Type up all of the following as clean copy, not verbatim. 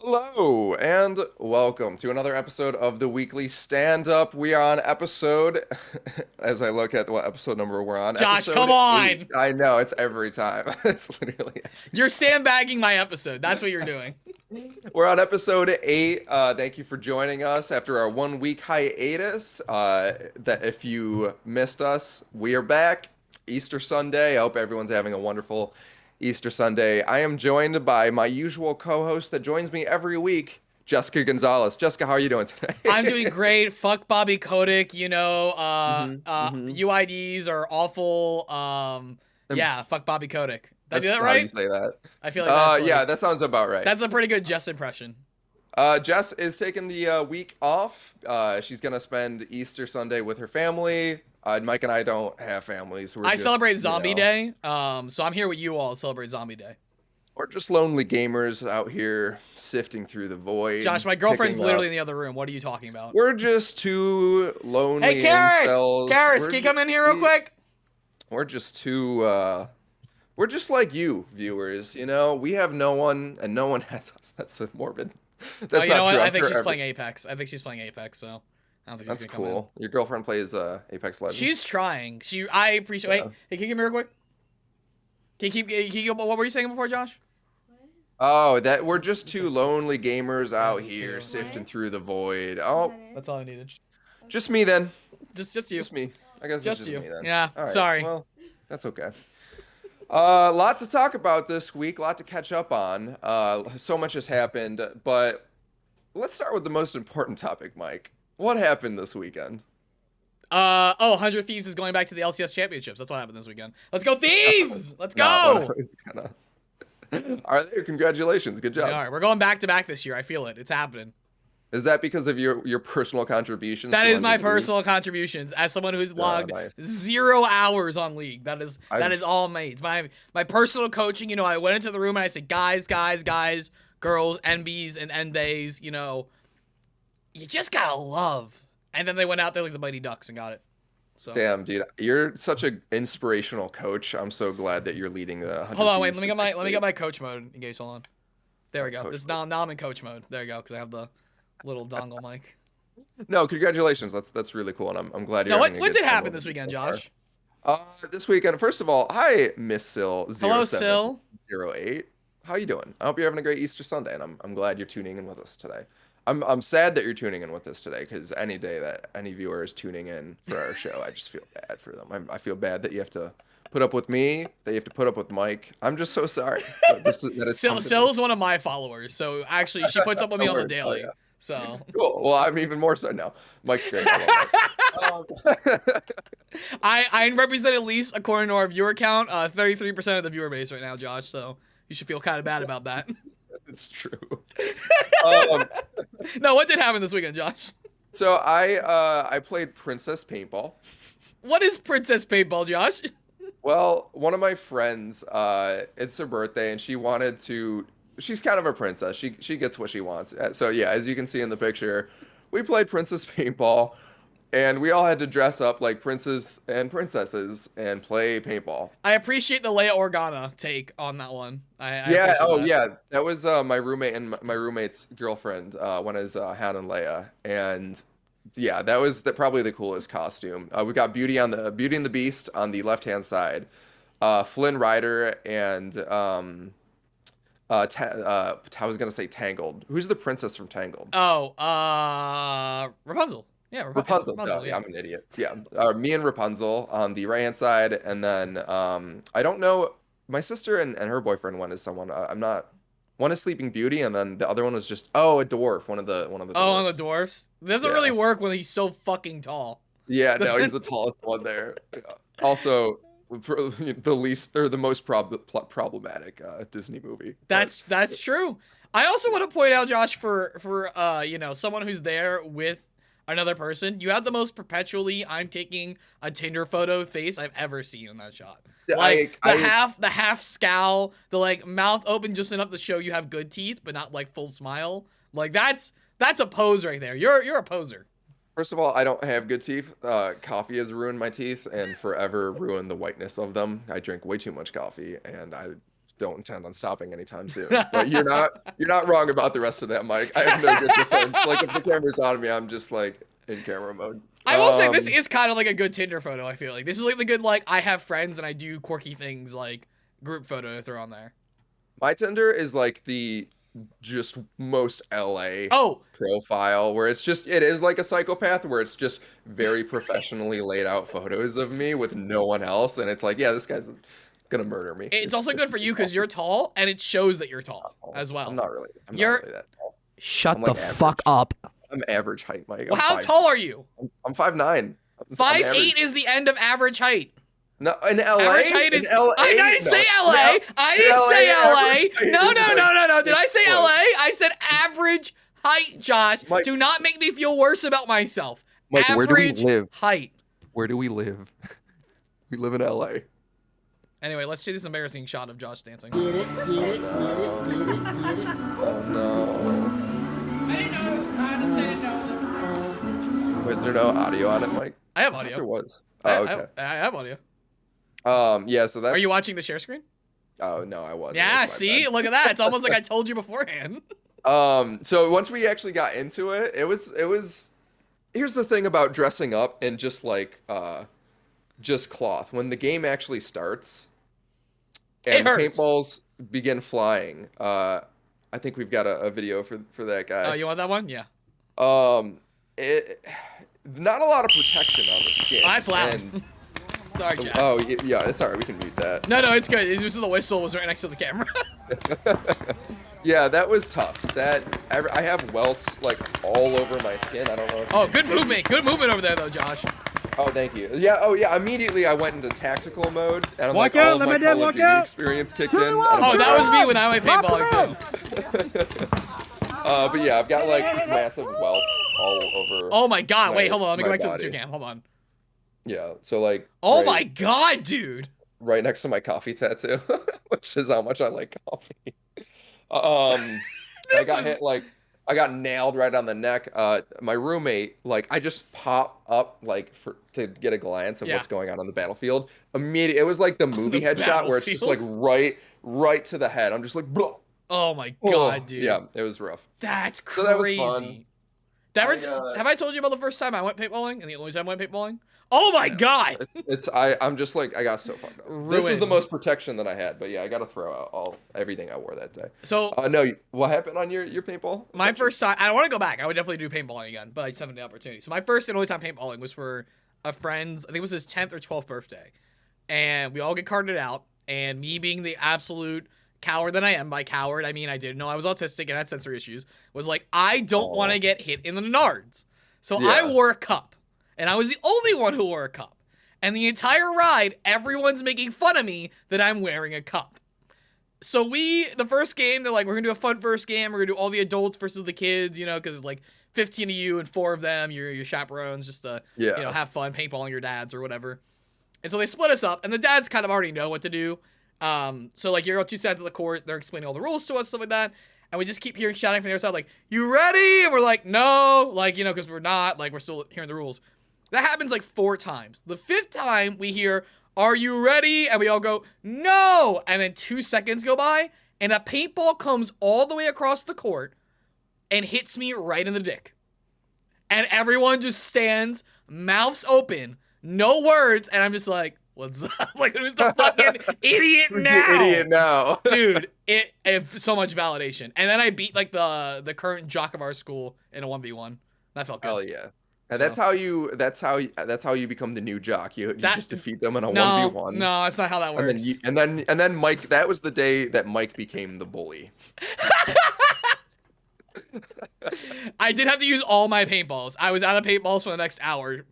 Hello and welcome to another episode of the weekly stand-up. We are on episode, as I look at what episode number we're on, Josh, come episode 8. on. I know, it's every time. It's literally You're sandbagging my episode. That's what you're doing. We're on episode 8. Thank you for joining us after our 1 week hiatus. That if you missed us, we are back. Easter Sunday. I hope everyone's having a wonderful Easter Sunday. I am joined by my usual co-host that joins me every week, Jessica Gonzalez. Jessica, how are you doing today? I'm doing great. Fuck Bobby Kotick. Mhm. UIDs are awful. Yeah, fuck Bobby Kotick. Did I do That's that how you right? say that. I feel like that's Yeah, that sounds about right. that's a pretty good Jess impression. Jess is taking the week off. She's gonna spend Easter Sunday with her family. Mike and I don't have families. I celebrate Zombie Day. So I'm here with you all to celebrate Zombie Day. We're just lonely gamers out here sifting through the void. Josh, my girlfriend's picking literally up- in the other room. What are you talking about? We're just two lonely Hey, Karis! incels. Karis, We're can you just- come in here real quick? We're just two. We're just like you, viewers. You know, we have no one, and no one has us. That's so morbid. That's Oh, you not know what? true. I I'm think sure she's playing Apex. I think she's playing Apex, so I don't think That's she's gonna come in. cool. Your girlfriend plays Apex Legends. She's trying. I appreciate. Yeah. Wait, hey, can you give me real quick? Can you what were you saying before, Josh? Oh, that we're just two lonely gamers out That's here true. sifting through the void. Oh, That's all I needed. just me then. Just you. Just me. I guess Just it's just you. me then. Yeah, All right, sorry. Well, that's okay. A lot to talk about this week. A lot to catch up on. So much has happened, but let's start with the most important topic, Mike. What happened this weekend? 100 Thieves is going back to the LCS Championships. That's what happened this weekend. Let's go Thieves! Let's Not what I go! was Are there? Congratulations. Good job. All right, we're going back to back this year. I feel it. It's happening. Is that because of your personal contributions? That to is my 100 Thieves? personal contributions as someone who's logged nice. 0 hours on League. That is I've- all me. It's my personal coaching. You know, I went into the room and I said, guys, girls, NBs and NDays, you know, you just gotta love. And then they went out there like the Mighty Ducks and got it. So Damn, dude, you're such an inspirational coach. I'm so glad that you're leading the 100 hold on, wait, Thieves let me get my coach mode engaged. Hold on. There we go. Coach This mode. now I'm in coach mode. There you go, because I have the little dongle mic. No, congratulations. That's really cool, and I'm glad you're. No, having a what good did time happen over this weekend, so far. Josh? This weekend, first of all, hi, Miss Sil. Hello, Sil. 0708. How you doing? I hope you're having a great Easter Sunday, and I'm glad you're tuning in with us today. I'm sad that you're tuning in with us today, because any day that any viewer is tuning in for our show, I just feel bad for them. I feel bad that you have to put up with me, that you have to put up with Mike. I'm just so sorry. Sil's one of my followers, so actually she puts up with me on the Word. Oh, daily. yeah. So Cool. Well, I'm even more so now. Mike's great. I love it. I represent, at least according to our viewer count, 33% of the viewer base right now, Josh. So you should feel kind of bad about that. It's true. Um, No, what did happen this weekend, Josh? so I played Princess Paintball. What is Princess Paintball, Josh? Well, one of my friends, it's her birthday, and she wanted to. She's kind of a princess. She gets what she wants. So yeah, as you can see in the picture, we played Princess Paintball, and we all had to dress up like princes and princesses and play paintball. I appreciate the Leia Organa take on that one. I Yeah. appreciate Oh that. yeah. That was my roommate and my roommate's girlfriend. One is Han and Leia, and yeah, that was probably the coolest costume. We got Beauty and the Beast on the left hand side, Flynn Rider and I was gonna say Tangled. Who's the princess from Tangled? Oh, Rapunzel. Yeah, Rapunzel. Rapunzel, Yeah, I'm an idiot. Yeah, me and Rapunzel on the right hand side, and then I don't know. My sister and her boyfriend went as someone. I'm not. One is Sleeping Beauty, and then the other one was just a dwarf. One of the Oh, dwarfs. on the dwarfs. Doesn't Yeah. really work when he's so fucking tall. Yeah, no, he's the tallest one there. Also, the most problematic Disney movie. That's true. I also want to point out, Josh, for you know, someone who's there with another person, you have the most perpetually I'm taking a Tinder photo face I've ever seen in that shot. Yeah, Like the half scowl, the like mouth open just enough to show you have good teeth, but not like full smile. Like that's a pose right there. You're a poser. First of all, I don't have good teeth. Coffee has ruined my teeth and forever ruined the whiteness of them. I drink way too much coffee, and don't intend on stopping anytime soon. But you're not wrong about the rest of that, Mike. I have no good defense. Like if the camera's on me, I'm just like in camera mode. I will say this is kind of like a good Tinder photo. I feel like this is like the good like I have friends and I do quirky things like group photo to throw on there. My Tinder is like the just most LA Oh, profile where it is like a psychopath where it's just very professionally laid out photos of me with no one else, and it's like, yeah, this guy's gonna murder me. it's also good for you because you're tall and it shows that you're tall as well. I'm not really that tall. Shut I'm the like fuck up. I'm average height, Mike. Well, how tall are you? I'm 5'9". 5'8" is the end of average height. No, in LA. Average height is. In LA, I didn't say LA. I didn't say LA. No. Did I say LA? I said average height, Josh. Mike, do not make me feel worse about myself. Mike, average where do we live? Height. Where do we live? We live in LA. Anyway, let's see this embarrassing shot of Josh dancing. Oh no. I didn't know. Honestly, I didn't know. Was there no audio on it, Mike? I have I thought audio. there was. Oh, okay. I have audio. Yeah, so that's... Are you watching the share screen? Oh, no, I wasn't. Yeah, That's my see? bad. Look at that. It's almost like I told you beforehand. So once we actually got into it, it was here's the thing about dressing up in just like just cloth. When the game actually starts and paintballs begin flying, I think we've got a video for that guy. Oh, you want that one? Yeah. Not a lot of protection on the skin. Oh, that's loud. And, Sorry, Jack. oh, yeah, it's alright. We can mute that. No, it's good. This is the whistle was right next to the camera. Yeah, that was tough. I have welts like all over my skin. I don't know. If Oh, good movement. Good movement over there, though, Josh. Oh, thank you. Yeah. Oh, yeah. Immediately, I went into tactical mode, and I'm Walk like, out, all of let my my dad Call of walk Duty out. experience kicked in. Oh, that was me when I went paintballing too. But yeah, I've got like massive welts all over. Oh my god! Wait, hold on. Let me go my back to the body. 2cam. Hold on. Yeah. So like. Oh right, my god, dude. Right next to my coffee tattoo, which is how much I like coffee. I got hit like. I got nailed right on the neck. My roommate, like, I just pop up, like, to get a glance of what's going on the battlefield. Immediately, it was like the movie headshot where it's just like right to the head. I'm just like, blah. Oh my god, dude. Yeah, it was rough. That's crazy. So that was fun. Have I told you about the first time I went paintballing and the only time I went paintballing? Oh my god! I'm just like, I got so fucked up. This is the most protection that I had, but yeah, I got to throw out everything I wore that day. So no, what happened on your paintball? My first time, I don't want to go back. I would definitely do paintballing again, but I just haven't had the opportunity. So my first and only time paintballing was for a friend's, I think it was his 10th or 12th birthday, and we all get carded out. And me being the absolute coward that I am, by coward I mean I didn't know I was autistic and had sensory issues, was like, I don't want to get hit in the nards. So I wore a cup. And I was the only one who wore a cup. And the entire ride, everyone's making fun of me that I'm wearing a cup. So the first game, they're like, we're going to do a fun first game. We're going to do all the adults versus the kids, you know, because it's like 15 of you and 4 of them, your chaperones, just to, you know, have fun paintballing your dads or whatever. And so they split us up, and the dads kind of already know what to do. So, like, you're on 2 sides of the court. They're explaining all the rules to us, stuff like that. And we just keep hearing shouting from the other side, like, you ready? And we're like, no. Like, you know, because we're not. Like, we're still hearing the rules. That happens like 4 times. The 5th time we hear, are you ready? And we all go, no. And then 2 seconds go by and a paintball comes all the way across the court and hits me right in the dick. And everyone just stands, mouths open, no words. And I'm just like, what's up? Like, who's the fucking idiot Who's now? the idiot now? Dude, it so much validation. And then I beat like the current jock of our school in a 1v1. That felt good. Hell yeah. And that's how you become the new jock. You just defeat them in a 1v1. No, that's not how that works. And then Mike, that was the day that Mike became the bully. I did have to use all my paintballs. I was out of paintballs for the next hour.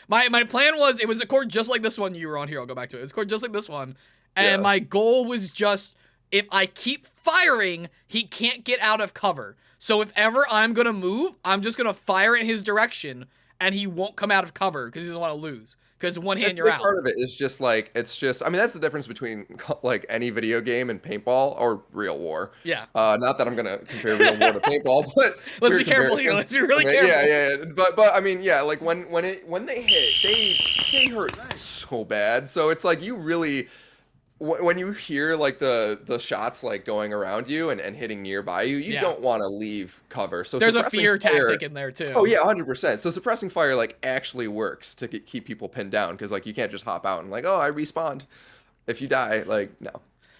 My plan was, it was a court just like this one you were on here. I'll go back to it. It's a court just like this one. And my goal was just, if I keep firing, he can't get out of cover. So if ever I'm going to move, I'm just going to fire in his direction and he won't come out of cover because he doesn't want to lose. Because one hand you're out. Part of it is just like, I mean, that's the difference between like any video game and paintball or real war. Yeah. Not that I'm going to compare real war to paintball, but let's be careful here. Let's be really careful. Yeah. But I mean, yeah, like when they hit, they hurt so bad. So it's like you really, when you hear like the shots like going around you and hitting nearby you, you Yeah. don't want to leave cover. So There's a suppressing fear fire, tactic in there too. oh yeah, 100%. So suppressing fire like actually works to keep people pinned down because like you can't just hop out and like, oh, I respawned. If you die, like no.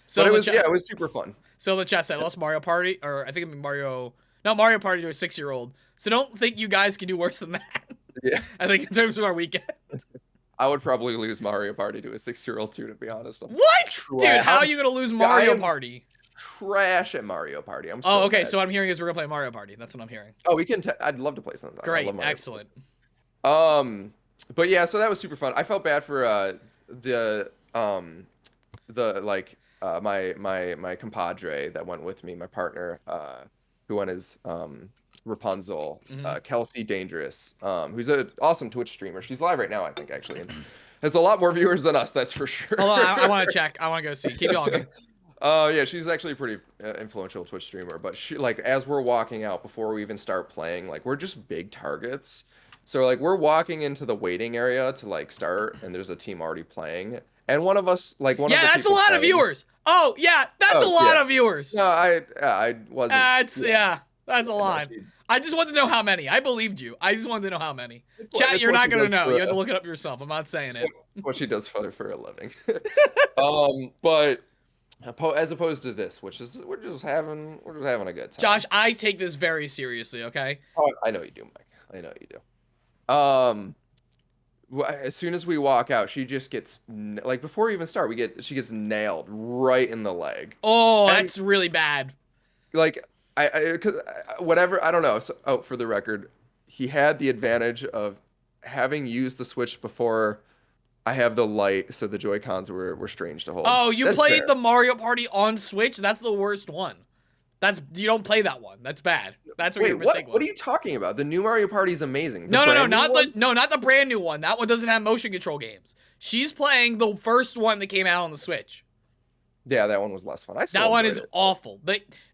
So But it the was it was super fun. So the chat said, "Lost Mario Party," or I think it's Mario Party to a 6-year-old. So don't think you guys can do worse than that. Yeah. I think in terms of our weekend. I would probably lose Mario Party to a 6-year-old too, to be honest. What? Dude, how are you gonna lose Mario Party? Trash at Mario Party. I'm so Oh, okay. bad. So what I'm hearing is we're gonna play Mario Party. That's what I'm hearing. Oh, we can. I'd love to play something. I Great, love Mario excellent. Party. But yeah, so that was super fun. I felt bad for the my compadre that went with me, my partner, who went as Rapunzel, Kelsey Dangerous, who's an awesome Twitch streamer. She's live right now, I think, actually. And has a lot more viewers than us, that's for sure. Hold on, I want to check. I want to go see. Keep talking. Yeah, she's actually a pretty influential Twitch streamer. But she, like, as we're walking out before we even start playing, like, we're just big targets. So like we're walking into the waiting area to like start, and there's a team already playing. And one of us, like one of the that's a people lot of playing- viewers. Oh yeah, that's a lot of viewers. No, I wasn't. That's a lot. she- I just wanted to know how many. I believed you. I just wanted to know how many. It's Chat, it's you're what not she gonna does know. for You have to a- look it up yourself. I'm not saying it. what she does for a living. But as opposed to this, which is we're just having a good time. Josh, I take this very seriously. Okay. Oh, I know you do, Mike. I know you do. As soon as we walk out, she just gets like before we even start, she gets nailed right in the leg. Oh, And- that's really bad. Like cause whatever, I don't know. So, oh, for the record, he had the advantage of having used the Switch before. I have the light, so the Joy-Cons were strange to hold. Oh, you That's played fair. the Mario Party on Switch? That's the worst one. You don't play that one. That's bad. That's where Wait, your mistake was. what are you talking about? The new Mario Party is amazing. No, brand new one? not the brand new one. That one doesn't have motion control games. She's playing the first one that came out on the Switch. Yeah, that one was less fun. That one is enjoyed it. awful.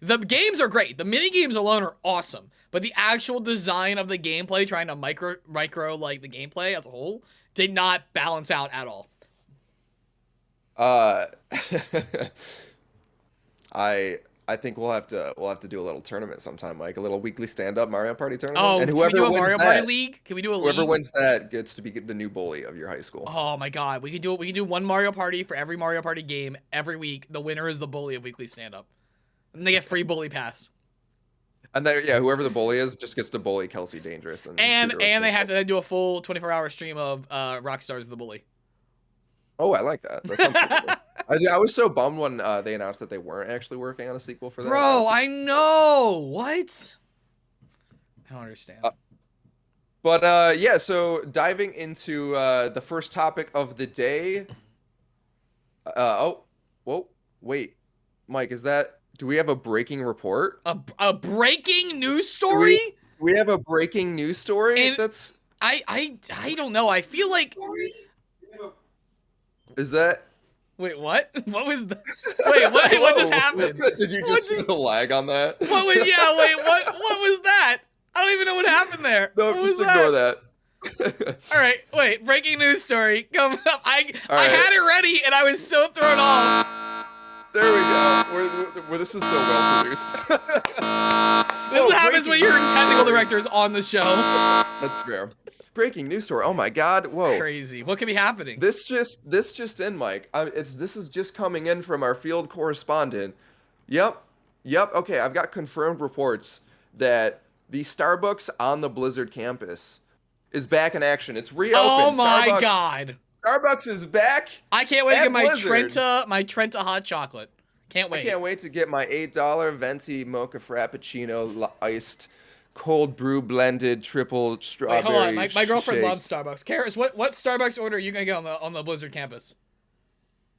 The games are great. The mini games alone are awesome, but the actual design of the gameplay, trying to micro like the gameplay as a whole, did not balance out at all. I think we'll have to do a little tournament sometime, like a little weekly stand-up Mario Party tournament. Oh, and can we do a wins Mario that, Party league? Can we do a league? Whoever wins that gets to be the new bully of your high school. Oh my god, we can do it. We can do one Mario Party for every Mario Party game every week. The winner is the bully of weekly stand-up, and they get free bully pass. And then, yeah, whoever the bully is just gets to bully Kelsey Dangerous. And shoot her with they have pistols. to do a full 24-hour stream of Rockstar's The Bully. Oh, I like that. That sounds pretty cool. I was so bummed when they announced that they weren't actually working on a sequel for that. Bro, I know. What? I don't understand. But yeah, so diving into the first topic of the day. Wait, Mike, do we have a breaking report? A breaking news story? Do we have a breaking news story? And- I don't know. I feel like. Is that? Wait, what? What was the? Wait, what just Whoa. happened? Did you What just just- see the lag on that? What was? Yeah, wait. What was that? I don't even know what happened there. No, What just was ignore that. All right, wait. Breaking news story coming up. I right. had it ready and I was so thrown off. There we go. Where this is so well produced. This is what happens when your technical director's on the show. That's fair. Breaking news story. Oh my God. Whoa. Crazy. What could be happening? This just in, Mike. This is just coming in from our field correspondent. Yep. Okay, I've got confirmed reports that the Starbucks on the Blizzard campus is back in action. It's reopened. Oh my Starbucks, God. Starbucks is back. I can't wait to At get Blizzard. my Trenta hot chocolate. Can't wait. I can't wait to get my $8 venti mocha frappuccino iced cold brew blended triple strawberry. Wait, hold on. My girlfriend shake. loves Starbucks. Karis, what Starbucks order are you gonna get on the Blizzard campus?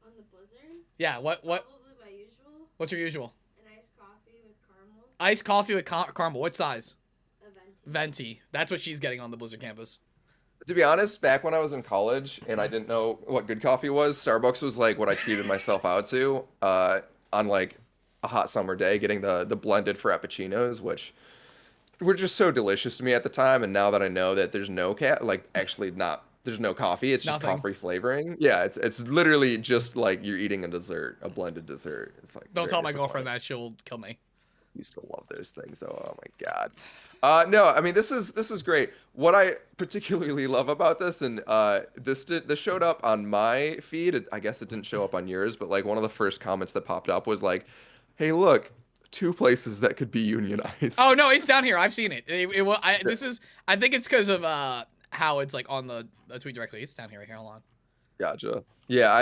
On the Blizzard? Yeah. What? Probably my usual. What's your usual? An iced coffee with caramel. Iced coffee with caramel. What size? A venti. Venti. That's what she's getting on the Blizzard campus. To be honest, back when I was in college and I didn't know what good coffee was, Starbucks was like what I treated myself out to on like a hot summer day, getting the blended frappuccinos, which were just so delicious to me at the time. And now that I know that there's no actually not There's no coffee. It's just Nothing. coffee flavoring. Yeah, it's literally just like you're eating a dessert, a blended dessert. It's like Don't very tell my girlfriend disappointing. that, she'll kill me. Used to love those things. Oh my god. No, I mean this is great. What I particularly love about this, and this showed up on my feed. I guess it didn't show up on yours, but like one of the first comments that popped up was like, "Hey, look, two places that could be unionized." Oh no, it's down here. I've seen it. I think it's because of how it's like on the tweet directly. It's down here, right here. Hold on. Gotcha. Yeah,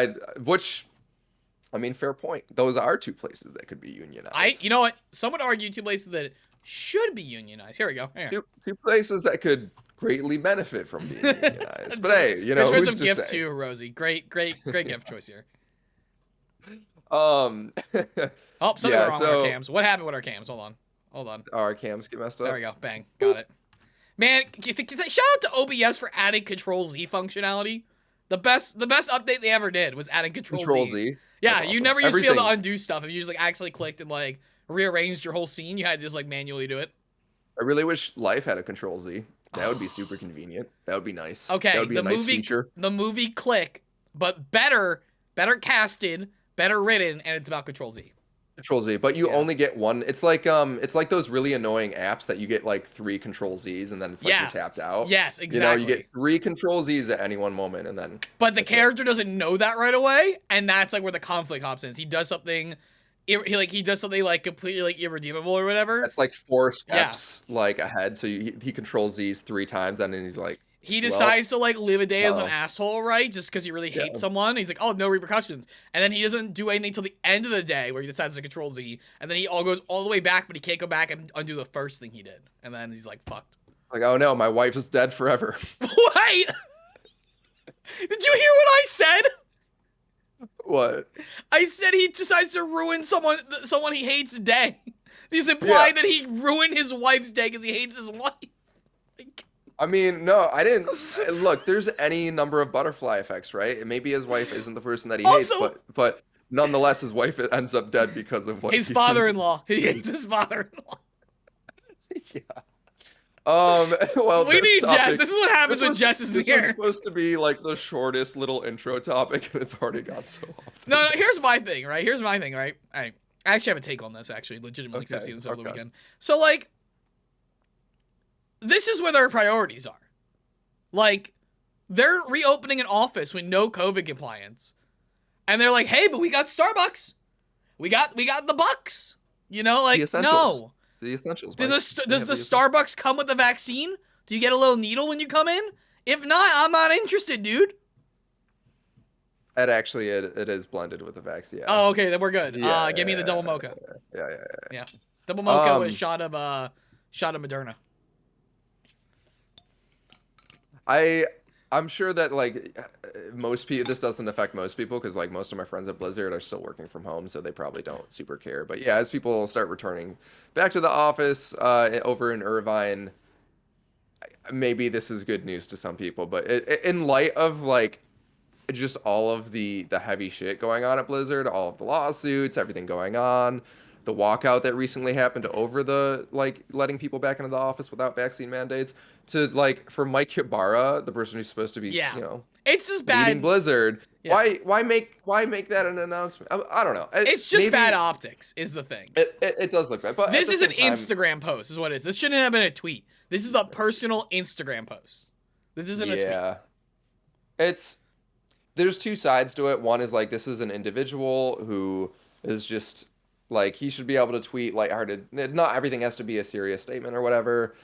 I mean, fair point. Those are two places that could be unionized. You know what? Some would argue two places that should be unionized. Here we go. Here. Two places that could greatly benefit from being unionized. But hey, you know, Good choice who's of to gift say? too, Rosie. Great gift choice here. Oh, Something yeah, wrong with our cams. What happened with our cams? Hold on. our cams get messed up. There we go. Bang. Got it. Man, shout out to OBS for adding Control Z functionality. The best update they ever did was adding Control Z. Yeah, That's you awesome. never used to be able to Everything- undo stuff. If you just like actually clicked and like rearranged your whole scene, you had to just like manually do it. I really wish Life had a Control Z. That would be super convenient. That would be nice. Okay, that would be a nice feature. the movie Click, but better casted, better written, and it's about Control Z. Control Z, but you Yeah. only get one. It's like those really annoying apps that you get like 3 Control Z's and then it's like Yeah. you're tapped out. Yes, You exactly. know, you get 3 Control Z's at any one moment and then. But the that's it. character doesn't know that right away, and that's like where the conflict hops in. He does something, he does something like completely like irredeemable or whatever. That's like 4 steps like ahead. So he controls Z's 3 times and then he's like. He decides to like live a day as an Uh-oh. asshole, right? Just because he really hates someone. He's like, oh, no repercussions. And then he doesn't do anything till the end of the day where he decides to Control Z. And then he all goes all the way back, but he can't go back and undo the first thing he did. And then he's like, fucked. Like, oh no, my wife is dead forever. Wait! Did you hear what I said? What? I said he decides to ruin someone he hates' day. He's implied that he ruined his wife's day because he hates his wife. Like, I mean, no, I didn't. Look, there's any number of butterfly effects, right? Maybe his wife isn't the person that he hates, but nonetheless, his wife ends up dead because of what his he father-in-law. He hates his father-in-law. Yeah. Well, We need Jess. This is what happens when Jess is This here. was supposed to be like the shortest little intro topic, and it's already got so off. No, here's my thing, right? All right. I actually have a take on this, actually, legitimately, because I've Okay, seen this over the okay. weekend. So, like, this is where their priorities are. Like, they're reopening an office with no COVID compliance. And they're like, hey, but we got Starbucks. We got the Bucks. You know, like, The essentials. no. The essentials. Does Mike. the They have Starbucks come with the vaccine? Do you get a little needle when you come in? If not, I'm not interested, dude. It actually it is blended with the vaccine. Yeah. Oh, okay, then we're good. Yeah, Give me the double mocha. Yeah. Double mocha with a shot of Moderna. I'm sure that like most people, this doesn't affect most people because like most of my friends at Blizzard are still working from home, so they probably don't super care. But yeah, as people start returning back to the office over in Irvine, maybe this is good news to some people. But in light of like just all of the heavy shit going on at Blizzard, all of the lawsuits, everything going on, the walkout that recently happened over the like letting people back into the office without vaccine mandates, to like for Mike Ybarra, the person who's supposed to be It's just leading bad. Blizzard. Yeah. Why make that an announcement? I don't know. It's just Maybe bad optics is the thing. It does look bad. But This at is the an same time, Instagram post, is what it is. This shouldn't have been a tweet. This is a personal Instagram post. This isn't a tweet. Yeah. There's two sides to it. One is like this is an individual who is just like he should be able to tweet lighthearted. Not everything has to be a serious statement or whatever.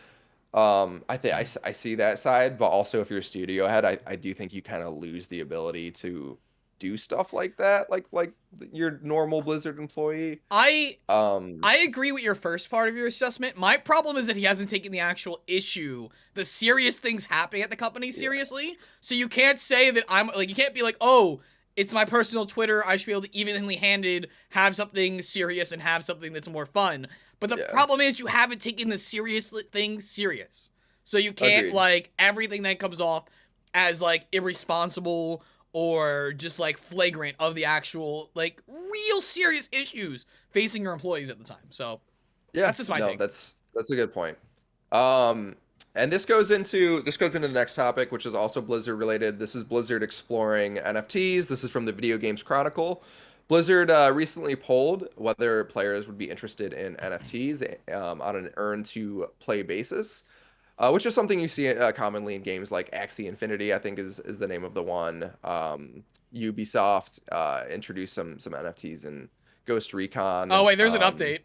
I think I see that side, but also if you're a studio head, I do think you kind of lose the ability to do stuff like that, like your normal Blizzard employee. I agree with your first part of your assessment. My problem is that he hasn't taken the actual issue, the serious things happening at the company seriously. So you can't say that you can't be like, oh, it's my personal Twitter. I should be able to evenly handed have something serious and have something that's more fun. But the problem is you haven't taken the serious thing serious. So you can't Agreed. like everything that comes off as like irresponsible or just like flagrant of the actual like real serious issues facing your employees at the time. So Yeah, that's just my take. That's a good point. And this goes into the next topic, which is also Blizzard related. This is Blizzard exploring NFTs. This is from the Video Games Chronicle. Blizzard recently polled whether players would be interested in NFTs on an earn to play basis, which is something you see commonly in games like Axie Infinity, I think is the name of the one. Ubisoft introduced some NFTs in Ghost Recon. Oh wait, there's an update.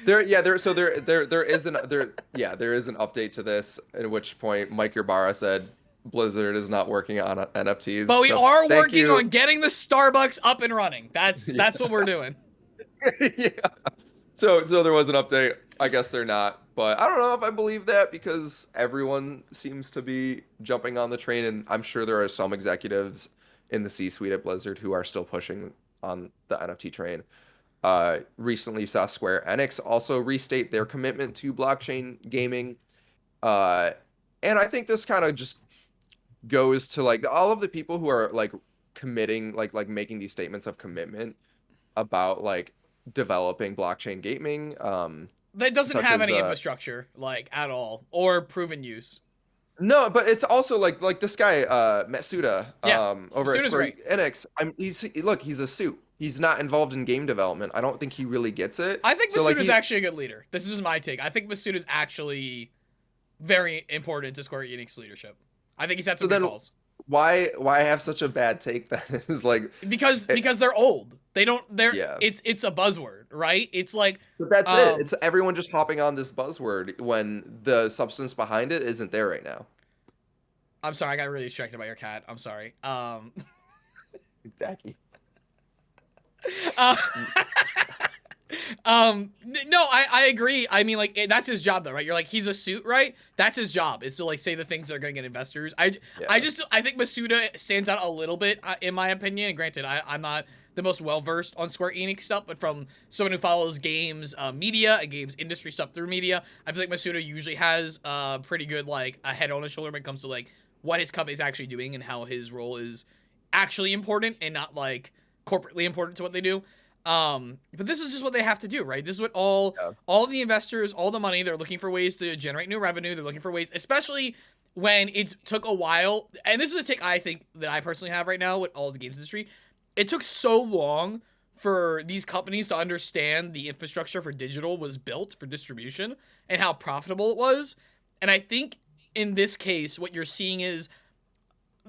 There is an update to this, at which point Mike Ybarra said Blizzard is not working on NFTs. But we So, are thank working you. on getting the Starbucks up and running. That's what we're doing. Yeah. So there was an update. I guess they're not, but I don't know if I believe that because everyone seems to be jumping on the train, and I'm sure there are some executives in the C-suite at Blizzard who are still pushing on the NFT train. Recently saw Square Enix also restate their commitment to blockchain gaming. And I think this kind of just goes to like all of the people who are like committing, like making these statements of commitment about like developing blockchain gaming. That doesn't Such have as, any infrastructure, like, at all, or proven use. No, but it's also like this guy, Matsuda, Yeah, over at Matsuda's Square great. Enix. He's a suit. He's not involved in game development. I don't think he really gets it. I think So, like, Masuda's actually a good leader. This is my take. I think Masuda's actually very important to Square Enix leadership. I think he's had some So good then- calls. Why have such a bad take that is like Because they're old. Yeah. It's a buzzword, right? It's like but that's it. It's everyone just hopping on this buzzword when the substance behind it isn't there right now. I'm sorry, I got really distracted by your cat. I'm sorry. Exactly. No, I agree. I mean, like, that's his job though, right? You're like, he's a suit, right? That's his job, is to like say the things that are gonna get investors. I think Masuda stands out a little bit in my opinion. And granted, I'm not the most well versed on Square Enix stuff, but from someone who follows games media and games industry stuff through media, I feel like Masuda usually has pretty good like a head on his shoulder when it comes to like what his company is actually doing and how his role is actually important and not like corporately important to what they do. But this is just what they have to do, right? This is what all the investors, all the money, they're looking for ways to generate new revenue. They're looking for ways, especially when it took a while. And this is a take I think that I personally have right now with all the games industry. It took so long for these companies to understand the infrastructure for digital was built for distribution and how profitable it was. And I think in this case, what you're seeing is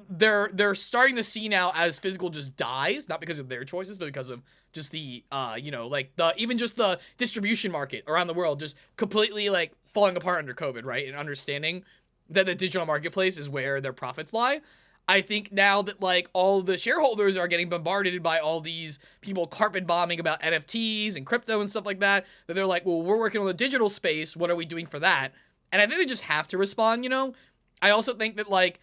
they're starting to see now as physical just dies, not because of their choices, but because of just the like even just the distribution market around the world just completely like falling apart under COVID, right? And understanding that the digital marketplace is where their profits lie. I think now that like all the shareholders are getting bombarded by all these people carpet bombing about NFTs and crypto and stuff like that they're like, well, we're working on the digital space. What are we doing for that? And I think they just have to respond, you know? I also think that like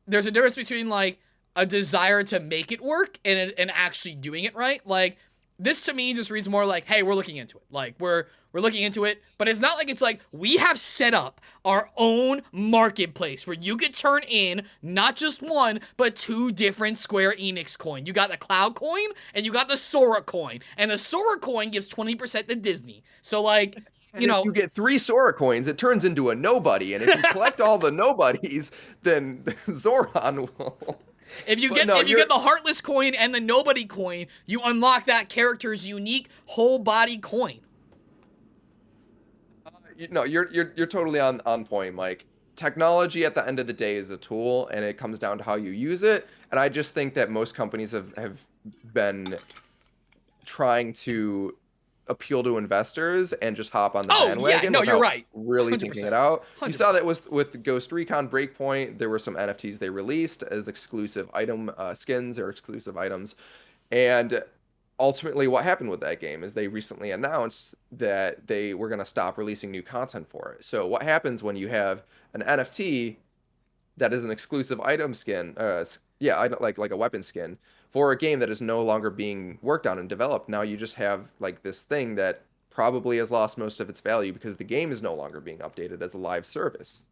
there's a difference between like a desire to make it work and actually doing it right. Like this to me just reads more like, hey, we're looking into it. Like we're looking into it, but it's not like it's like we have set up our own marketplace where you could turn in not just one, but two different Square Enix coin. You got the Cloud coin and you got the Sora coin, and the Sora coin gives 20% to Disney. So like, you know, if you get 3 Sora coins, it turns into a nobody, and if you collect all the nobodies, then Zoran will. If you get the Heartless coin and the Nobody coin, you unlock that character's unique whole body coin. You're totally on point, Mike. Technology at the end of the day is a tool, and it comes down to how you use it. And I just think that most companies have been trying to appeal to investors and just hop on the bandwagon. Yeah, no, you're without right. Really 100%. thinking it out. 100%. You saw that with Ghost Recon Breakpoint. There were some NFTs they released as exclusive item skins or exclusive items, and ultimately what happened with that game is they recently announced that they were going to stop releasing new content for it. So what happens when you have an NFT that is an exclusive item skin, like a weapon skin for a game that is no longer being worked on and developed? Now you just have like this thing that probably has lost most of its value because the game is no longer being updated as a live service.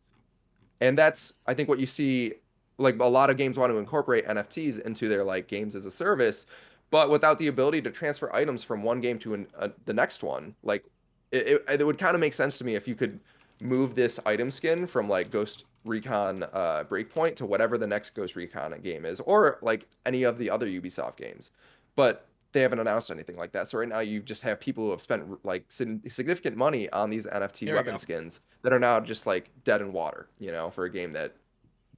And that's, I think, what you see, like a lot of games want to incorporate NFTs into their like games as a service, but without the ability to transfer items from one game to the next one. Like it would kind of make sense to me if you could move this item skin from like Ghost Recon Breakpoint to whatever the next Ghost Recon game is, or like any of the other Ubisoft games. But they haven't announced anything like that. So right now you just have people who have spent like significant money on these NFT weapon skins that are now just like dead in water, you know, for a game that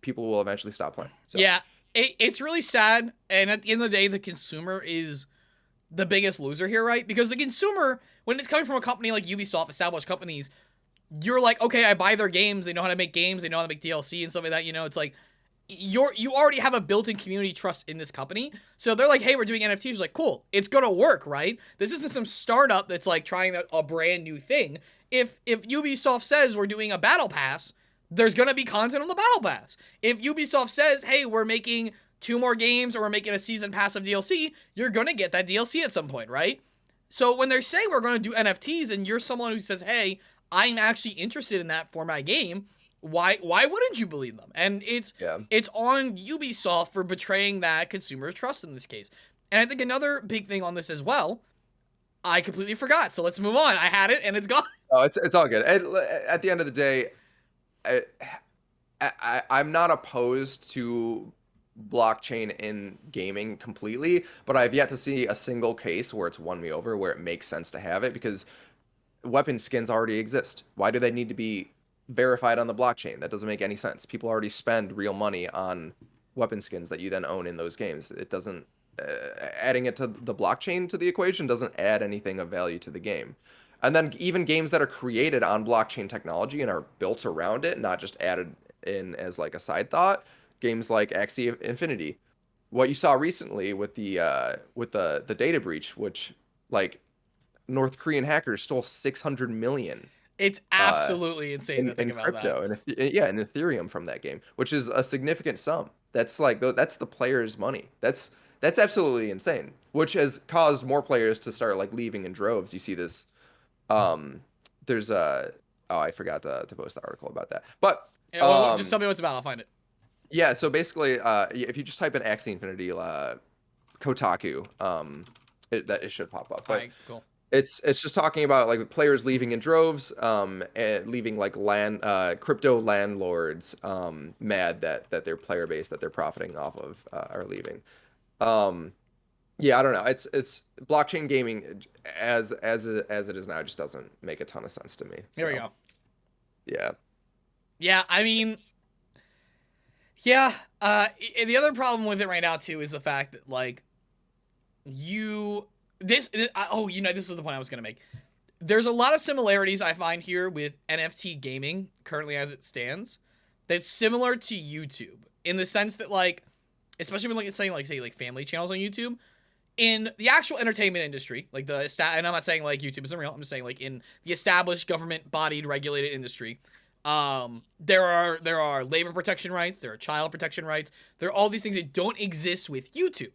people will eventually stop playing. So. Yeah, it's really sad. And at the end of the day, the consumer is the biggest loser here, right? Because the consumer, when it's coming from a company like Ubisoft, established companies, you're like, okay, I buy their games. They know how to make games. They know how to make DLC and stuff like that. You know, it's like you already have a built-in community trust in this company. So they're like, hey, we're doing NFTs. You're like, cool, it's gonna work, right? This isn't some startup that's like trying a brand new thing. If Ubisoft says we're doing a battle pass, there's gonna be content on the battle pass. If Ubisoft says, hey, we're making 2 more games or we're making a season pass of DLC, you're gonna get that DLC at some point, right? So when they're saying we're gonna do NFTs and you're someone who says, hey, I'm actually interested in that for my game, why wouldn't you believe them? And it's on Ubisoft for betraying that consumer trust in this case. And I think another big thing on this as well, I completely forgot. So let's move on. I had it and it's gone. Oh, it's all good. At the end of the day, I'm not opposed to blockchain in gaming completely, but I've yet to see a single case where it's won me over, where it makes sense to have it, because weapon skins already exist. Why do they need to be verified on the blockchain? That doesn't make any sense. People already spend real money on weapon skins that you then own in those games. It doesn't adding it to the blockchain to the equation doesn't add anything of value to the game. And then even games that are created on blockchain technology and are built around it, not just added in as like a side thought, games like Axie Infinity, what you saw recently with the data breach, which like North Korean hackers stole 600 million. It's absolutely insane to think in about crypto that. and Ethereum from that game, which is a significant sum. That's like that's the players' money. That's absolutely insane, which has caused more players to start like leaving in droves. You see this. There's a I forgot to post the article about that, but just tell me what it's about. I'll find it. Yeah, so basically, if you just type in Axie Infinity, Kotaku, it should pop up. But All right, cool. it's just talking about like players leaving in droves, and leaving like crypto landlords, mad that their player base that they're profiting off of are leaving. Yeah, I don't know. It's blockchain gaming as it is now just doesn't make a ton of sense to me. Here we go. Yeah. Yeah, I mean, yeah. The other problem with it right now too is the fact that like this is the point I was gonna make. There's a lot of similarities I find here with NFT gaming currently as it stands that's similar to YouTube in the sense that like, especially when like it's saying like say like family channels on YouTube. In the actual entertainment industry, like and I'm not saying like YouTube isn't real. I'm just saying like in the established government-bodied regulated industry, there are labor protection rights, there are child protection rights, there are all these things that don't exist with YouTube.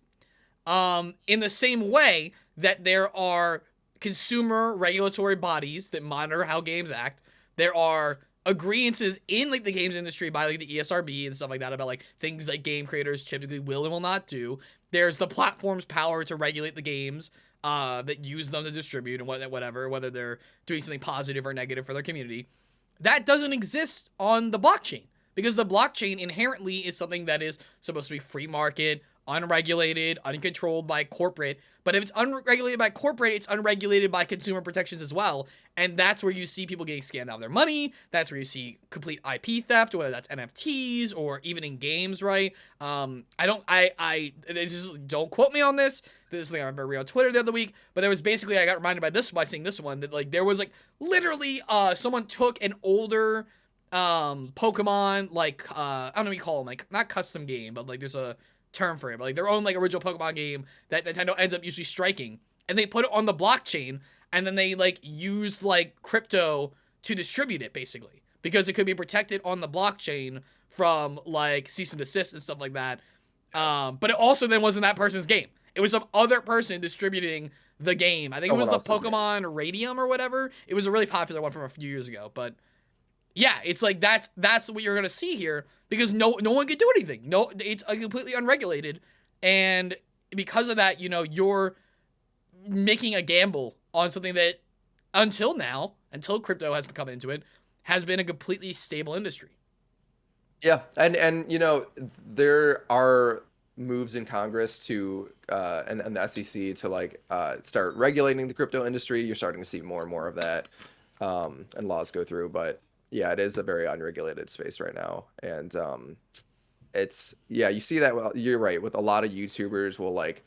In the same way that there are consumer regulatory bodies that monitor how games act, there are agreements in like the games industry by like the ESRB and stuff like that about like things like game creators typically will and will not do. There's the platform's power to regulate the games that use them to distribute and whatever, whether they're doing something positive or negative for their community. That doesn't exist on the blockchain because the blockchain inherently is something that is supposed to be free market, unregulated, uncontrolled by corporate. But if it's unregulated by corporate, it's unregulated by consumer protections as well. And that's where you see people getting scammed out of their money. That's where you see complete IP theft, whether that's NFTs or even in games, right? Don't quote me on this. This is something I remember reading on Twitter the other week. But there was basically, I got reminded by seeing this one, that like there was like literally someone took an older Pokemon, like I don't know what you call them, like not custom game, but like there's a term for it, but like their own like original Pokemon game that Nintendo ends up usually striking, and they put it on the blockchain, and then they like used like crypto to distribute it basically because it could be protected on the blockchain from like cease and desist and stuff like that. But it also then wasn't that person's game. It was some other person distributing the game. I think it was the Pokemon Radium or whatever. It was a really popular one from a few years ago, but yeah, it's like that's what you're gonna see here because no one can do anything. No, it's completely unregulated, and because of that, you're making a gamble on something that until crypto has come into it, has been a completely stable industry. Yeah, and you know, there are moves in Congress to and the SEC to like start regulating the crypto industry. You're starting to see more and more of that, and laws go through. But yeah, it is a very unregulated space right now, and it's yeah, you see that. Well, you're right. With a lot of YouTubers will like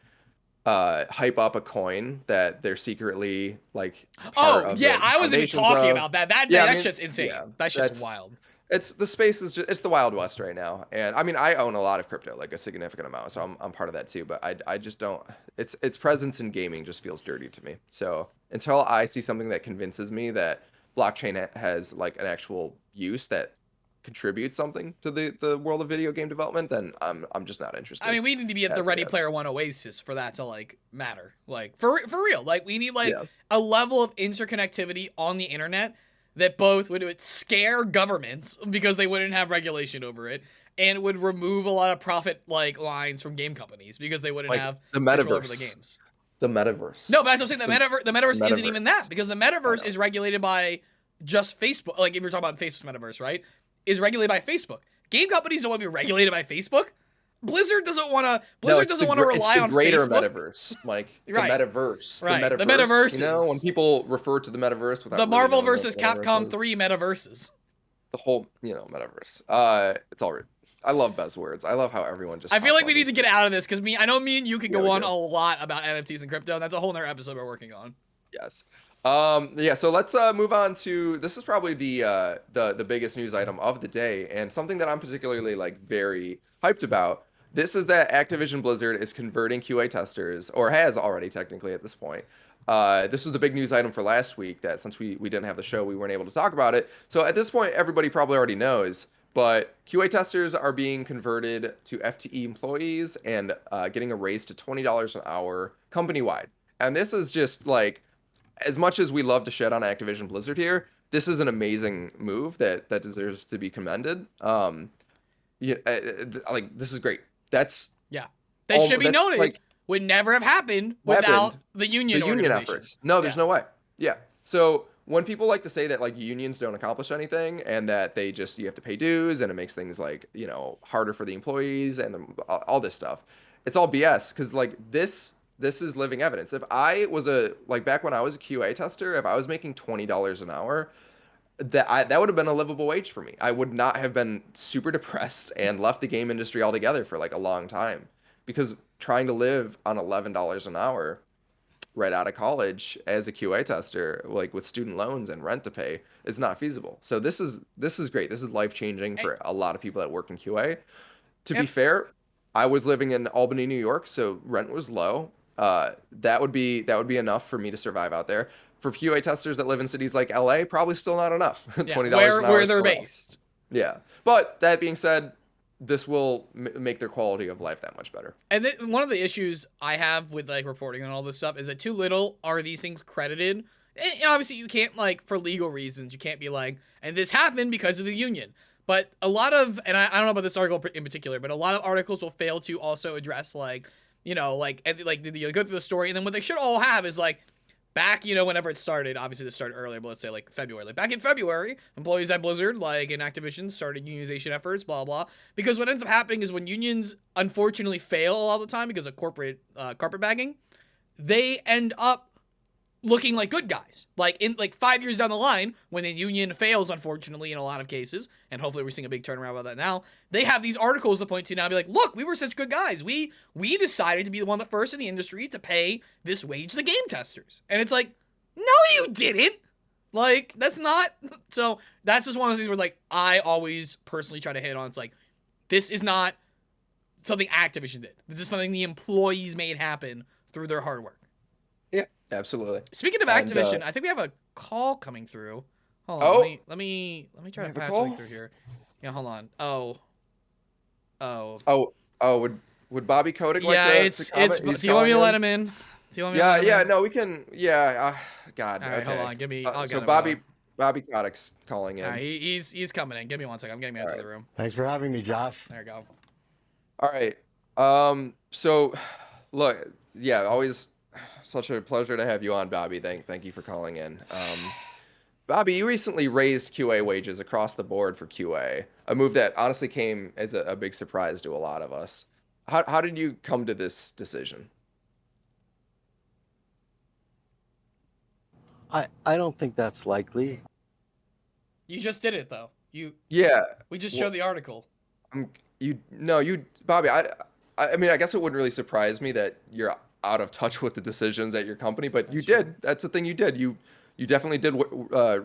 hype up a coin that they're secretly like part Oh of yeah, the I wasn't even foundations talking of. about that. Yeah, I That mean, shit's insane. yeah, That shit's wild. it's the space is just it's the Wild West right now. And I mean, I own a lot of crypto, like a significant amount, so I'm part of that too, but I just don't its presence in gaming just feels dirty to me. So until I see something that convinces me that blockchain has like an actual use that contributes something to the world of video game development, then I'm just not interested. I mean, we need to be at the as Ready yet. Player One oasis for that to like matter. Like for real. Like we need like Yeah. a level of interconnectivity on the internet that both would scare governments because they wouldn't have regulation over it, and would remove a lot of profit like lines from game companies because they wouldn't Like have the control over the metaverse. games. The metaverse. No, but that's what I'm saying. The metaverse isn't even that metaverse. because the metaverse know. is regulated by just Facebook. Like if you're talking about Facebook's metaverse, right? Is regulated by Facebook. Game companies don't want to be regulated by Facebook. Blizzard doesn't want to. Blizzard doesn't want to rely on it's the greater Facebook. metaverse, Mike. Right. The metaverse. Right. The The metaverse. You know, metaverses. when people refer to the metaverse without The really Marvel knowing what versus the Capcom metaverse is, 3 metaverses. the whole, you know, metaverse. It's all right. I love buzzwords. I love how everyone just. I feel hops like we on need to these get out of this because I know me and you could Yeah, go we on do. a lot about NFTs and crypto, and that's a whole nother episode we're working on. Yes. Yeah, so let's move on to this is probably the biggest news item of the day, and something that I'm particularly like very hyped about. This is that Activision-Blizzard is converting QA testers, or has already technically at this point. This was the big news item for last week that since we didn't have the show, we weren't able to talk about it. So at this point, everybody probably already knows, but QA testers are being converted to FTE employees and getting a raise to $20 an hour company-wide. And this is just like, as much as we love to shed on Activision Blizzard here, this is an amazing move that deserves to be commended. Yeah, like this is great. That's Yeah. That should be that's, noted. like, Would never have happened without the union organization. efforts. No, there's Yeah. no way. Yeah. So when people like to say that like unions don't accomplish anything and that they just you have to pay dues and it makes things like harder for the employees and all this stuff, it's all BS because like this is living evidence. If I was back when I was a QA tester, if I was making $20 an hour, that would have been a livable wage for me. I would not have been super depressed and left the game industry altogether for like a long time because trying to live on $11 an hour right out of college as a QA tester, like with student loans and rent to pay, is not feasible. So this is great. This is life-changing for a lot of people that work in QA. To be fair, I was living in Albany, New York, so rent was low. That would be enough for me to survive out there. For QA testers that live in cities like LA, probably still not enough. Yeah, $20 an hour where is they're still not. based. Yeah. But that being said, this will make their quality of life that much better. And then one of the issues I have with like reporting on all this stuff is that too little are these things credited. And obviously you can't like for legal reasons, you can't be like, and this happened because of the union. But a lot of, and I don't know about this article in particular, but a lot of articles will fail to also address like, did you go through the story? And then what they should all have is like, back, whenever it started, obviously this started earlier, but let's say like February. Like back in February, employees at Blizzard, like in Activision, started unionization efforts, blah, blah. Because what ends up happening is when unions unfortunately fail all the time because of corporate carpetbagging, they end up looking like good guys. Like in 5 years down the line, when the union fails, unfortunately, in a lot of cases, and hopefully we're seeing a big turnaround about that now, they have these articles to point to now and be like, look, we were such good guys. We decided to be the one the first in the industry to pay this wage to game testers. And it's like, no, you didn't. Like, that's not. So that's just one of those things where like I always personally try to hit on. It's like, this is not something Activision did. This is something the employees made happen through their hard work. Yeah, absolutely. Speaking of And, Activision, I think we have a call coming through. Hold Oh. on, let me try to We have a patch call? something through here. Yeah, hold on. Oh. Would Bobby Kotick like Yeah, to it's. comment? He's Do you want me to calling let in? him in? Do you want me to let him Yeah, in? no, we can. Yeah, God. All right, okay. hold on. Give me. I'll get So him, Bobby Kotick's calling in. All right, he's coming in. Give me 1 second. I'm getting him out to the room. Thanks for having me, Josh. There you go. All right. So, look, yeah, always such a pleasure to have you on, Bobby. Thank you for calling in. Bobby, you recently raised QA wages across the board for QA, a move that honestly came as a big surprise to a lot of us. How did you come to this decision? I don't think that's likely. You just did it though. Yeah, We just well, showed the article. you no, you Bobby, I mean, I guess it wouldn't really surprise me that you're out of touch with the decisions at your company, but you That's true. did. That's the thing you did. You definitely did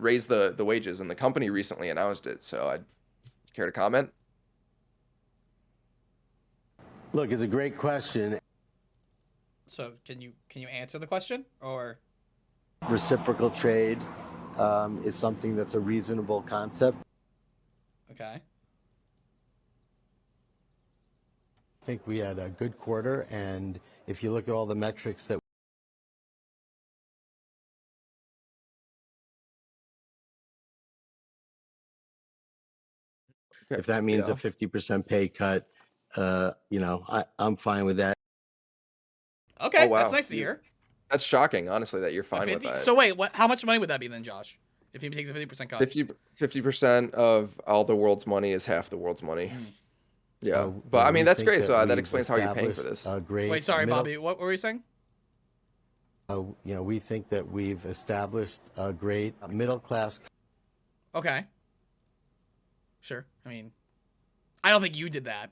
raise the wages, and the company recently announced it. So I'd care to comment. Look, it's a great question. So can you answer the question or? Reciprocal trade is something that's a reasonable concept. Okay. I think we had a good quarter, and if you look at all the metrics that if that means Yeah. a 50% pay cut, I'm fine with that. Okay, Oh wow, that's nice to hear. that's shocking, honestly, that you're A fine with 50 that. So wait, what? How much money would that be then, Josh? If he takes a 50% cut. 50% of all the world's money is half the world's money. Yeah, but I mean We that's think great. So that we've explains how you're paying for established this. a great Wait, sorry, middle- Bobby. What were you saying? We think that we've established a great middle class. Okay. Sure. I mean, I don't think you did that.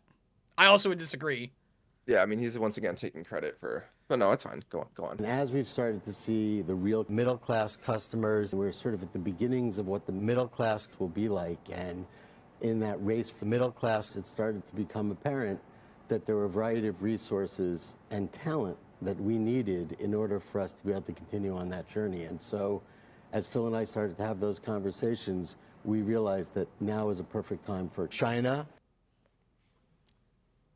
I also would disagree. Yeah, I mean he's once again taking credit for, but no, it's fine. Go on. And as we've started to see the real middle class customers, we're sort of at the beginnings of what the middle class will be like. And in that race for middle class, it started to become apparent that there were a variety of resources and talent that we needed in order for us to be able to continue on that journey. And so as Phil and I started to have those conversations, we realized that now is a perfect time for China.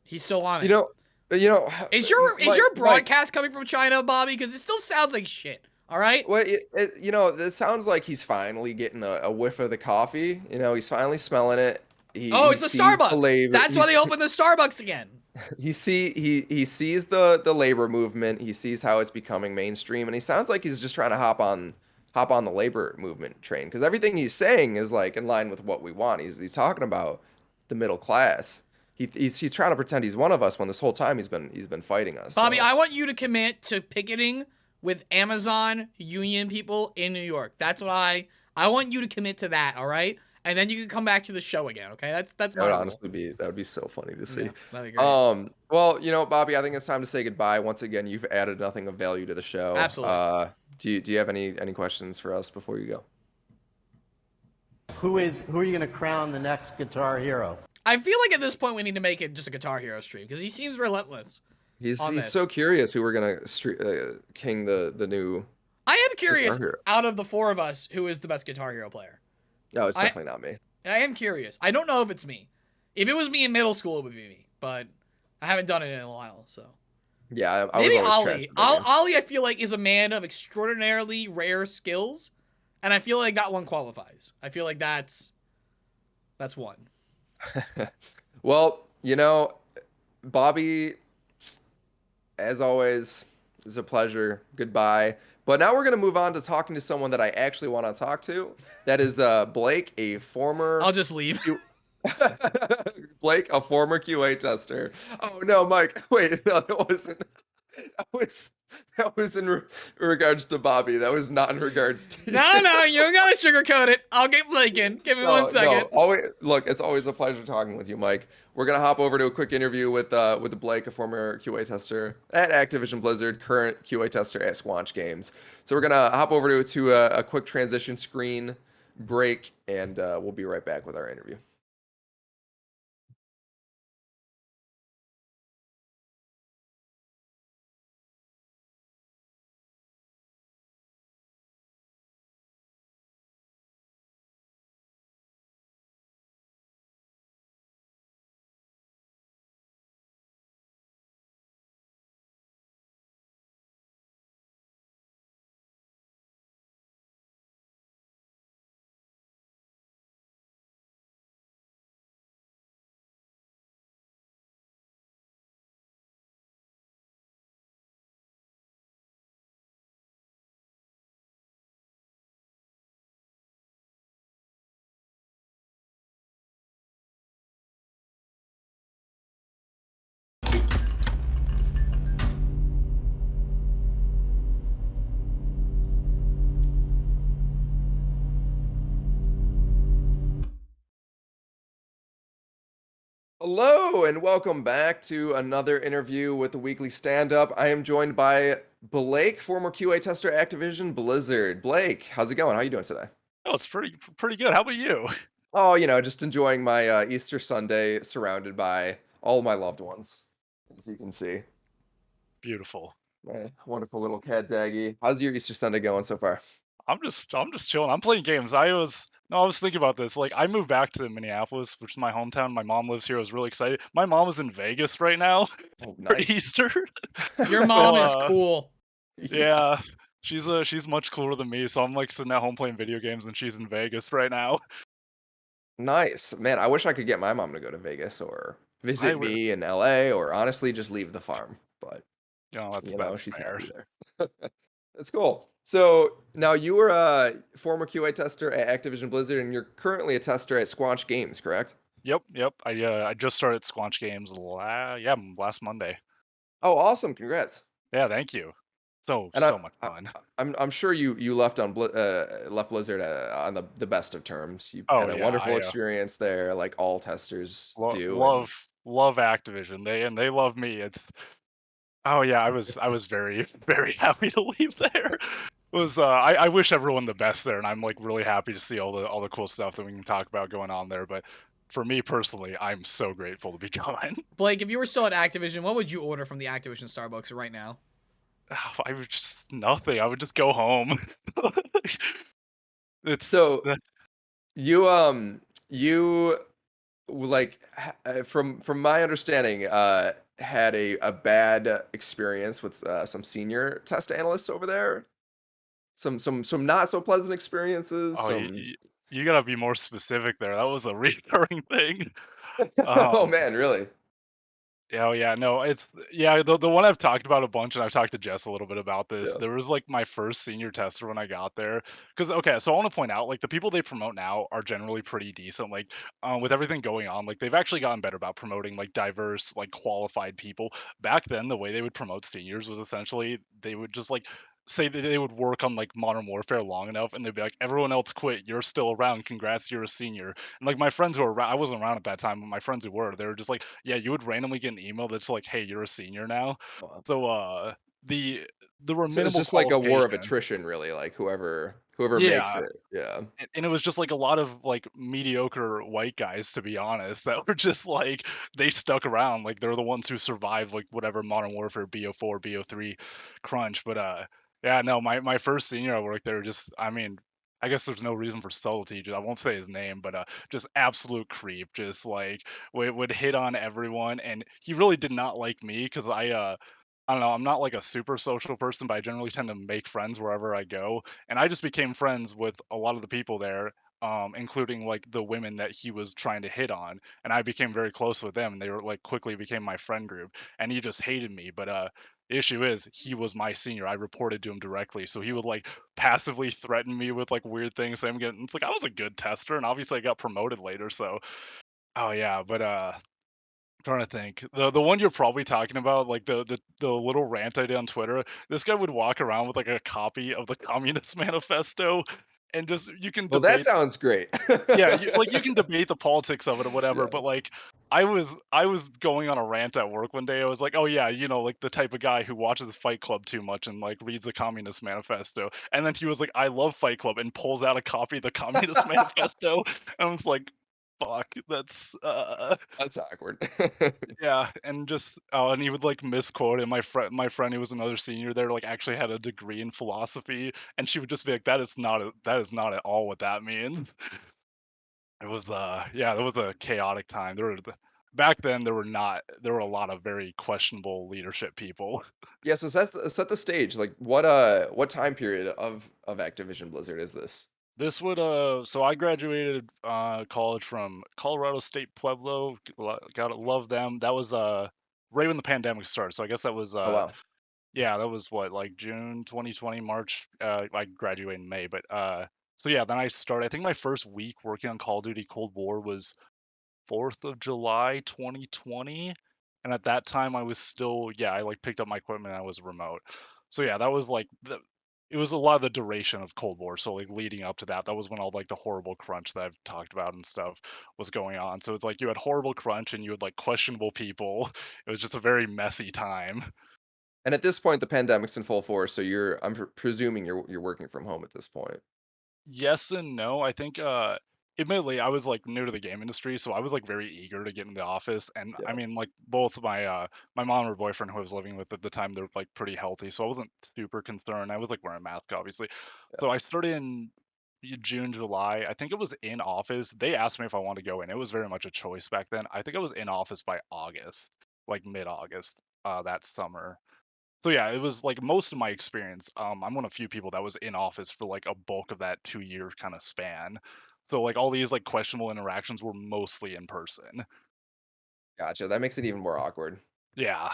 He's still on it. You know, Is your Mike, broadcast coming from China, Bobby? Because it still sounds like shit. All right. Well, it sounds like he's finally getting a whiff of the coffee. You know, he's finally smelling it. He It's the sees Starbucks. labor. That's why they opened the Starbucks again. He sees the labor movement. He sees how it's becoming mainstream, and he sounds like he's just trying to hop on the labor movement train, because everything he's saying is like in line with what we want. He's talking about the middle class. He's trying to pretend he's one of us when this whole time he's been fighting us. Bobby, so. I want you to commit to picketing with Amazon union people in New York. That's what I want you to commit to that, all right? And then you can come back to the show again, okay? That's That my would goal. honestly that would be so funny to see. Yeah, that'd be great. Well, Bobby, I think it's time to say goodbye. Once again, you've added nothing of value to the show. Absolutely. Do you have any questions for us before you go? Who are you going to crown the next guitar hero? I feel like at this point we need to make it just a Guitar Hero stream because he seems relentless. He's this. so curious who we're gonna king the new. I am curious, Guitar Hero. out of the four of us, who is the best Guitar Hero player? No, it's definitely not me. I am curious. I don't know if it's me. If it was me in middle school, it would be me. But I haven't done it in a while, so. Yeah, I Maybe was always Ollie. trash at that game. Ollie, I feel like, is a man of extraordinarily rare skills, and I feel like that one qualifies. I feel like that's one. Well, Bobby, as always, it's a pleasure. Goodbye. But now we're going to move on to talking to someone that I actually want to talk to. That is Blake, a former... I'll just leave. Blake, a former QA tester. Oh, no, Mike. Wait, no, that wasn't... That was in regards to Bobby. That was not in regards to you. No, you don't gotta sugarcoat it. I'll get Blake in. Give me 1 second. Look, it's always a pleasure talking with you, Mike. We're gonna hop over to a quick interview with Blake, a former QA tester at Activision-Blizzard, current QA tester at Squanch Games. So we're gonna hop over to a quick transition screen break, and we'll be right back with our interview. Hello and welcome back to another interview with the weekly stand-up. I am joined by Blake, former QA tester at Activision Blizzard. Blake, how's it going? How you doing today? Oh, it's pretty good. How about you? Oh, just enjoying my Easter Sunday surrounded by all my loved ones, as you can see. Beautiful. My wonderful little cat Daggy. How's your Easter Sunday going so far? I'm just chilling. I'm playing games. I was thinking about this. Like I moved back to Minneapolis, which is my hometown. My mom lives here. I was really excited. My mom is in Vegas right now Oh, for nice. Easter. Your So mom is cool. yeah, she's much cooler than me. So I'm like sitting at home playing video games, and she's in Vegas right now. Nice. Man, I wish I could get my mom to go to Vegas or I visit would, me in LA or honestly just leave the farm. But that's she's fair. happy there. That's cool. So now you were a former QA tester at Activision Blizzard, and you're currently a tester at Squanch Games, correct? Yep. I just started Squanch Games last Monday. Oh, awesome! Congrats. Yeah, thank you. So And I, so much I fun. I'm sure you left on left Blizzard on the best of terms. You Oh had a yeah, wonderful experience there, like all testers do. And love Activision. They love me. It's oh yeah, I was very very happy to leave there. I wish everyone the best there, and I'm like really happy to see all the cool stuff that we can talk about going on there. But for me personally, I'm so grateful to be gone. Blake, if you were still at Activision, what would you order from the Activision Starbucks right now? I would just nothing. I would just go home. it's so that- you like from my understanding had a bad experience with some senior test analysts over there. Some not so pleasant experiences. oh Some you gotta be more specific there. That was a recurring thing. oh Um, man, really? Yeah, oh yeah, no, it's yeah, the one I've talked about a bunch, and I've talked to Jess a little bit about this. Yeah. There was like my first senior tester when I got there, because okay, so I want to point out like the people they promote now are generally pretty decent. Like, with everything going on, like they've actually gotten better about promoting like diverse, like qualified people. Back then, the way they would promote seniors was essentially they would just like say that they would work on like Modern Warfare long enough, and they'd be like, everyone else quit, you're still around, congrats, you're a senior. And like my friends who were around, I wasn't around at that time, but my friends who were, they were just like, yeah, you would randomly get an email that's like, "Hey, you're a senior now." Wow. So, the there were So it's minimal just like a war of qualifications. attrition, really. Like whoever makes Yeah, it. Yeah. and it was just like a lot of like mediocre white guys, to be honest, that were just like they stuck around. Like they're the ones who survived like whatever Modern Warfare BO4, BO3 crunch. But yeah, no, my first senior I worked there just I mean. I guess there's no reason for subtlety. I won't say his name, but just absolute creep. Just like would hit on everyone, and he really did not like me because I don't know. I'm not like a super social person, but I generally tend to make friends wherever I go. And I just became friends with a lot of the people there, including like the women that he was trying to hit on. And I became very close with them. And they were like quickly became my friend group. And he just hated me. But the issue is he was my senior. I reported to him directly. So he would like passively threaten me with like weird things. So I'm getting it's like I was a good tester, and obviously I got promoted later. So oh yeah, but trying to think. The one you're probably talking about, like the little rant I did on Twitter, this guy would walk around with like a copy of the Communist Manifesto, and just you can Well, that debate. sounds great. Yeah, you can debate the politics of it or whatever, Yeah. but like I was going on a rant at work one day. I was like, oh yeah, like the type of guy who watches Fight Club too much and like reads the Communist Manifesto. And then he was like, I love Fight Club, and pulls out a copy of the Communist Manifesto. And I was like, fuck, that's That's awkward. yeah, and just oh, and he would like misquote it. My friend who was another senior there, like actually had a degree in philosophy, and she would just be like, that is not at all what that means." It was yeah, that was a chaotic time. Back then there were a lot of very questionable leadership people. Yeah, so set the stage. Like what time period of Activision Blizzard is this? This would so I graduated college from Colorado State Pueblo. Gotta love them. That was right when the pandemic started. So I guess that was Oh wow. yeah, that was what, like June 2020, March. I graduated in May, but so yeah, then I started. I think my first week working on Call of Duty Cold War was 4th of July 2020, and at that time I was still yeah, I like picked up my equipment and I was remote. So yeah, that was like it was a lot of the duration of Cold War. So like leading up to that, that was when all like the horrible crunch that I've talked about and stuff was going on. So it's like you had horrible crunch and you had like questionable people. It was just a very messy time. And at this point, the pandemic's in full force, so I'm presuming you're working from home at this point. Yes and no. I think admittedly I was like new to the game industry, so I was like very eager to get in the office. And I Yeah. mean like both my mom and her boyfriend who I was living with at the time, they're like pretty healthy. So I wasn't super concerned. I was like wearing a mask obviously. So I started in June, July. I think it was in office. They asked me if I wanted to go in. It was very much a choice back then. I think I was in office by August, like mid-August, that summer. So yeah, it was like most of my experience. I'm one of few people that was in office for like a bulk of that 2 year kind of span. So like all these like questionable interactions were mostly in person. Gotcha. That makes it even more awkward. Yeah,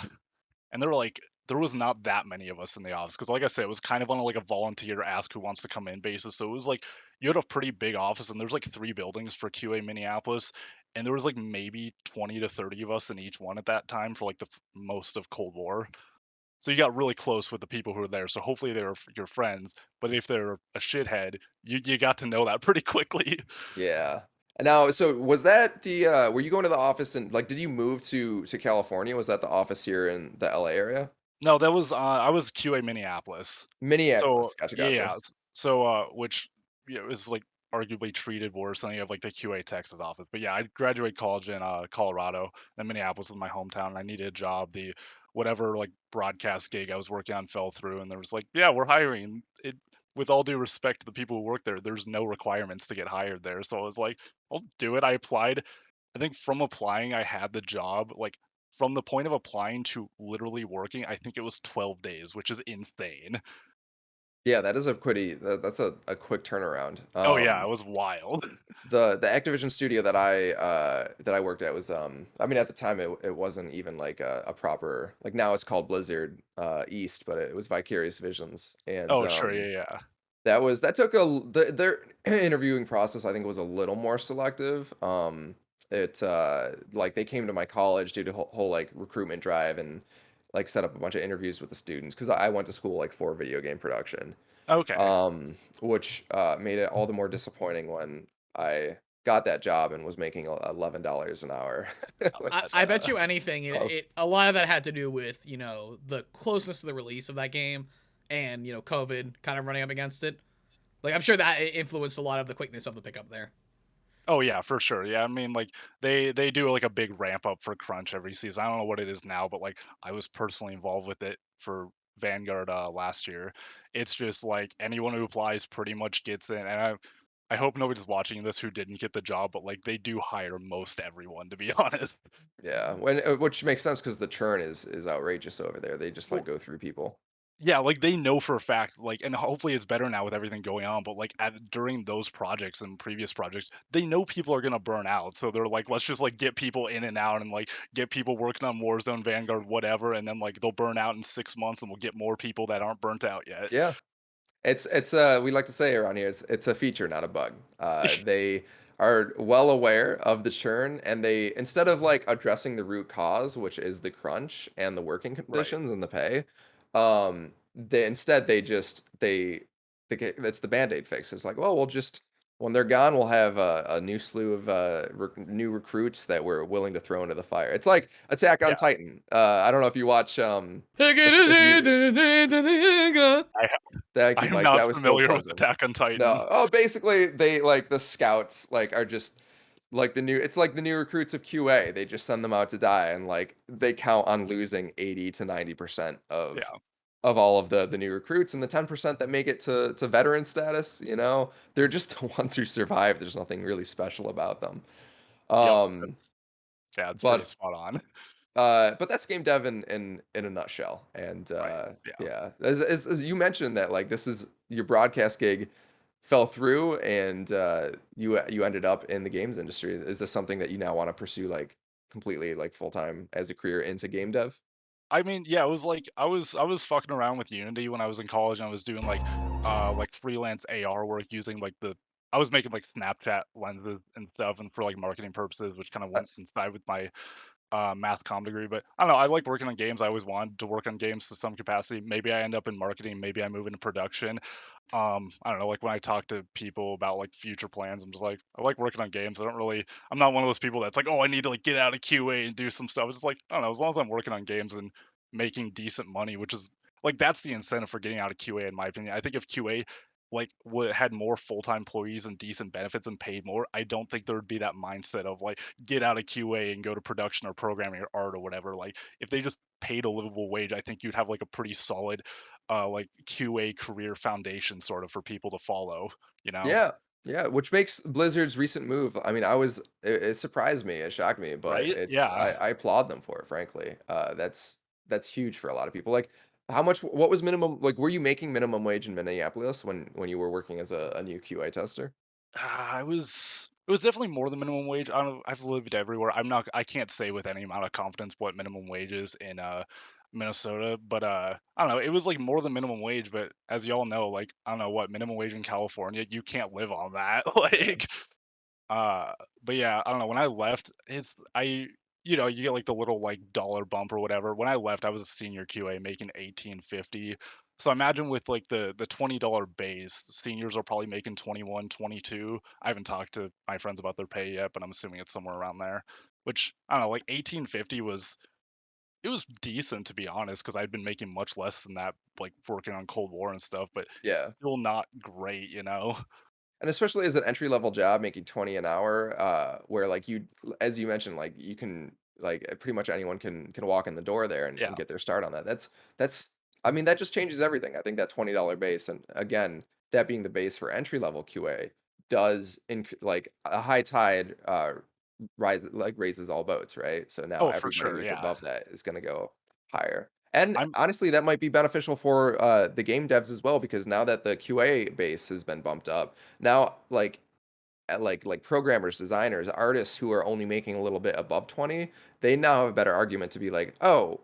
and there was not that many of us in the office because like I said, it was kind of on like a volunteer ask who wants to come in basis. So it was like you had a pretty big office, and there's like 3 buildings for QA Minneapolis, and there was like maybe 20 to 30 of us in each one at that time for like the most of Cold War. So you got really close with the people who were there. So hopefully they were your friends. But if they're a shithead, you got to know that pretty quickly. Yeah. And now, so was that were you going to the office and like did you move to California? Was that the office here in the LA area? No, that was I was QA Minneapolis. So Minneapolis. Gotcha, gotcha. yeah, so which yeah is like arguably treated worse than you have like the QA Texas office. But yeah, I graduated college in Colorado, and Minneapolis was my hometown. And I needed a job. The whatever like broadcast gig I was working on fell through, and there was like, yeah, we're hiring. It with all due respect to the people who work there, there's no requirements to get hired there. So I was like, I'll do it. I applied. I think from applying, I had the job. Like from the point of applying to literally working, I think it was 12 days, which is insane. Yeah, that is that's a quick turnaround. Oh yeah, it was wild. The Activision studio that I worked at was I mean at the time it wasn't even like a proper like now it's called Blizzard East, but it was Vicarious Visions. And Oh sure, yeah, yeah. that took their interviewing process I think was a little more selective. It like they came to my college, did a whole like recruitment drive and like set up a bunch of interviews with the students because I went to school like for video game production, Okay. which made it all the more disappointing when I got that job and was making $11 an hour. which, I bet you anything. oh, A lot of that had to do with the closeness of the release of that game, and COVID kind of running up against it. Like I'm sure that influenced a lot of the quickness of the pickup there. Oh yeah, for sure. Yeah, I mean like they do like a big ramp up for crunch every season. I don't know what it is now, but like I was personally involved with it for Vanguard last year. It's just like anyone who applies pretty much gets in, and I hope nobody's watching this who didn't get the job, but like they do hire most everyone to be honest. yeah, which makes sense because the churn is outrageous over there. They just like Well, go through people. yeah, like they know for a fact, like, and hopefully it's better now with everything going on. But like during those projects and previous projects, they know people are gonna burn out, so they're like, let's just like get people in and out and like get people working on Warzone, Vanguard, whatever, and then like they'll burn out in 6 months, and we'll get more people that aren't burnt out yet. Yeah. It's we like to say around here it's a feature, not a bug. They are well aware of the churn, and they instead of like addressing the root cause, which is the crunch and the working Right. conditions and the pay, they instead they get that's the band-aid fix. It's like, well, we'll just when they're gone, we'll have a new slew of new recruits that we're willing to throw into the fire. It's like Attack on Yeah. Titan. I don't know if you watch if you I thank I you, am Mike. That not was so familiar with pleasant. Attack on Titan. No. Oh, basically they like the scouts like are just like it's like the new recruits of QA. They just send them out to die and like they count on losing 80 to 90% Yeah. of all of the new recruits, and the 10% that make it to veteran status, they're just the ones who survive. There's nothing really special about them. Yep. Um Yeah, it's pretty but spot on. that's game dev in a nutshell. And Right. Yeah. yeah, as you mentioned that like this is your broadcast gig fell through, and you ended up in the games industry. Is this something that you now want to pursue like completely like full time as a career into game dev? I mean, yeah, it was like I was fucking around with Unity when I was in college, and I was doing like freelance AR work using like the I was making like Snapchat lenses and stuff and for like marketing purposes, which kind of went Nice. inside with my math comm degree, but I don't know. I like working on games. I always wanted to work on games to some capacity. Maybe I end up in marketing. Maybe I move into production. I don't know. Like when I talk to people about like future plans, I'm just like, I like working on games. I don't really. I'm not one of those people that's like, oh, I need to like get out of QA and do some stuff. It's just like I don't know. As long as I'm working on games and making decent money, which is like that's the incentive for getting out of QA, in my opinion. I think if QA like had more full-time employees and decent benefits and paid more, I don't think there would be that mindset of like get out of QA and go to production or programming or art or whatever. Like if they just paid a livable wage, I think you'd have like a pretty solid like QA career foundation sort of for people to follow, you know? Yeah, yeah, which makes Blizzard's recent move. I mean, it surprised me, it shocked me, but Right? Yeah. I applaud them for it, frankly. That's huge for a lot of people. Like, what was minimum? Like, were you making minimum wage in Minneapolis when you were working as a new QA tester? It was definitely more than minimum wage. I don't I've lived everywhere. I can't say with any amount of confidence what minimum wage is in Minnesota, but I don't know, it was like more than minimum wage, but as y'all know, like I don't know what minimum wage in California, you can't live on that. Like uh, but yeah, I don't know. When I left, you know, you get like the little like dollar bump or whatever. When I left, I was a senior QA making 18.50. So imagine with like the $20 base, seniors are probably making 21, 22. I haven't talked to my friends about their pay yet, but I'm assuming it's somewhere around there. Which I don't know, like 18.50 was decent to be honest, because I'd been making much less than that, like working on Cold War and stuff, but Yeah. still not great, you know? And especially as an entry level job making 20 an hour, where like as you mentioned, like you can like pretty much anyone can walk in the door there and Yeah. get their start on that. That's I mean that just changes everything. I think that $20 base, and again, that being the base for entry level QA does like a high tide raises all boats, right? So now Oh, for everybody sure. who's Yeah. above that is going to go higher. And I'm honestly, that might be beneficial for the game devs as well, because now that the QA base has been bumped up, now like programmers, designers, artists who are only making a little bit above 20, they now have a better argument to be like, oh,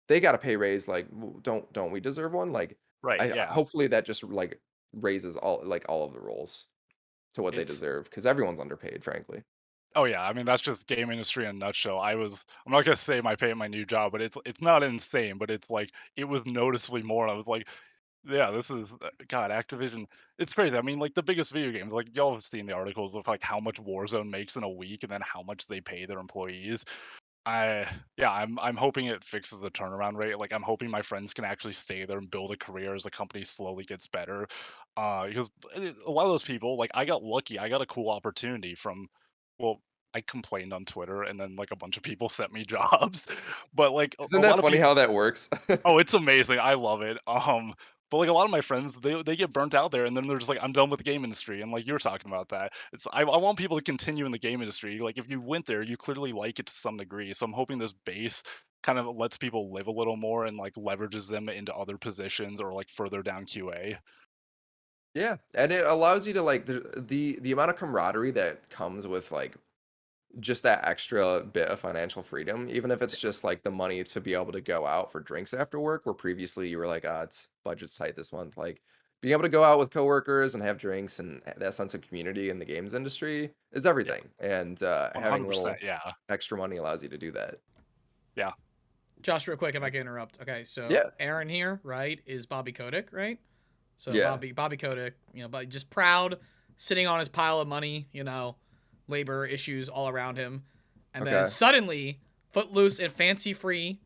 they got a pay raise, like don't we deserve one? Like right. I Yeah. hopefully that just like raises all of the roles to what they It's deserve, because everyone's underpaid, frankly. Oh yeah, I mean that's just game industry in a nutshell. I'm not gonna say my pay at my new job, but it's not insane, but it's like it was noticeably more. I was like, yeah, this is God, Activision. It's crazy. I mean, like the biggest video games, like y'all have seen the articles of like how much Warzone makes in a week and then how much they pay their employees. I Yeah, I'm hoping it fixes the turnaround rate. Like I'm hoping my friends can actually stay there and build a career as the company slowly gets better. Because a lot of those people, like I got lucky, I got a cool opportunity from, well, I complained on Twitter and then like a bunch of people sent me jobs. But like a Isn't lot that of funny people, how that works? oh, it's amazing. I love it. But like a lot of my friends, they get burnt out there, and then they're just like, I'm done with the game industry. And like you were talking about that, I want people to continue in the game industry. Like if you went there, you clearly like it to some degree. So I'm hoping this base kind of lets people live a little more and like leverages them into other positions or like further down QA. Yeah, and it allows you to like the amount of camaraderie that comes with like just that extra bit of financial freedom, even if it's just like the money to be able to go out for drinks after work, where previously you were like, ah, it's budget's tight this month. Like being able to go out with coworkers and have drinks and that sense of community in the games industry is Yeah, everything. And having a 100%. little Yeah, extra money allows you to do that. yeah. Josh, real quick, if I can interrupt. Okay, so Yeah, Aaron here, right, is Bobby Kotick, right? So yeah, Bobby Kotick, but just proud, sitting on his pile of money, labor issues all around him, and then okay. suddenly footloose and fancy free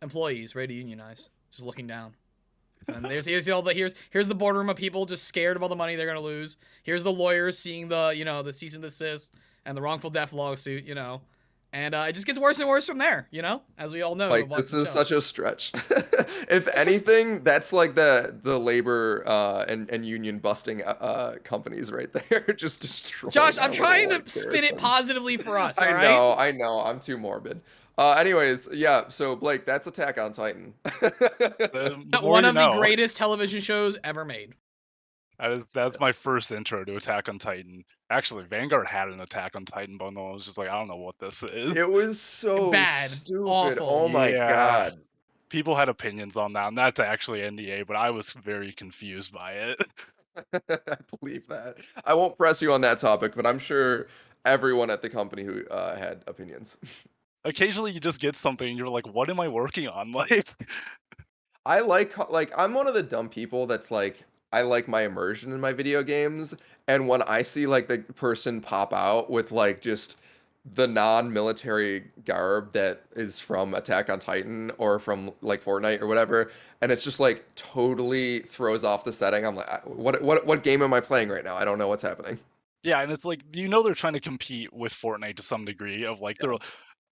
employees ready to unionize, just looking down. And here's here's the boardroom of people just scared of all the money they're gonna lose. Here's the lawyers seeing the cease and desist and the wrongful death lawsuit, and it just gets worse and worse from there, as we all know. Like Watch this the is show. such a stretch. If anything, that's like the labor and union busting companies right there, just Josh, destroying I'm our little trying to like spin it garrisons. positively for us. All right. I know, I'm too morbid. Anyways, yeah. So Blake, that's Attack on Titan. The more One you of the know. greatest television shows ever made. That's my Yes. first intro to Attack on Titan. Actually, Vanguard had an Attack on Titan bundle. I was just like, I don't know what this is. It was so Bad, stupid. awful. Oh my Yeah, god. people had opinions on that, and that's actually NDA, but I was very confused by it. I believe that. I won't press you on that topic, but I'm sure everyone at the company who had opinions. occasionally you just get something and you're like, what am I working on? Like, I like I'm one of the dumb people that's like I like my immersion in my video games, and when I see like the person pop out with like just the non-military garb that is from Attack on Titan or from like Fortnite or whatever, and it's just like totally throws off the setting. I'm like, what game am I playing right now? I don't know what's happening. yeah, and it's like they're trying to compete with Fortnite to some degree of like Yeah. they're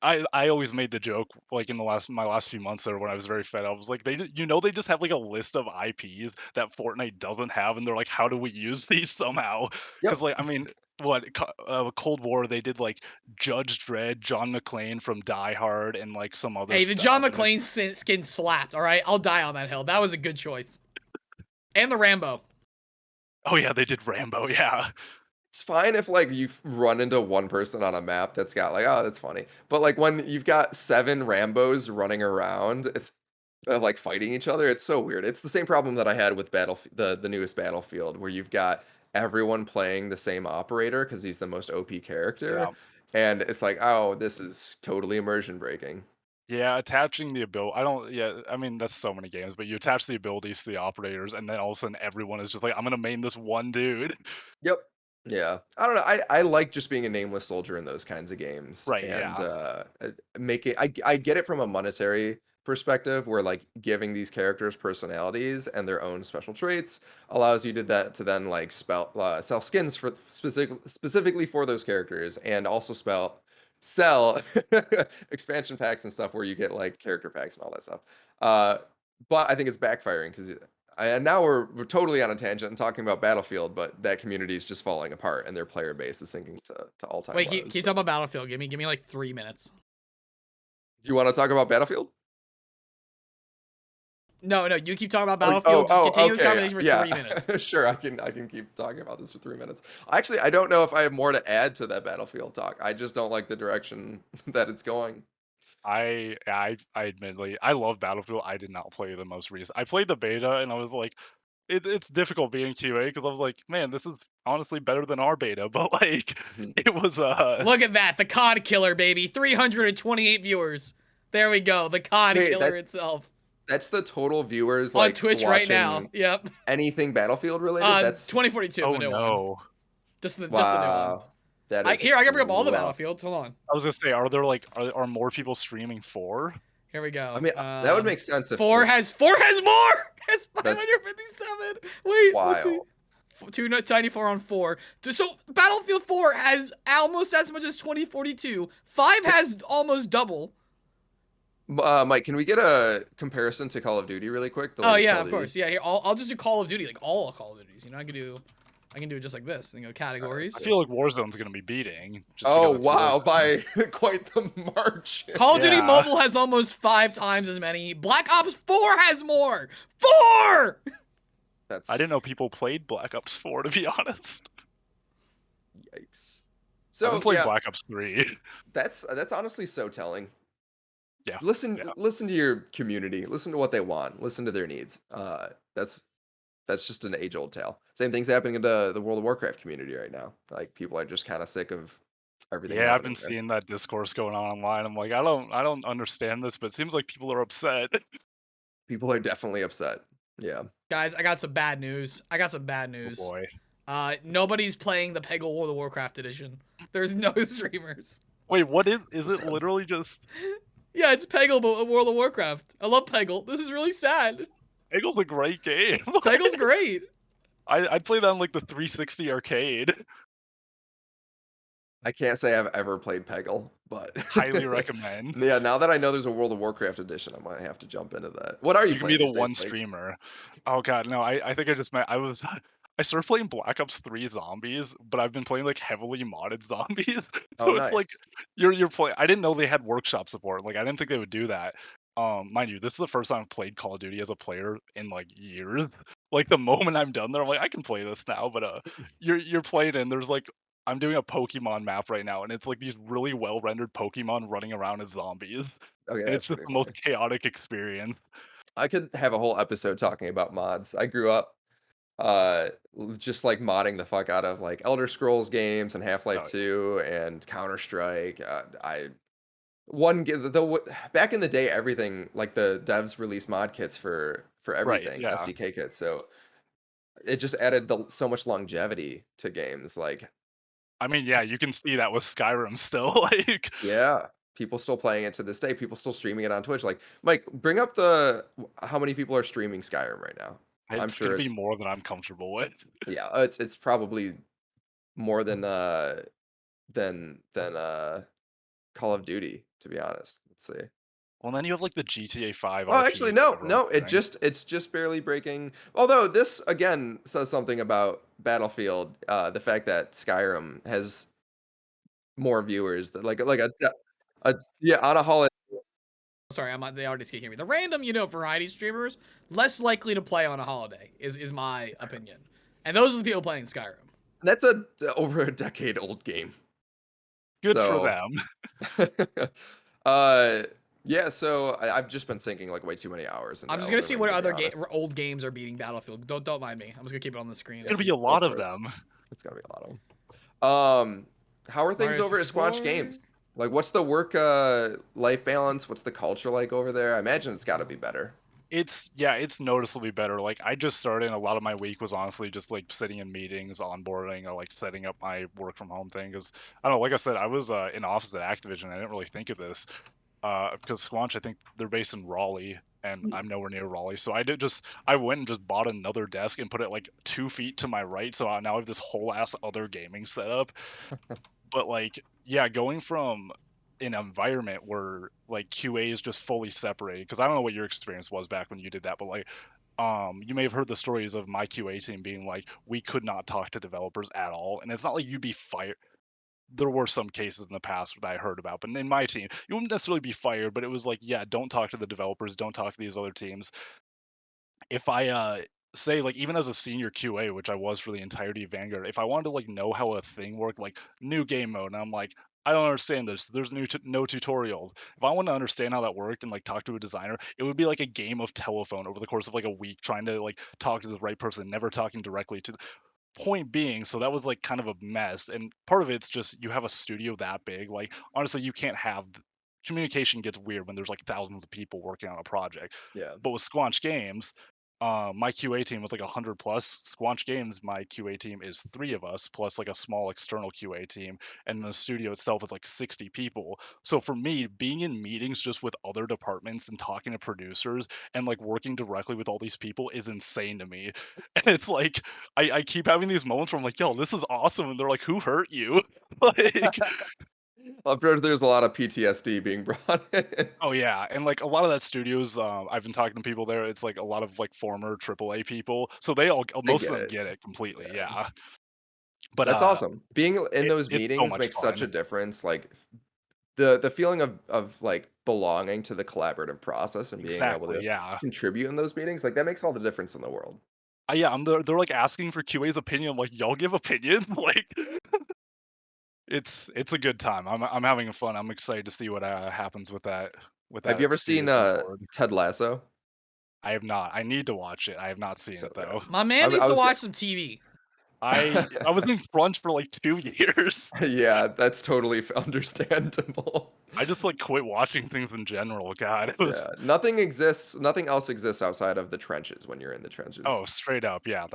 I always made the joke like in the last few months there when I was very fed. I was like, they just have like a list of IPs that Fortnite doesn't have, and they're like, how do we use these somehow? Because Yep. like I mean, Cold War they did like Judge Dredd, John McClane from Die Hard, and like some other Hey, the John stuff. And McClane skin slapped. All right, I'll die on that hill. That was a good choice. And the Rambo. oh yeah, they did Rambo. Yeah, It's fine if like you run into one person on a map that's got like, oh, that's funny. But like when you've got 7 Rambos running around, it's like fighting each other. It's so weird. It's the same problem that I had with the newest Battlefield, where you've got everyone playing the same operator because he's the most OP yeah. character, and it's like, oh, this is totally immersion breaking. Yeah, attaching the ability. I don't. Yeah, I mean that's so many games, but you attach the abilities to the operators, and then all of a sudden everyone is just like, I'm gonna main this one dude. Yep. Yeah. I don't know. I like just being a nameless soldier in those kinds of games Right. and Yeah. make it I get it from a monetary perspective where like giving these characters personalities and their own special traits allows you to then like sell skins for specifically for those characters and also sell expansion packs and stuff where you get like character packs and all that stuff. Uh but I think it's backfiring because and now we're totally on a tangent and talking about Battlefield, but that community is just falling apart and their player base is sinking to all time Wait, lows. keep talking about Battlefield. Give me like 3 minutes. Do you want to talk about Battlefield? No, you keep talking about Oh, Battlefield. Just continue this okay, conversation for yeah. 3 minutes. Sure, I can keep talking about this for 3 minutes. Actually, I don't know if I have more to add to that Battlefield talk. I just don't like the direction that it's going. I admittedly I love Battlefield. I did not play the most recent. I played the beta, and I was like, it's difficult being QA because I was like, man, this is honestly better than our beta. But like, Mhm. it was Look at that, the COD killer, baby. 328 viewers. There we go, the COD Wait, killer itself. that's the total viewers On like Twitch right now. watching Yep. anything Battlefield related. That's 2042, oh the new one. no. Just the new one. wow. That is Here, I can bring up all the rough. Battlefields. Hold on. I was gonna say, are there like are more people streaming 4? Here we go. I mean, that would make sense if 4 has more. It's That's 557. Wait, let's see. wild. 294 on 4. So Battlefield 4 has almost as much as 2042. 5 has almost double. Mike, can we get a comparison to Call of Duty really quick? The Oh latest yeah, Call of Duty? course. Yeah, here I'll just do Call of Duty, like all Call of Duties. You know, I can do it just like this. And go categories. I feel like Warzone's gonna be beating. Just Oh because it's wow, Warzone. by quite the margin. Call of Duty Yeah. Mobile has almost 5 times as many. Black Ops 4 has more. 4. That's I didn't know people played Black Ops 4, to be honest. yikes. I So haven't played yeah, Black Ops 3. that's honestly so telling. Yeah. Listen, Yeah. listen to your community. Listen to what they want. Listen to their needs. That's just an age-old tale. Same thing's happening in the World of Warcraft community right now. Like people are just kind of sick of everything Yeah, I've happening been there. seeing that discourse going on online. I'm like, I don't understand this, but it seems like people are upset. People are definitely upset. Yeah. Guys, I got some bad news. Oh boy. Nobody's playing the Peggle World of Warcraft edition. There's no streamers. Wait, what is it literally just Yeah, it's Peggle, but World of Warcraft. I love Peggle. This is really sad. Eagle's a great game. Peggle's great. I'd play that on like the 360 arcade. I can't say I've ever played Peggle, but Highly recommend. yeah, now that I know there's a World of Warcraft edition, I might have to jump into that. What are you You can be playing the these one days, Blake? streamer. Oh god, no, I think I just meant I started playing Black Ops 3 Zombies, but I've been playing like heavily modded zombies. Oh, So it's like nice. you're playing. I didn't know they had workshop support. Like I didn't think they would do that. Mind you, this is the first time I've played Call of Duty as a player in like years. Like the moment I'm done there, I'm like, I can play this now. But you're playing and there's like I'm doing a Pokemon map right now, and it's like these really well rendered Pokemon running around as zombies, Okay, and it's that's just pretty the most funny. chaotic experience. I could have a whole episode talking about mods. I grew up just like modding the fuck out of like Elder Scrolls games and Half-Life Oh, 2 and Counter-Strike. back in the day, everything like the devs released mod kits for Right, everything, yeah. SDK kits. So it just added so much longevity to games. Like, I mean, yeah, you can see that with Skyrim still, like, yeah, people still playing it to this day. People still streaming it on Twitch. Like, Mike, bring up how many people are streaming Skyrim right now. I'm it's gonna sure be it's more than I'm comfortable with. yeah, it's probably more than Call of Duty, to be honest. Let's see. Well, then you have, like, the GTA 5 Oh, actually, RP that no, everyone's no. getting. It's just barely breaking. Although this again says something about Battlefield, the fact that Skyrim has more viewers than a yeah, on a holiday. Sorry, they already can't hear me. The random, variety streamers less likely to play on a holiday is my opinion, and those are the people playing Skyrim. That's over a decade old game. Good for So, them. uh, yeah. So I've just been sinking like way too many hours in I'm just gonna Elden see Ring, what to be other honest. old games are beating Battlefield. Don't mind me. I'm just gonna keep it on the screen. It's gonna be a Go lot for of it. them. It's gonna be a lot of them. How are things Mario over at Squanch 64. Games? Like, what's the work life balance? What's the culture like over there? I imagine it's got to be better. It's noticeably better. Like, I just started, and a lot of my week was honestly just, like, sitting in meetings, onboarding, or, like, setting up my work from home thing. Because I don't know, like I said, I was, in office at Activision, I didn't really think of this, because Squanch, I think they're based in Raleigh, and I'm nowhere near Raleigh, so I went and just bought another desk and put it, like, 2 feet to my right, so now I have this whole ass other gaming setup. But, like, yeah, going from an environment where, like, QA is just fully separated, because I don't know what your experience was back when you did that, but, like, you may have heard the stories of my QA team being like, we could not talk to developers at all, and it's not like you'd be fired. There were some cases in the past that I heard about, but in my team, you wouldn't necessarily be fired, but it was like, yeah, don't talk to the developers, don't talk to these other teams. If I say, like, even as a senior QA, which I was for the entirety of Vanguard, if I wanted to, like, know how a thing worked, like new game mode, and I'm like, I don't understand this. There's no tutorials. If I want to understand how that worked and, like, talk to a designer, it would be like a game of telephone over the course of like a week, trying to, like, talk to the right person, never talking directly to. Point being, so that was, like, kind of a mess, and part of it's just you have a studio that big, like, honestly, you can't have communication gets weird when there's, like, thousands of people working on a project. Yeah. But with Squanch Games, my QA team was, like, 100 plus. Squanch Games, my QA team is 3 of us, plus, like, a small external QA team, and the studio itself is, like, 60 people. So for me, being in meetings just with other departments and talking to producers and, like, working directly with all these people is insane to me. And it's like I keep having these moments where I'm like, "Yo, this is awesome," and they're like, "Who hurt you?" Like, I'm sure there's a lot of PTSD being brought in. oh yeah, and, like, a lot of that studios, I've been talking to people there, it's, like, a lot of, like, former AAA people, so they all They most of get them it. get it completely, Yeah. yeah. But, That's awesome. Being in those it's so meetings much makes such a fun. difference. Like, the feeling of like belonging to the collaborative process and being able Exactly, to yeah. contribute in those meetings, like that makes all the difference in the world. Yeah, they're, like, asking for QA's opinion, I'm like, "Y'all give opinions?" Like, it's a good time. I'm having fun. I'm excited to see what, happens with Have you that ever studio seen going forward. Ted Lasso? I have not. I need to watch it. I have not seen So it, though. good. My man needs I to was watch some TV. I was in Crunch for, like, 2 years. yeah, that's totally understandable. I just, like, quit watching things in general, god, it was. Yeah, nothing exists. Nothing else exists outside of the trenches when you're in the Oh, trenches. straight up, yeah,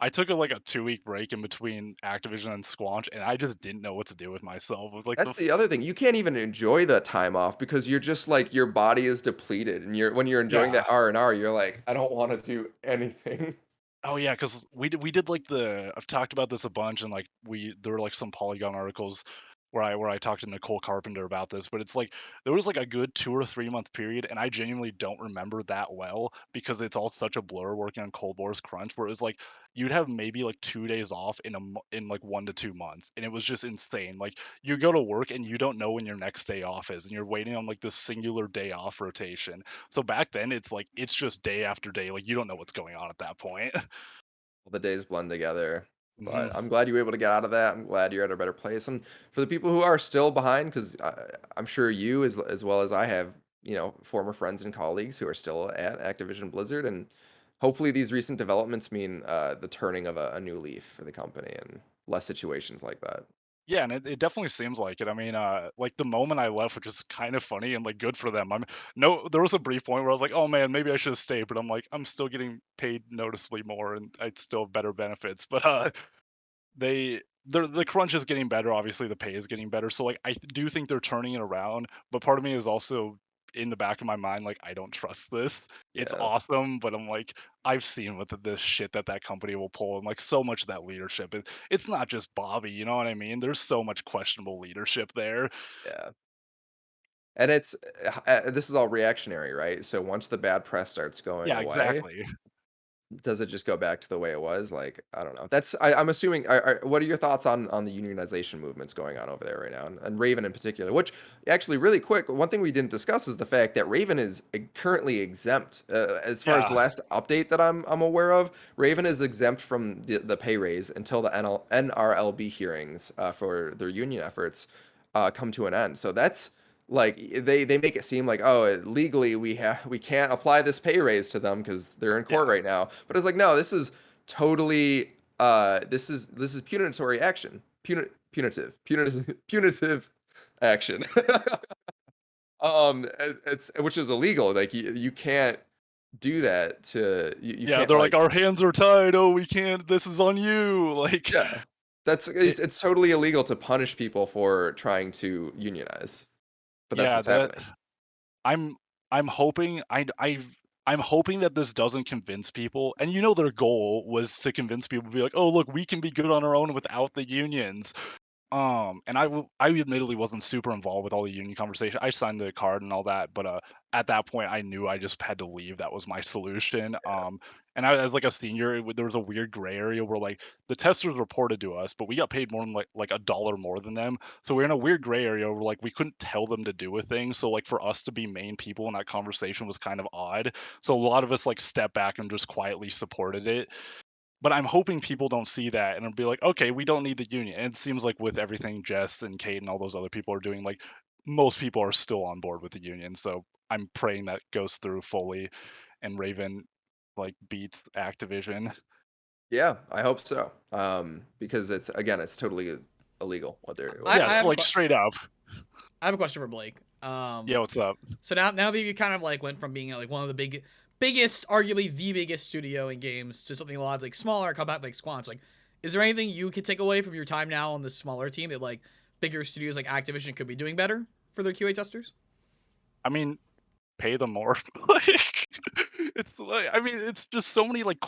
I took like, a 2-week break in between Activision and Squanch, and I just didn't know what to do with myself. It was like That's the other thing. You can't even enjoy the time off because you're just like your body is depleted, and when you're enjoying yeah. that R&R, you're like, I don't want to do anything. Oh, yeah, because we did, like, I've talked about this a bunch, and, like, there were, like, some Polygon articles where I talked to Nicole Carpenter about this, but it's like, there was, like, a good 2 or 3-month period, and I genuinely don't remember that well because it's all such a blur working on Cold War's Crunch, where it was like, you'd have maybe, like, 2 days off in, like, 1 to 2 months, and it was just insane. Like, you go to work, and you don't know when your next day off is, and you're waiting on, like, this singular day off rotation. So back then, it's like, it's just day after day, like, you don't know what's going on at that point. All the days blend together. Mhm. But I'm glad you were able to get out of that. I'm glad you're at a better place. And for the people who are still behind, because I'm sure you, as well as I have, former friends and colleagues who are still at Activision Blizzard, and hopefully these recent developments mean the turning of a new leaf for the company and less situations like that. Yeah, and it definitely seems like it. I mean, like the moment I left, which is kind of funny and like good for them. I'm no, there was a brief point where I was like, oh man, maybe I should have stayed, but I'm like, I'm still getting paid noticeably more, and I'd still have better benefits. But the crunch is getting better. Obviously, the pay is getting better. So like, do think they're turning it around. But part of me is also in the back of my mind, like, I don't trust this. It's Yeah. awesome, but I'm like, I've seen what this shit that company will pull, and like so much of that leadership. It's not just Bobby, you know what I mean? There's so much questionable leadership there. Yeah. And it's this is all reactionary, right? So once the bad press starts going Yeah, away, exactly. does it just go back to the way it was? Like, I don't know. I'm assuming. What are your thoughts on the unionization movements going on over there right now, and Raven in particular? Which actually, really quick, one thing we didn't discuss is the fact that Raven is currently exempt. As far as the Yeah, last update that I'm aware of, Raven is exempt from the pay raise until the NRLB hearings for their union efforts come to an end. So that's like they make it seem like, oh, legally we can't apply this pay raise to them because they're in court yeah. right now, but it's like, no, this is totally this is punitory action, punitive action. It's which is illegal. Like you can't do that to you Yeah, can't they're like, like, our hands are tied. Oh, we can't. This is on you. Like, yeah, that's it, it's totally illegal to punish people for trying to unionize, but that's yeah, what's that happening. I'm I'm hoping I'm hoping that this doesn't convince people. And their goal was to convince people to be like, "Oh, look, we can be good on our own without the unions." And I admittedly wasn't super involved with all the union conversation. I signed the card and all that, but at that point, I knew I just had to leave. That was my solution. And I, as like a senior, there was a weird gray area where like the testers reported to us, but we got paid more than like $1 more than them. So we're in a weird gray area where like we couldn't tell them to do a thing. So like for us to be main people in that conversation was kind of odd. So a lot of us like stepped back and just quietly supported it, but I'm hoping people don't see that and it'll be like, okay, we don't need the union. And it seems like with everything Jess and Kate and all those other people are doing, like most people are still on board with the union. So I'm praying that goes through fully and Raven like beats Activision. Yeah, I hope so. Because it's, again, it's totally illegal what I, they're I Yes, have a doing. like que- straight up. I have a question for Blake. Yeah, what's up? So now that you kind of like went from being like one of the biggest, arguably the biggest studio in games to something a lot like smaller, compact like Squanch, like, is there anything you could take away from your time now on the smaller team that like bigger studios like Activision could be doing better for their QA testers? I mean, pay them more. Like it's like I mean, it's just so many like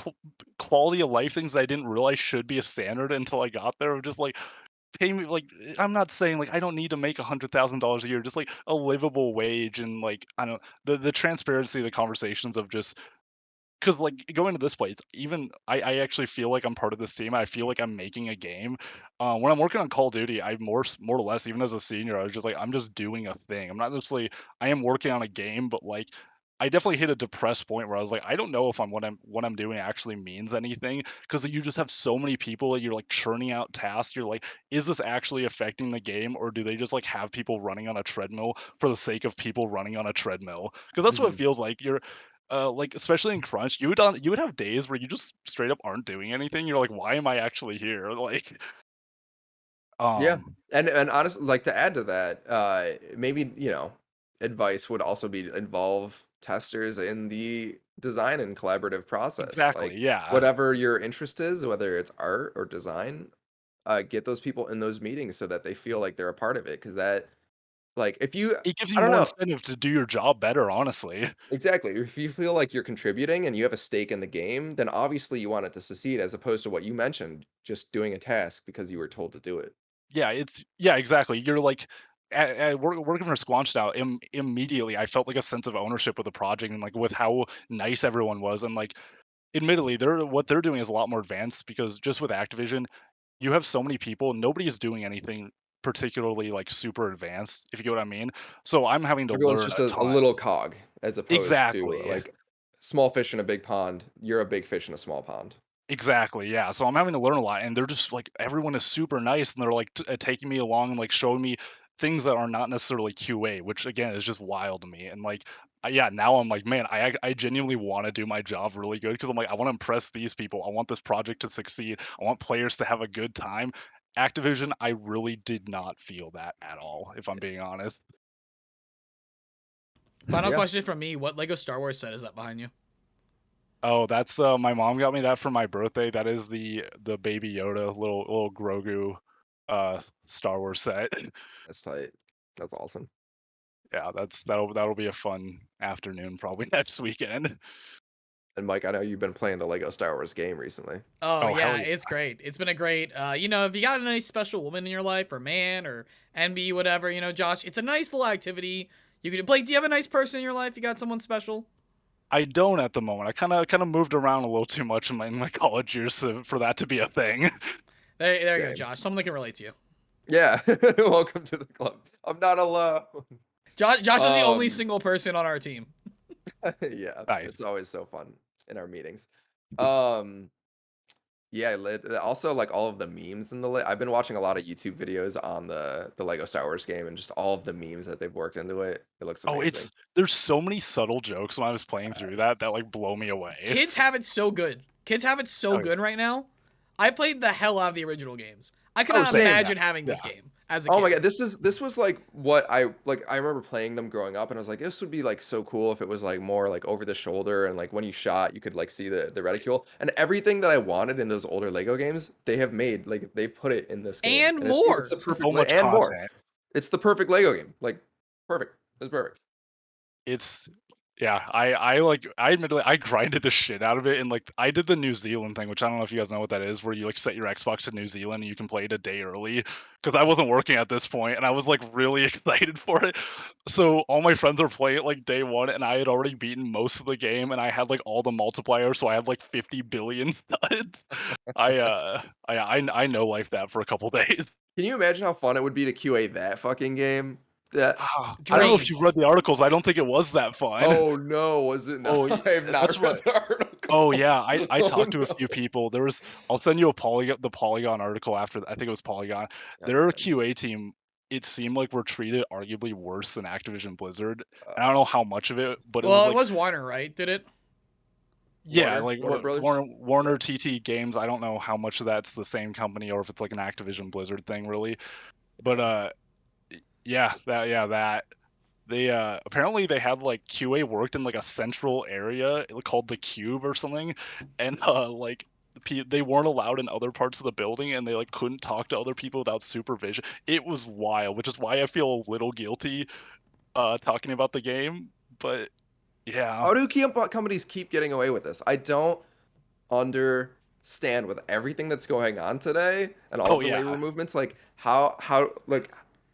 quality of life things that I didn't realize should be a standard until I got there. Of just like pay me like I'm not saying like I don't need to make $100,000 a year, just like a livable wage and like I don't the transparency of the conversations of just because like going to this place, even I actually feel like I'm part of this team. I feel like I'm making a game. When I'm working on Call of Duty, I more or less, even as a senior, I was just like I'm just doing a thing. I'm not necessarily I am working on a game, but like I definitely hit a depressed point where I was like, I don't know if what I'm doing actually means anything because you just have so many people that you're like churning out tasks. You're like, is this actually affecting the game, or do they just like have people running on a treadmill for the sake of people running on a treadmill? Because that's what it Mhm. feels like. You're like especially in crunch, you would have days where you just straight up aren't doing anything. You're like, why am I actually here? Like, Yeah, um, and honestly, like, to add to that, maybe, advice would also be to involve testers in the design and collaborative process. exactly, Like, yeah. whatever your interest is, whether it's art or design, get those people in those meetings so that they feel like they're a part of it. Because that, like, if you, It gives I you don't more know, incentive to do your job better, honestly. exactly. If you feel like you're contributing and you have a stake in the game, then obviously you want it to succeed, as opposed to what you mentioned, just doing a task because you were told to do it. Yeah, exactly. You're like working for Squanch now. Immediately, I felt like a sense of ownership with the project and like with how nice everyone was. And like, admittedly, what they're doing is a lot more advanced because just with Activision, you have so many people, nobody is doing anything particularly like super advanced, if you get what I mean. So I'm having to Everyone's learn just a a ton. little cog, as opposed to, Exactly. like, small fish in a big pond. You're a big fish in a small pond. Exactly, yeah. So I'm having to learn a lot, and they're just like everyone is super nice, and they're like taking me along and like showing me things that are not necessarily QA, which again is just wild to me. And like, yeah, now I'm like, man, I genuinely want to do my job really good because I'm like, I want to impress these people. I want this project to succeed. I want players to have a good time. Activision, I really did not feel that at all, if I'm being honest. Final Yeah. question from me: what Lego Star Wars set is that behind you? Oh, that's my mom got me that for my birthday. That is the Baby Yoda little Grogu Star Wars set. That's tight. That's awesome. Yeah, that'll be a fun afternoon probably next weekend. And Mike, I know you've been playing the Lego Star Wars game recently. Oh Oh, yeah, hell yeah. it's great. It's been a great, if you got a nice special woman in your life, or man, or NB, whatever, Josh, it's a nice little activity. You can Blake. Do you have a nice person in your life? You got someone special? I don't at the moment. I kind of moved around a little too much in my college years for that to be a thing. There you go, Same. Josh. Someone that can relate to you. Yeah. Welcome to the club. I'm not alone. Josh is the only Um, single person on our team. Yeah, Nice. it's always so fun in our meetings. Um, yeah, also like all of the memes in I've been watching a lot of YouTube videos on the Lego Star Wars game and just all of the memes that they've worked into it. It looks Oh, amazing. there's so many subtle jokes when I was playing through that like blow me away. Kids have it so good. Kids have it so Oh, yeah. good right now. I played the hell out of the original games. I could Oh, not same. imagine having this game as a kid. Oh my god, this was like what I remember playing them growing up and I was like, this would be like so cool if it was like more like over the shoulder and like when you shot you could like see the reticule and everything that I wanted in those older Lego games, they have made like they put it in this game. And it's more. the perfect So much and more. content. It's the perfect Lego game. Like perfect. It's perfect. It's yeah, I admittedly I grinded the shit out of it and like I did the New Zealand thing, which I don't know if you guys know what that is, where you like set your Xbox to New Zealand and you can play it a day early. Because I wasn't working at this point and I was like really excited for it. So all my friends were playing it like day one and I had already beaten most of the game and I had like all the multiplier, so I had like 50 billion studs. I know life that for a couple days. Can you imagine how fun it would be to QA that fucking game? That I don't know if Dream. you read the articles. I don't think it was that fun. Oh no, was it not? Oh, I have that's not read what. the articles. Oh yeah, I Oh talked to a no. few people. I'll send you the Polygon article after. I think it was Polygon. God Their damn. QA team. It seemed like we're treated arguably worse than Activision Blizzard. And I Uh, don't know how much of it, but it was Well, it like was Warner, right? Did it? yeah, Warner, like Warner what Brothers. Warner TT Games. I don't know how much of that's the same company or if it's like an Activision Blizzard thing really. But that they apparently they had like QA worked in like a central area called the Cube or something, and like they weren't allowed in other parts of the building, and they like couldn't talk to other people without supervision. It was wild, which is why I feel a little guilty talking about the game. But yeah, How do companies keep getting away with this? I don't understand with everything that's going on today and all oh of the labor yeah, movements. Like how like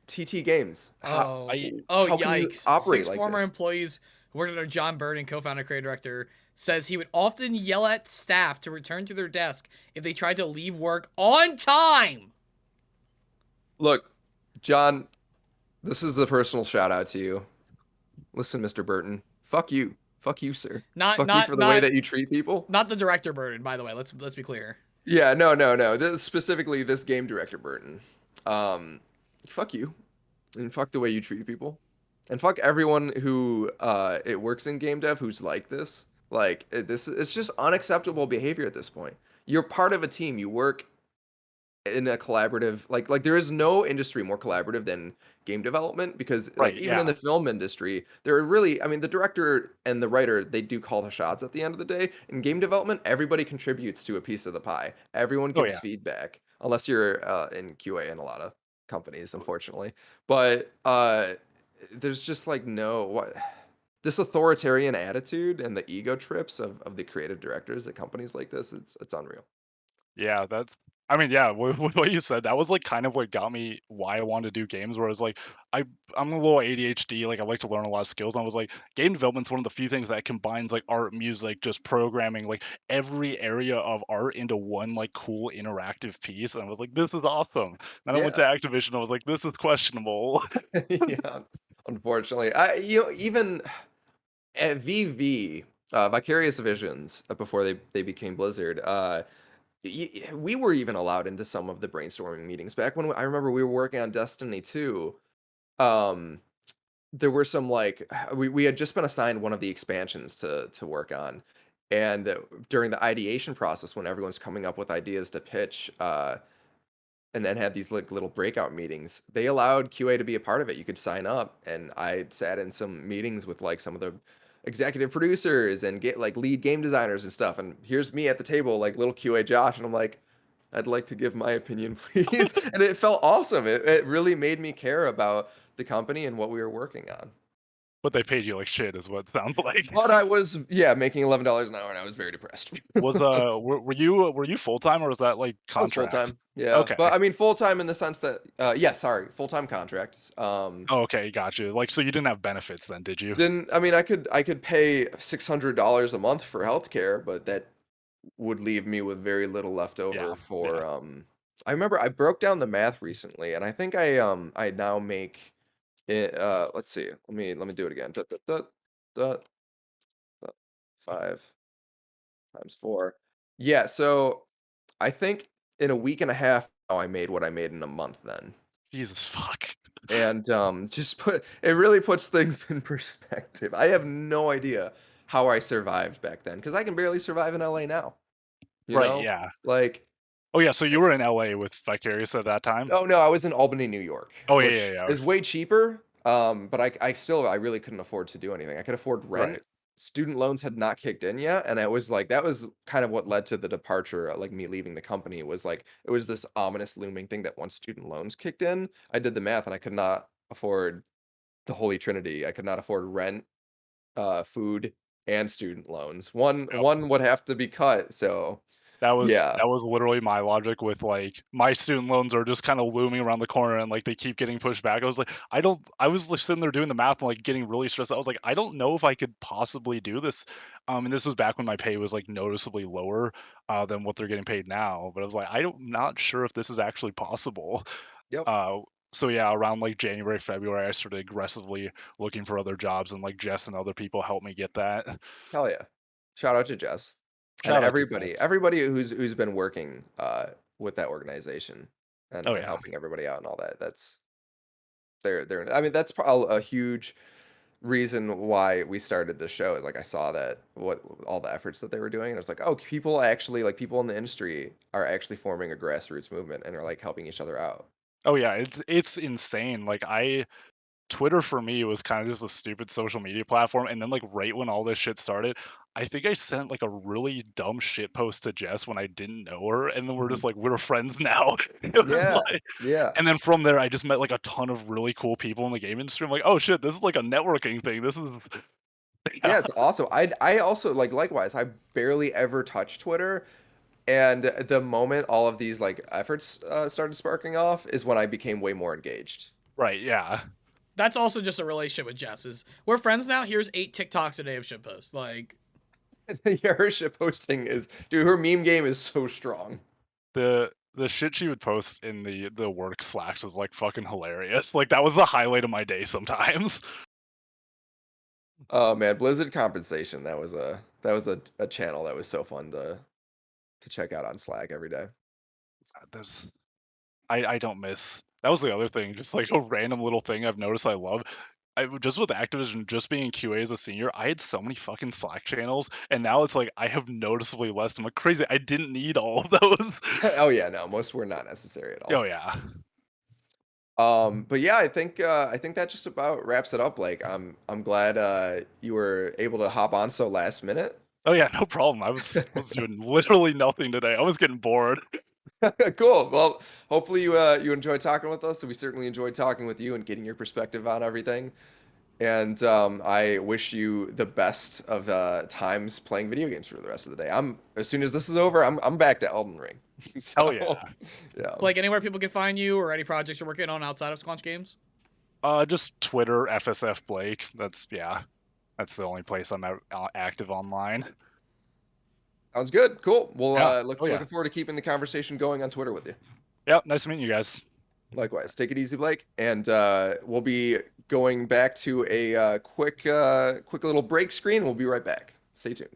TT Games. I How can you Yikes. operate 6 like former this? employees who worked under John Burden, co-founder, creative director, says he would often yell at staff to return to their desk if they tried to leave work on time. Look, John, this is a personal shout out to you. Listen, Mr. Burton, fuck you. Fuck you, sir. Not Fuck you not for the way not that you treat people. not the director Burden, by the way. Let's be clear. Yeah, no. Specifically, this game director, Burton. Fuck you, and fuck the way you treat people, and fuck everyone who it works in game dev who's like this. Like it's just unacceptable behavior at this point. You're part of a team. You work in a collaborative like there is no industry more collaborative than game development because like right, even in yeah, the film industry there are really I mean the director and the writer they do call the shots at the end of the day in game development everybody contributes to a piece of the pie everyone oh gives yeah. feedback unless you're in QA in a lot of companies unfortunately but there's just like no what this authoritarian attitude and the ego trips of the creative directors at companies like this it's unreal. Yeah, that's. I mean, yeah, what you said, that was like kind of what got me why I wanted to do games. Whereas like I I'm a little ADHD, like I like to learn a lot of skills. And I was like, game development's one of the few things that combines like art, music, just programming, like every area of art into one like cool interactive piece. And I was like, this is awesome. And I went Yeah. to Activision, I was like, this is questionable. Yeah, unfortunately, even at VV, Vicarious Visions, before they became Blizzard, we were even allowed into some of the brainstorming meetings back when I remember we were working on Destiny 2. Um, there were some like we had just been assigned one of the expansions to work on, and during the ideation process when everyone's coming up with ideas to pitch, and then had these like little breakout meetings. They allowed QA to be a part of it. You could sign up, and I sat in some meetings with like some of the executive producers and get like lead game designers and stuff. And here's me at the table, like little QA Josh, and I'm like, I'd like to give my opinion, please. And it felt awesome. It really made me care about the company and what we were working on. But they paid you like shit, is what it sounds like. But I was, yeah, making $11 an hour, and I was very depressed. Was were you full time or was that like I was full contract? time, yeah, Okay. but I mean full time in the sense that, yeah, sorry, full time contract. Oh, okay, got you. Like, so you didn't have benefits then, did you? Didn't I mean I could pay $600 a month for healthcare, but that would leave me with very little left over Yeah, yeah. for. I remember I broke down the math recently, and I think I now make it. Let's see. Let me do it again. Dot, dot, dot, dot, dot, 5 times 4. Yeah, so I think in a week and a half now I made what I made in a month then. Jesus fuck. And just put it really puts things in perspective. I have no idea how I survived back then because I can barely survive in LA now. You Right, know, yeah. like, Oh yeah, so you were in LA with Vicarious at that time? oh no, I was in Albany, New York, Oh yeah, yeah, which yeah. is way cheaper. But I really couldn't afford to do anything. I could afford rent. Right. Student loans had not kicked in yet, and it was like that was kind of what led to the departure, like me leaving the company. Was like it was this ominous looming thing that once student loans kicked in, I did the math and I could not afford the holy trinity. I could not afford rent, food, and student loans. One would have to be cut. So yeah, That was literally my logic with, like, my student loans are just kinda looming around the corner and, like, they keep getting pushed back. I was like, I was, like, sitting there doing the math and, like, getting really stressed. I was like, "I don't know if I could possibly do this." And this was back when my pay was, like, noticeably lower, than what they're getting paid now, but I was like, I'm not sure if this is actually possible." yep, Uh, so yeah, around, like, January, February, I started aggressively looking for other jobs, and, like, Jess and other people helped me get that. hell yeah. Shout out to Jess and Shout out to Jess. everybody who's been working with that organization Oh, and yeah. helping everybody out and all that. That's they're. I mean, that's probably a huge reason why we started the show. Like I saw that what all the efforts that they were doing, and I was like, oh, people actually like people in the industry are actually forming a grassroots movement and are like helping each other out. Oh, yeah, it's insane. Like, I Twitter for me was kind of just a stupid social media platform, and then, like, right when all this shit started, I think I sent, like, a really dumb shit post to Jess when I didn't know her, and then we're Mhm. just like, "We're friends now." It was Yeah, like yeah. and then from there, I just met, like, a ton of really cool people in the game industry. I'm like, "Oh, shit, this is like a networking thing. This is" Yeah, Yeah. it's awesome. I also like likewise. I barely ever touch Twitter, and the moment all of these like efforts started sparking off is when I became way more engaged. Right, yeah. That's also just a relationship with Jess. Is we're friends now. Here's 8 TikToks a day of shit posts. Like, Yeah, her shit posting is, dude. Her meme game is so strong. The shit she would post in the work Slacks was, like, fucking hilarious. Like, that was the highlight of my day sometimes. Oh man, Blizzard compensation. That was a channel that was so fun to check out on Slack every day. There's I don't miss that was the other thing, just, like, a random little thing I've noticed I love. Just with Activision, just being QA as a senior, I had so many fucking Slack channels, and now it's like I have noticeably less. I'm like, "Crazy, I didn't need all of those." Oh yeah, no, most were not necessary at Oh, all. yeah. But yeah, I think that just about wraps it up. Like, I'm glad you were able to hop on so last minute. Oh, yeah, no problem. I was doing literally nothing today. I was getting bored. Cool. Well, hopefully you enjoyed talking with us. We certainly enjoyed talking with you and getting your perspective on everything. And I wish you the best of times playing video games for the rest of the day. As soon as this is over, I'm back to Elden Ring. Hell So yeah. yeah. Blake, anywhere people can find you or any projects you're working on outside of Squanch Games? Just Twitter, FSF Blake. That's the only place I'm active online. Sounds good. Cool. Well, Yeah. Oh, yeah. looking forward to keeping the conversation going on Twitter with you. Yeah, nice meeting you guys. Likewise. Take it easy, Blake. And we'll be going back to a quick little break screen. We'll be right back. Stay tuned.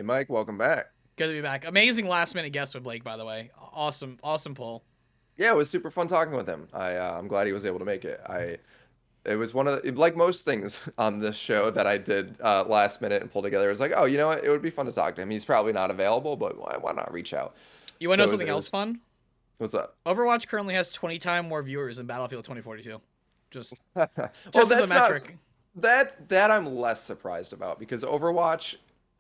Hey, Mike, welcome back. Good to be back. Amazing last minute guest with Blake, by the way. Awesome pull. Yeah, it was super fun talking with him. I'm glad he was able to make it. It was one of the, like most things on this show that I did last minute and pulled together. It was like, oh, you know what? It would be fun to talk to him. He's probably not available, but why not reach out? You want to know So something else fun? What's up? Overwatch currently has 20 times more viewers than Battlefield 2042. Just Well, as a that's not metric. that I'm less surprised about because Overwatch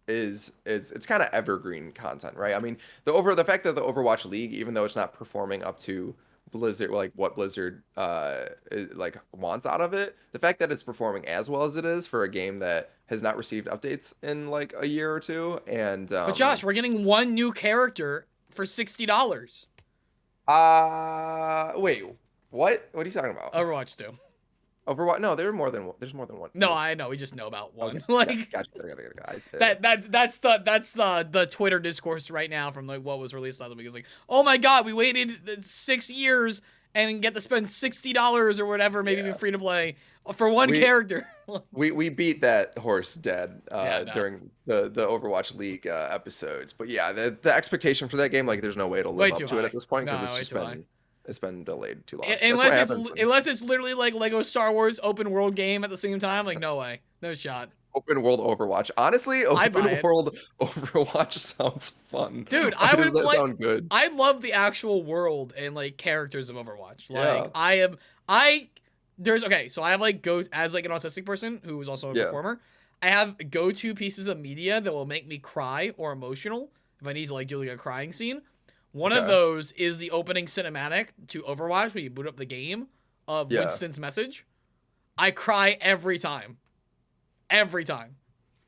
is it's kind of evergreen content, right? I mean, the fact that the Overwatch League, even though it's not performing up to Blizzard, like what Blizzard like wants out of it, the fact that it's performing as well as it is for a game that has not received updates in like a year or two, and But Josh, we're getting one new character for $60. wait, what are you talking about? Overwatch 2. Overwatch? No, there's more than one. No, I know. We just know about one. Okay, Like gotcha. that's the Twitter discourse right now from like what was released last week. It's like, oh my god, we waited 6 years and get to spend $60 or whatever, maybe even free to play for one character. We beat that horse dead No. during the Overwatch League episodes, but yeah, the expectation for that game, like, there's no way to Way live too up to it high. at this point No, because way too high. it's been delayed too long. Unless it's literally like Lego Star Wars open world game at the same time, like no way, no shot. Open world Overwatch. Honestly, buy open it. world Overwatch sounds fun. Dude, Why I does would that like. sound good. I love the actual world and like characters of Overwatch. Like Yeah. there's okay. So I have like as like an autistic person who is also a performer. I have go-to pieces of media that will make me cry or emotional if I need to like do like a crying scene. One of those is the opening cinematic to Overwatch where you boot up the game of Winston's message. I cry every time. Every time.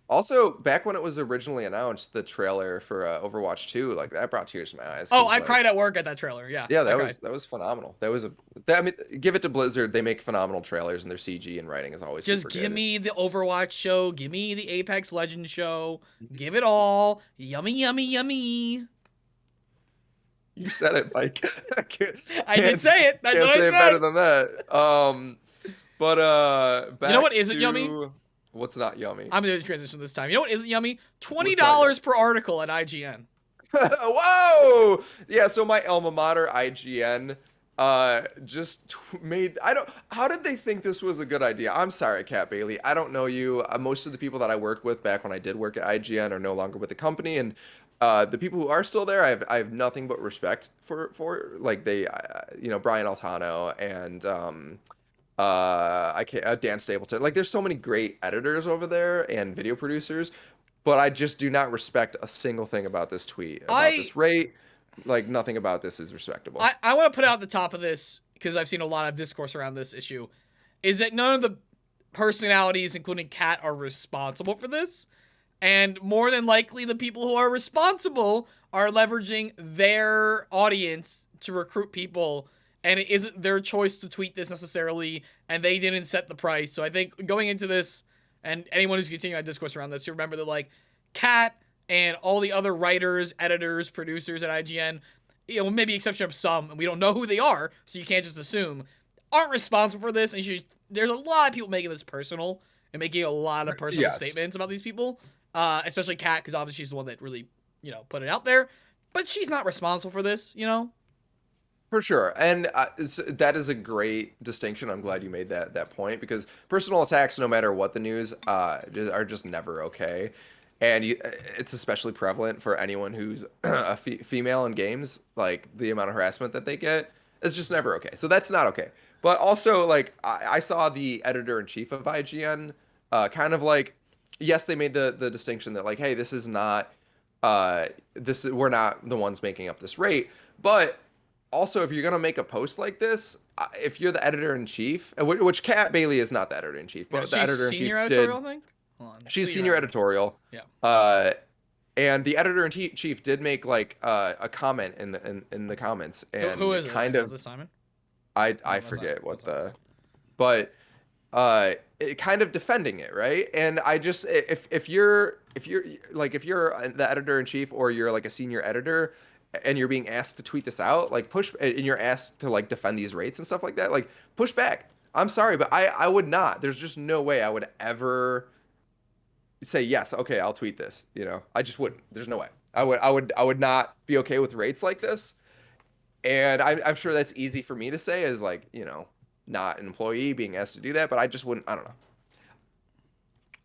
Also, back when it was originally announced, the trailer for Overwatch 2, like that brought tears to my eyes. Oh, 'cause, I like, cried at work at that trailer. Yeah. Yeah, I cried. that was phenomenal. I mean, give it to Blizzard. They make phenomenal trailers, and their CG and writing is always Just super give good. me the Overwatch show. Give me the Apex Legends show. Give it all. Yummy, yummy, yummy. You said it, Mike. I did say it. That's Can't what I say it said. better than that. Back You know what isn't to- yummy? What's not yummy? I'm gonna transition this time. You know what isn't yummy? $20 per article at IGN. Whoa! Yeah, so my alma mater, IGN, just made. How did they think this was a good idea? I'm sorry, Kat Bailey. I don't know you. Most of the people that I worked with back when I did work at IGN are no longer with the company, and the people who are still there, I have nothing but respect for like they, Brian Altano and Dan Stapleton. Like, there's so many great editors over there and video producers, but I just do not respect a single thing about this tweet, about this rate. Like, nothing about this is respectable. I want to put out the top of this because I've seen a lot of discourse around this issue. Is that none of the personalities, including Kat, are responsible for this, and more than likely, the people who are responsible are leveraging their audience to recruit people. And it isn't their choice to tweet this necessarily, and they didn't set the price. So I think going into this, and anyone who's continuing that discourse around this, you remember that like Kat and all the other writers, editors, producers at IGN, maybe exception of some, and we don't know who they are, so you can't just assume, aren't responsible for this. And there's a lot of people making this personal and making a lot of personal statements about these people, especially Kat, because obviously she's the one that really, put it out there. But she's not responsible for this, For sure, and that is a great distinction. I'm glad you made that point, because personal attacks, no matter what the news, are just never okay, and it's especially prevalent for anyone who's a female in games. Like, the amount of harassment that they get is just never okay. So that's not okay. But also, like, I saw the editor-in-chief of IGN kind of like, yes, they made the distinction that like, hey, this is not we're not the ones making up this rate, but also, if you're going to make a post like this, if you're the editor-in-chief, which Kat Bailey is not the editor-in-chief, but the editor-in-chief senior editorial, I think? Hold on. She's senior editorial. Yeah. And the editor-in-chief did make like a comment in the comments, and Who is kind it? of Is it Simon? I forget what but it kind of defending it, right? And I just, if you're the editor-in-chief, or you're like a senior editor, and you're being asked to tweet this out, like and you're asked to like defend these rates and stuff like that, like push back. I'm sorry, but I would not. There's just no way I would ever say yes, okay, I'll tweet this. You know, I just wouldn't. There's no way. I would not be okay with rates like this. And I'm sure that's easy for me to say as like, you know, not an employee being asked to do that, but I just wouldn't. I don't know.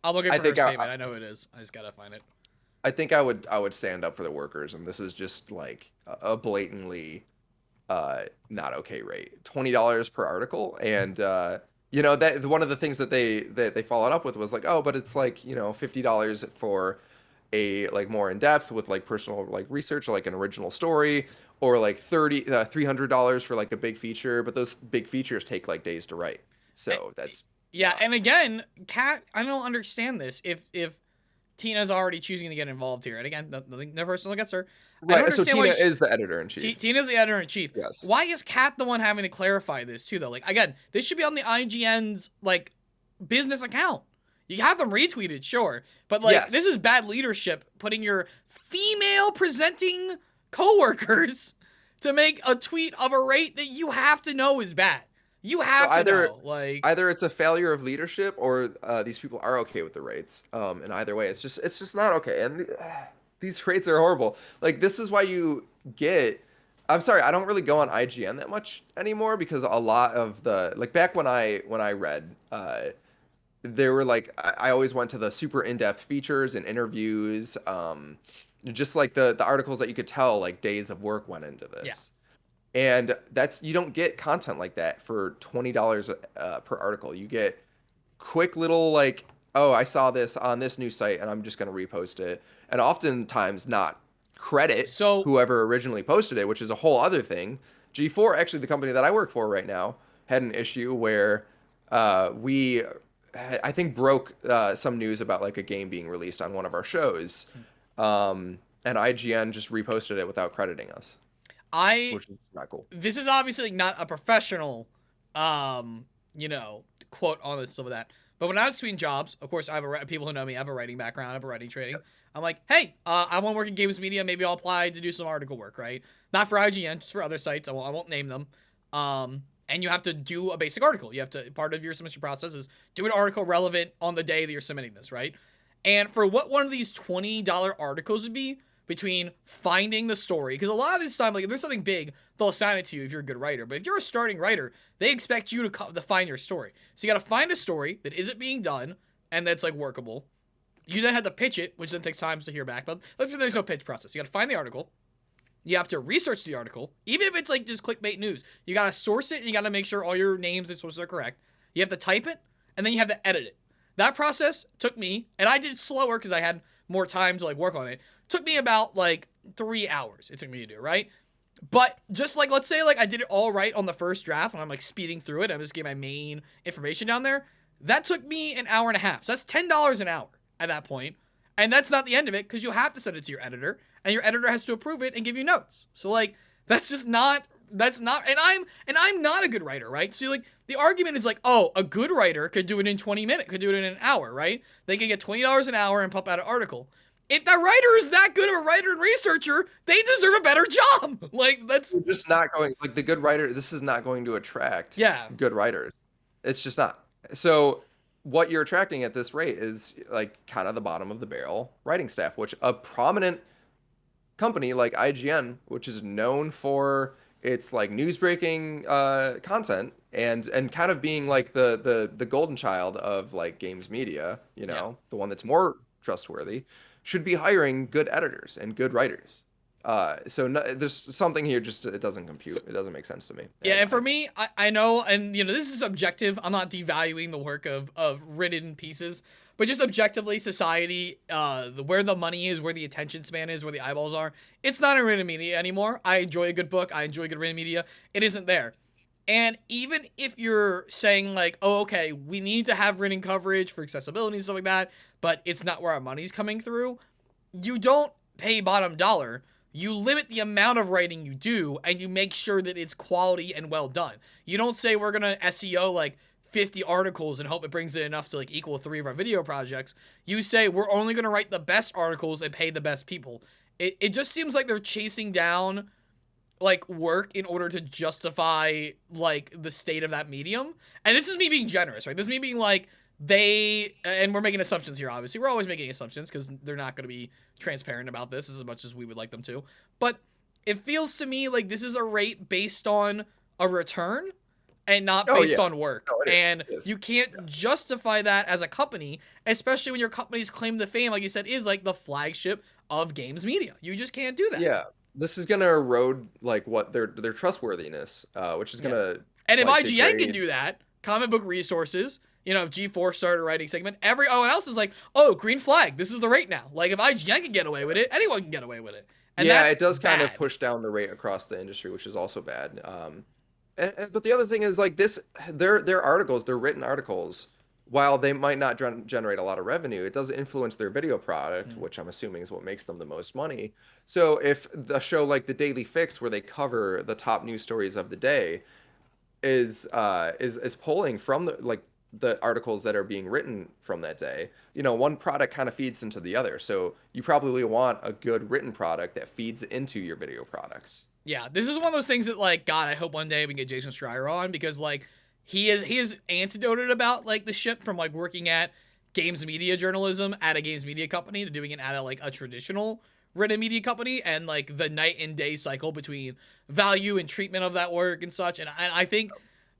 I'm looking I for her think I- statement. I know it is. I just gotta find it. I think I would stand up for the workers, and this is just like a blatantly not okay rate. $20 per article, and you know that one of the things that they followed up with was like, oh, but it's like, you know, $50 for a like more in depth with like personal like research, or like an original story, or like $300 for like a big feature, but those big features take like days to write. So that's Yeah, and again, Kat, I don't understand this. If Tina's already choosing to get involved here, and again, nothing no personal against her. I don't right. So understand Tina why she- is the editor in chief. Tina's the editor in chief. Yes. Why is Kat the one having to clarify this too, though? Like, again, this should be on the IGN's like business account. You have them retweeted, sure, but like Yes. this is bad leadership. Putting your female presenting coworkers to make a tweet of a rate that you have to know is bad. You have to know, like either it's a failure of leadership, or these people are okay with the rates. And either way, it's just not okay. And these rates are horrible. Like, this is why you get. I'm sorry, I don't really go on IGN that much anymore, because a lot of the like back when I read, there were like I always went to the super in-depth features and interviews, just like the articles that you could tell like days of work went into this. Yeah. And that's, you don't get content like that for $20 per article. You get quick little like, oh, I saw this on this news site and I'm just going to repost it. And oftentimes not credit So- whoever originally posted it, which is a whole other thing. G4, actually the company that I work for right now, had an issue where we, I think, broke some news about like a game being released on one of our shows. And IGN just reposted it without crediting us, which is not cool. This is obviously not a professional, you know, quote on this, some of that. But when I was tweeting jobs, of course, I have people who know me, I have a writing background, I have a writing training. I'm like, hey, I want to work in games media. Maybe I'll apply to do some article work, right? Not for IGN, just for other sites. I won't name them. And you have to do a basic article. You have to, part of your submission process is do an article relevant on the day that you're submitting this, right? And for what one of these $20 articles would be, between finding the story, because a lot of this time, like if there's something big, they'll assign it to you if you're a good writer. But if you're a starting writer, they expect you to find your story. So you got to find a story that isn't being done and that's like workable. You then have to pitch it, which then takes time to hear back. But there's no pitch process. You got to find the article. You have to research the article, even if it's like just clickbait news. You got to source it and you got to make sure all your names and sources are correct. You have to type it and then you have to edit it. That process took me, and I did it slower because I had more time to like work on it. Took me about like 3 hours. It took me to do, right? But just like, let's say like I did it all right on the first draft and I'm like speeding through it. I'm just getting my main information down there. That took me an hour and a half. So that's $10 an hour at that point. And that's not the end of it, because you have to send it to your editor and your editor has to approve it and give you notes. So like, that's not, and I'm not a good writer, right? So like the argument is like, oh, a good writer could do it in 20 minutes, could do it in an hour, right? They could get $20 an hour and pump out an article. If that writer is that good of a writer and researcher, they deserve a better job. Like, that's We're just not going, like, the good writer, this is not going to attract good writers. It's just not. So what you're attracting at this rate is like kind of the bottom of the barrel writing staff, which a prominent company like IGN, which is known for its like news breaking content and kind of being like the golden child of like games media, you know, the one that's more trustworthy, should be hiring good editors and good writers. There's something here, just it doesn't compute. It doesn't make sense to me. Yeah, and for me, I know, and you know, this is objective. I'm not devaluing the work of written pieces, but just objectively, society, where the money is, where the attention span is, where the eyeballs are, it's not in written media anymore. I enjoy a good book. I enjoy good written media. It isn't there. And even if you're saying like, oh, okay, we need to have written coverage for accessibility and stuff like that, but it's not where our money's coming through, you don't pay bottom dollar. You limit the amount of writing you do, and you make sure that it's quality and well done. You don't say we're going to SEO like 50 articles and hope it brings in enough to like equal 3 of our video projects. You say we're only going to write the best articles and pay the best people. It just seems like they're chasing down like work in order to justify like the state of that medium. And this is me being generous, right? This is me being like, they, and we're making assumptions here, obviously. We're always making assumptions because they're not going to be transparent about this as much as we would like them to. But it feels to me like this is a rate based on a return and not based on work. No, and is. you can't justify that as a company, especially when your company's claim to fame, like you said, is like the flagship of games media. You just can't do that. Yeah. This is gonna erode like what their trustworthiness, which is gonna. And if like, IGN degrade- can do that, comic book resources, you know, if G4 started a writing segment, everyone else is like, oh, green flag, this is the rate now. Like if IGN can get away with it, anyone can get away with it. And yeah, that's it does kind of bad. push down the rate across the industry, which is also bad. But the other thing is like this, their articles, their written articles, while they might not generate a lot of revenue, it does influence their video product, which I'm assuming is what makes them the most money. So if the show like The Daily Fix, where they cover the top news stories of the day, is pulling from the articles that are being written from that day, you know, one product kind of feeds into the other. So you probably want a good written product that feeds into your video products. Yeah, this is one of those things that, like, God, I hope one day we can get Jason Schreier on, because, like, he is antidoted about, like, the shift from, like, working at games media journalism at a games media company to doing it at a traditional written media company, and, like, the night and day cycle between value and treatment of that work and such. And I think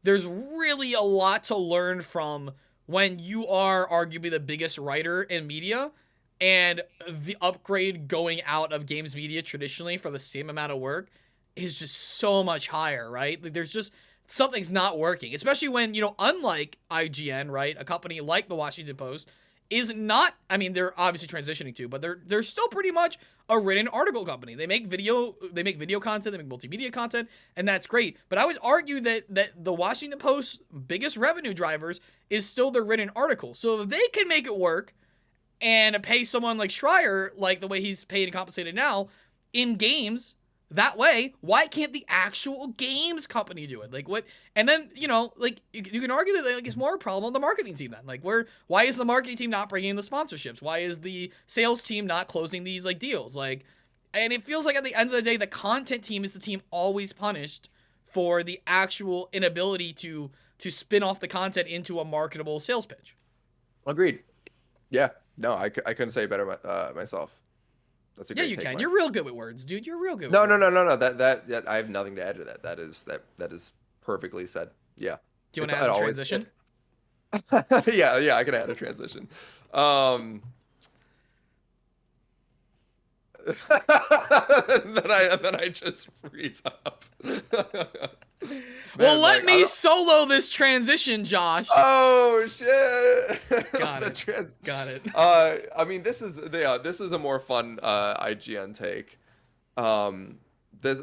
there's really a lot to learn from when you are arguably the biggest writer in media, and the upgrade going out of games media traditionally for the same amount of work is just so much higher, right? Like, there's just something's not working, especially when, you know, unlike IGN, right, a company like the Washington Post is not, I mean, they're obviously transitioning to, but they're still pretty much a written article company. They make video content, they make multimedia content, and that's great. But I would argue that the Washington Post's biggest revenue drivers is still their written article. So if they can make it work and pay someone like Schreier, like the way he's paid and compensated now, in games that way, why can't the actual games company do it? Like, what? And then, you know, like, you can argue that, like, it's more a problem on the marketing team then. Like, why is the marketing team not bringing in the sponsorships? Why is the sales team not closing these, like, deals? Like, and it feels like at the end of the day, the content team is the team always punished for the actual inability to spin off the content into a marketable sales pitch. Agreed. Yeah. No, I couldn't say it better myself. That's a great you take, can. Mike. You're real good with words, dude. You're real good. No, with no, words. no. That I have nothing to add to that. That is perfectly said. Yeah. Do you want to add a transition? Yeah, I can add a transition. Then I just freeze up. Well, let me solo this transition, Josh. Oh shit! Got it. Got it. I mean, this is a more fun IGN take. This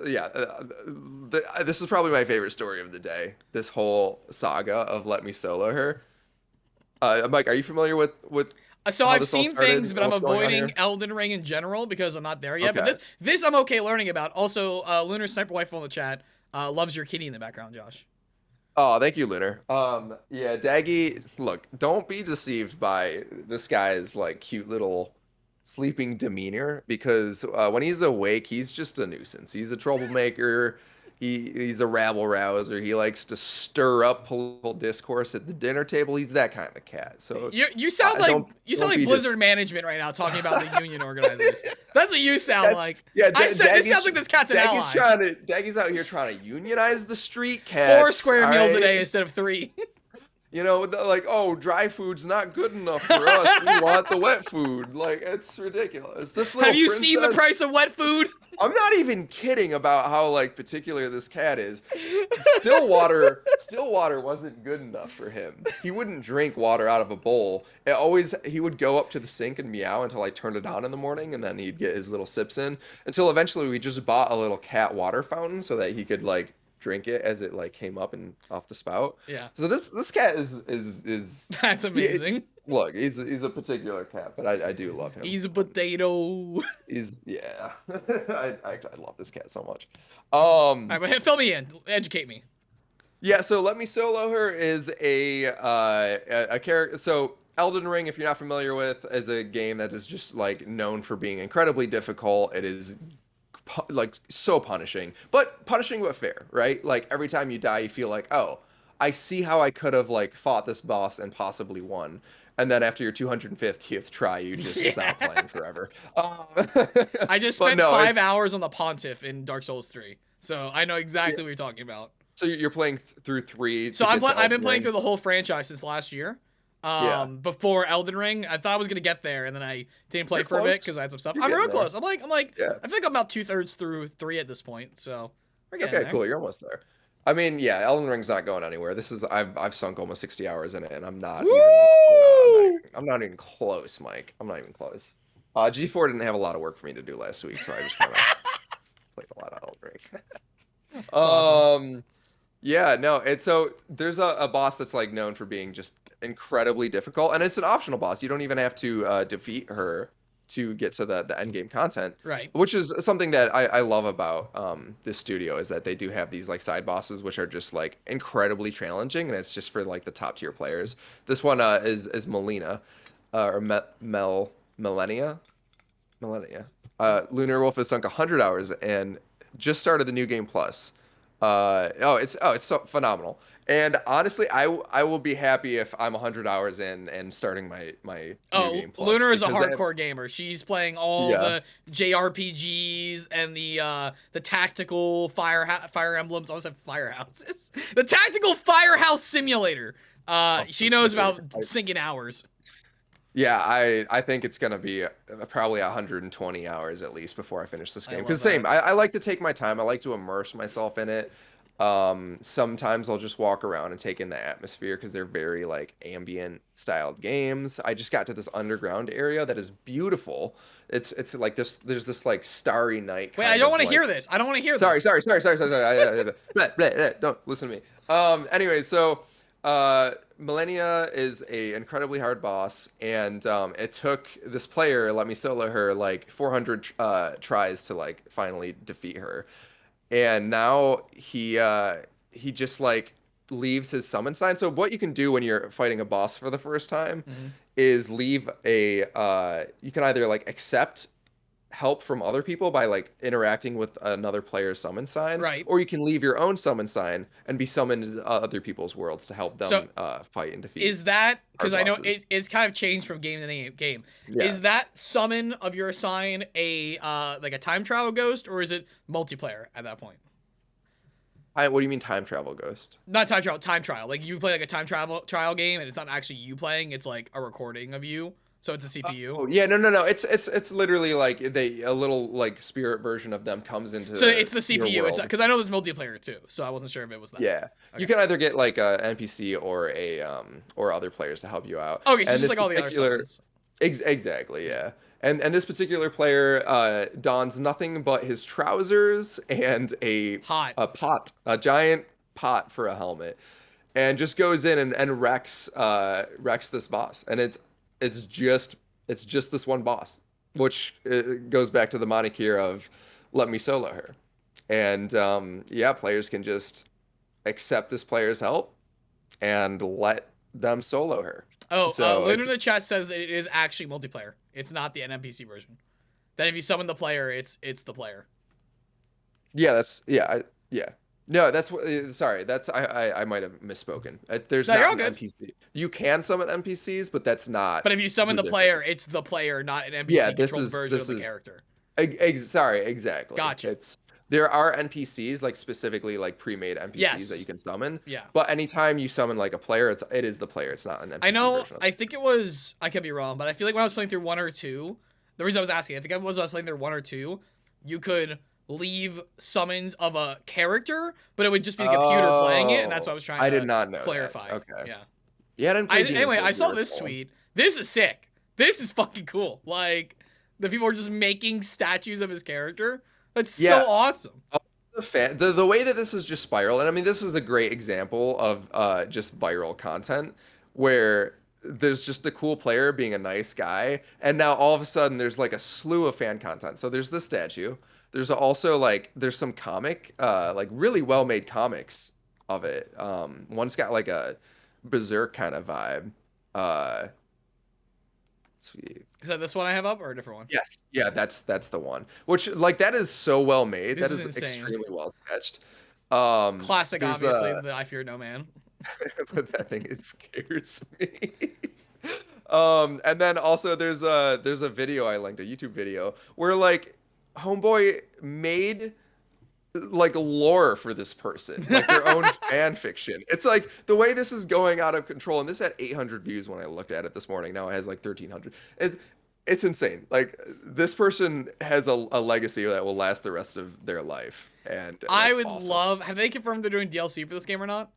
is probably my favorite story of the day. This whole saga of Let Me Solo Her. Mike, are you familiar with? So how I've this all seen started things, but and I'm what's going on avoiding here? Elden Ring in general because I'm not there yet. Okay. But this I'm okay learning about. Also, Lunar Sniper Wife on the chat loves your kitty in the background, Josh. Oh, thank you, Lunar. Yeah, Daggy, look, don't be deceived by this guy's like cute little sleeping demeanor, because when he's awake, he's just a nuisance. He's a troublemaker. He's a rabble rouser. He likes to stir up political discourse at the dinner table. He's that kind of cat. So You sound like don't be Blizzard management right now, talking about the union organizers. That's what you sound like. Yeah, This sounds like this cat's an ally. Daggy's out here trying to unionize the street cats. 4 square meals a alright? day instead of 3. You know, like, oh, dry food's not good enough for us. We want the wet food. Like, it's ridiculous. This little Have you seen the princess- price of wet food? I'm not even kidding about how like particular this cat is. Still water wasn't good enough for him. He wouldn't drink water out of a bowl. He would go up to the sink and meow until I turned it on in the morning, and then he'd get his little sips in. Until eventually we just bought a little cat water fountain so that he could like drink it as it like came up and off the spout. Yeah. So this cat is That's amazing. Look, he's a particular cat, but I do love him. He's a potato. Yeah. I love this cat so much. All right, but fill me in. Educate me. Yeah, so Let Me Solo Her is a character. So Elden Ring, if you're not familiar with, is a game that is just like known for being incredibly difficult. It is like so punishing, but fair, right? Like every time you die, you feel like, oh, I see how I could have like fought this boss and possibly won. And then after your 250th try, you just stop playing forever. I just but spent no, 5 hours on the Pontiff in Dark Souls 3, so I know exactly what you're talking about. So you're playing through 3. So I've been Elden playing Ring? through the whole franchise since last year. Before Elden Ring, I thought I was gonna get there, and then I didn't play You're for a bit close. because I had some stuff. You're I'm real getting there. close. I'm like, Yeah. I feel like I'm about 2/3 through 3 at this point, so we're getting Okay, there. cool. You're almost there. I mean, yeah, Elden Ring's not going anywhere. I've sunk almost 60 hours in it, and I'm not I'm not even close, Mike. I'm not even close. G4 didn't have a lot of work for me to do last week, so I just kind of played a lot of Elden Ring. awesome. Yeah, no, so there's a boss that's like known for being just incredibly difficult, and it's an optional boss. You don't even have to defeat her to get to the end game content, Right. which is something that I love about this studio, is that they do have these like side bosses which are just like incredibly challenging, and it's just for like the top tier players. This one is Melina, or Millennia. Lunar Wolf has sunk 100 hours and just started the new game plus. It's so phenomenal. And honestly, I will be happy if I'm 100 hours in and starting my new game plus. Lunar is a because hardcore gamer. She's playing all the JRPGs and the tactical Fire Emblems. I always have firehouses. The tactical Firehouse Simulator. She knows about sinking hours. Yeah, I think it's gonna be probably 120 hours at least before I finish this game. love Because that. I like to take my time. I like to immerse myself in it. Sometimes I'll just walk around and take in the atmosphere because they're very like ambient styled games. I just got to this underground area that is beautiful. It's like there's this like starry night. Wait, I don't want to hear this. I don't want to hear Sorry. this. Don't listen to me. Anyway, so Millennia is a incredibly hard boss, and it took this player, let me solo her, like 400 tries to like finally defeat her. And now he just like leaves his summon sign. So what you can do when you're fighting a boss for the first time is leave you can either like accept help from other people by like interacting with another player's summon sign, Right. or you can leave your own summon sign and be summoned into other people's worlds to help them fight and defeat. Is that because I know bosses. it's kind of changed from game to game? Yeah. Is that summon of your sign a like a time travel ghost, or is it multiplayer at that point? What do you mean time travel ghost? Not time trial. Like you play like a time travel trial game, and it's not actually you playing; it's like a recording of you. So it's a CPU. Oh yeah, no. It's literally like a little like spirit version of them comes into. So it's the your CPU. It's world. because I know there's multiplayer too. So I wasn't sure if it was that. Yeah, Okay. you can either get like a NPC or or other players to help you out. Okay, so And just this like all the other particular- summons. Exactly, yeah. And this particular player dons nothing but his trousers and a giant pot for a helmet, and just goes in and wrecks this boss. And it's just this one boss, which goes back to the moniker of "Let me solo her," and players can just accept this player's help and let them solo her. Oh, So Lunar in it's- the chat says that it is actually multiplayer. It's not the NPC version. That if you summon the player, it's the player. Yeah, No, that's what. Sorry, that's I might have misspoken. There's No, you're not all an good. NPC. You can summon NPCs, but that's not. But if you summon who the this player, it's the player, not an NPC Yeah, this controlled is- version this of the is- character. Sorry, exactly. Gotcha. There are NPCs like specifically like pre-made NPCs Yes. that you can summon. Yeah. But anytime you summon like a player, it is the player. It's not an NPC I know. version of I think it was. I could be wrong, but I feel like when I was playing through 1 or 2, the reason I was asking, I think I was playing through 1 or 2, you could leave summons of a character, but it would just be the computer playing it, and that's what I was trying to I did not know that. clarify. Okay. Yeah. Yeah, I didn't play Demon's Anyway, I Souls saw either, this so- tweet. This is sick. This is fucking cool. Like, the people are just making statues of his character. That's Yeah. so awesome. The way that this is just spiraled, and I mean this is a great example of just viral content where there's just a cool player being a nice guy, and now all of a sudden there's like a slew of fan content. So there's this statue. There's also like there's some comic, like really well made comics of it. One's got like a berserk kind of vibe. Sweet. Is that this one I have up or a different one? Yes, yeah, that's the one. Which like that is so well made. This That is is insane. extremely well sketched. Classic, there's obviously, the I Fear No Man. but that thing, it scares me. And then also there's a video I linked, a YouTube video where like Homeboy made like lore for this person, like their own fan fiction. It's like the way this is going out of control, and this had 800 views when I looked at it this morning. Now it has like 1,300. It's insane. Like this person has a legacy that will last the rest of their life, and I that's would awesome. love. Have they confirmed they're doing DLC for this game or not?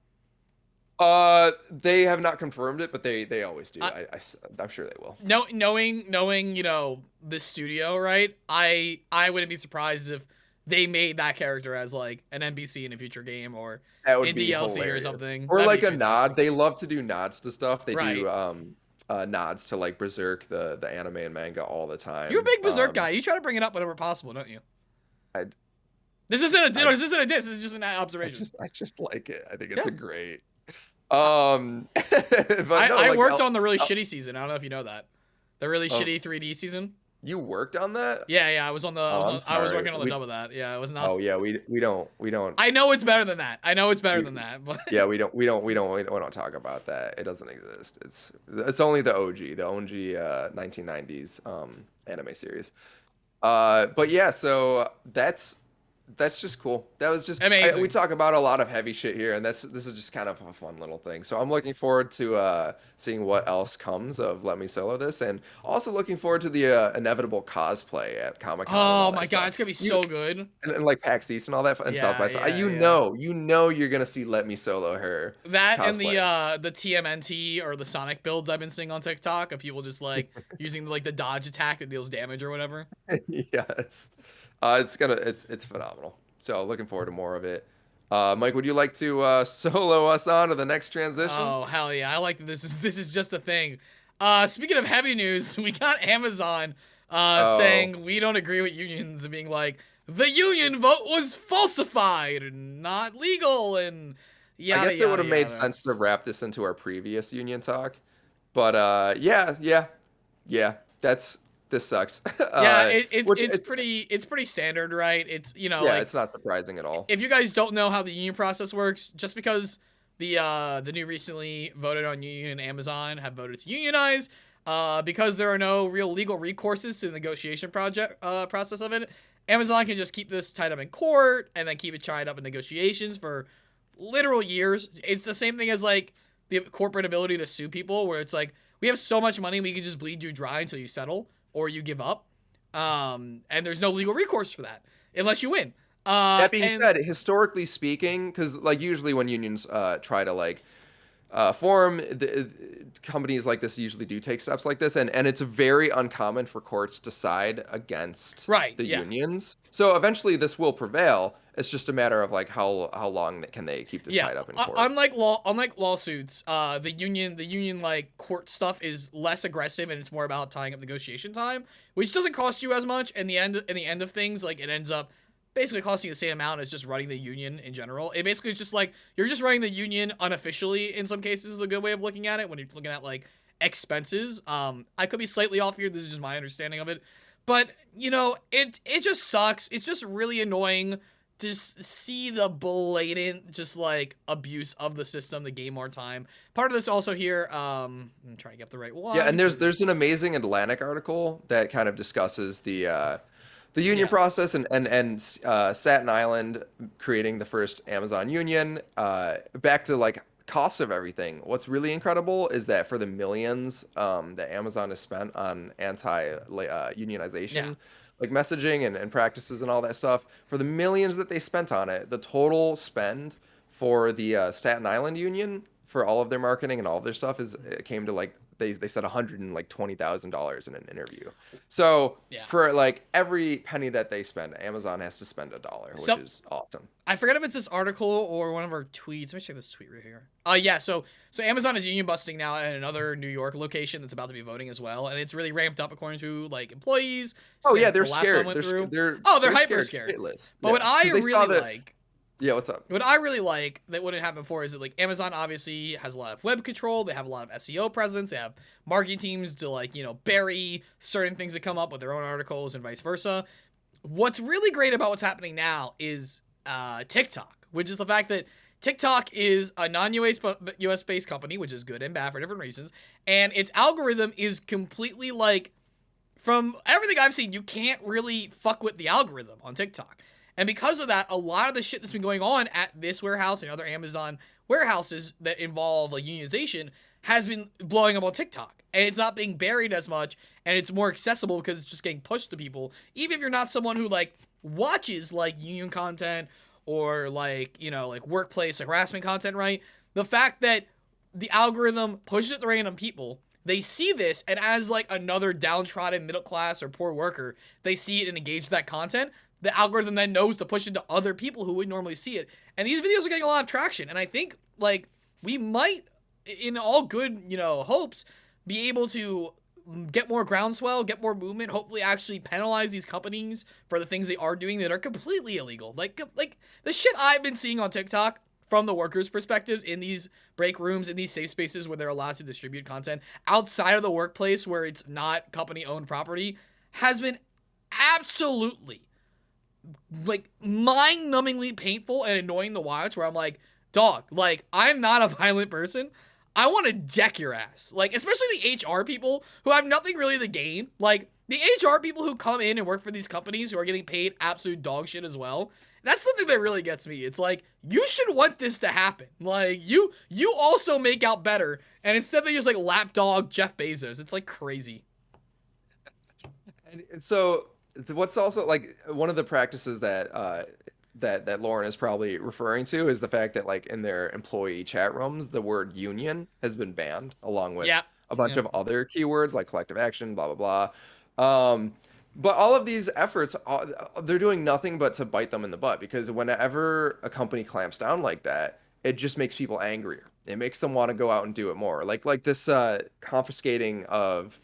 They have not confirmed it, but they always do. I'm sure they will. Knowing you know the studio, right? I wouldn't be surprised if they made that character as like an NPC in a future game or That would in be DLC hilarious. or something. Or That'd like be a fantastic. nod. They love to do nods to stuff. They Right. do nods to like Berserk, the anime and manga all the time. You're a big Berserk guy. You try to bring it up whenever possible, don't you? I- This isn't a this isn't a diss. This is just an observation. I just like it. I think it's Yeah. a great. But no, I like, worked on the really shitty season. I don't know if you know that. The really Oh. shitty 3D season. You worked on that? Yeah, I was on the. Oh, I'm I was sorry. working on the dub of that. Yeah, it was not. Oh yeah, we don't. I know it's better than that. I know it's better than that. But Yeah, we don't talk about that. It doesn't exist. It's only the OG 1990s anime series. But yeah, so that's just cool. That was just Amazing. we talk about a lot of heavy shit here, and this is just kind of a fun little thing. So I'm looking forward to seeing what else comes of Let Me Solo this, and also looking forward to the inevitable cosplay at Comic-Con. and all oh that my stuff. god, it's gonna be so good. And like PAX East and all that, and Yeah, South by South. yeah, You yeah. know you're gonna see Let Me Solo her. That cosplay. and the TMNT or the Sonic builds I've been seeing on TikTok of people just like using like the dodge attack that deals damage or whatever. Yes, it's phenomenal. So looking forward to more of it. Mike, would you like to solo us on to the next transition? Oh hell yeah! I like that this is just a thing. Speaking of heavy news, we got Amazon saying we don't agree with unions and being like the union vote was falsified and not legal and yada, I guess it yada, would have made yada. sense to wrap this into our previous union talk, but yeah, this sucks. Yeah, Which it's pretty standard, right? It's yeah, like it's not surprising at all. if you guys don't know how the union process works, just because the new recently voted on union and Amazon have voted to unionize, because there are no real legal recourses to the negotiation process of it, Amazon can just keep this tied up in court and then keep it tied up in negotiations for literal years. It's the same thing as like the corporate ability to sue people, where it's like we have so much money we can just bleed you dry until you settle or you give up, and there's no legal recourse for that unless you win. That being and- said, historically speaking, because like usually when unions try to like form, companies like this usually do take steps like this, and it's very uncommon for courts to side against the yeah. unions. So eventually this will prevail. It's just a matter of like how long can they keep this tied up in court. Unlike lawsuits, the union like court stuff is less aggressive and it's more about tying up negotiation time, which doesn't cost you as much. In the end of things, like it ends up basically costing the same amount as just running the union in general. It basically is just like you're just running the union unofficially. In some cases, is a good way of looking at it when you're looking at like expenses. I could be slightly off here. This is just my understanding of it, but you know, it just sucks. It's just really annoying to see the blatant just like abuse of the system to gain more time. Part of this also here, I'm trying to get the right one. Yeah, and there's an amazing Atlantic article that kind of discusses the union process and Staten Island creating the first Amazon union. Back to like cost of everything. What's really incredible is that for the millions that Amazon has spent on unionization, like messaging and practices and all that stuff, for the millions that they spent on it, the total spend for the Staten Island union for all of their marketing and all of their stuff came to like they said $120,000 in an interview. So for like every penny that they spend, Amazon has to spend $1, which is awesome. I forget if it's this article or one of our tweets. Let me check this tweet right here. So Amazon is union busting now at another New York location that's about to be voting as well, and it's really ramped up according to like employees. Oh yeah, they're the last scared. one went They're hyper scared. shitless. But what I really like. Yeah, what's up? What I really like that wouldn't happen before is that like Amazon obviously has a lot of web control. They have a lot of SEO presence. They have marketing teams to like, you know, bury certain things that come up with their own articles and vice versa. What's really great about what's happening now is TikTok, which is the fact that TikTok is a non-US based company, which is good and bad for different reasons, and its algorithm is completely like, from everything I've seen, you can't really fuck with the algorithm on TikTok. And because of that, a lot of the shit that's been going on at this warehouse and other Amazon warehouses that involve like unionization has been blowing up on TikTok. And it's not being buried as much, and it's more accessible because it's just getting pushed to people. Even if you're not someone who like watches like union content or like, you know, like workplace like harassment content, right? The fact that the algorithm pushes it to random people, they see this, and as like another downtrodden middle class or poor worker, they see it and engage with that content. The algorithm then knows to push it to other people who would normally see it. And these videos are getting a lot of traction. And I think like we might, in all good, you know, hopes, be able to get more groundswell, get more movement, hopefully actually penalize these companies for the things they are doing that are completely illegal. Like the shit I've been seeing on TikTok from the workers' perspectives in these break rooms, in these safe spaces where they're allowed to distribute content outside of the workplace where it's not company-owned property, has been absolutely like mind-numbingly painful and annoying to watch, where I'm like, dog, like, I'm not a violent person. I want to deck your ass. Like, especially the HR people who have nothing really to gain. Like, the HR people who come in and work for these companies who are getting paid absolute dog shit as well. That's the thing that really gets me. It's like, you should want this to happen. Like, you also make out better. And instead they just, like, lapdog Jeff Bezos. It's, like, crazy. And so what's also, like, one of the practices that that Lauren is probably referring to is the fact that, like, in their employee chat rooms, the word union has been banned, along with a bunch of other keywords like collective action, blah, blah, blah. But all of these efforts, they're doing nothing but to bite them in the butt, because whenever a company clamps down like that, it just makes people angrier. It makes them want to go out and do it more. Like this confiscating of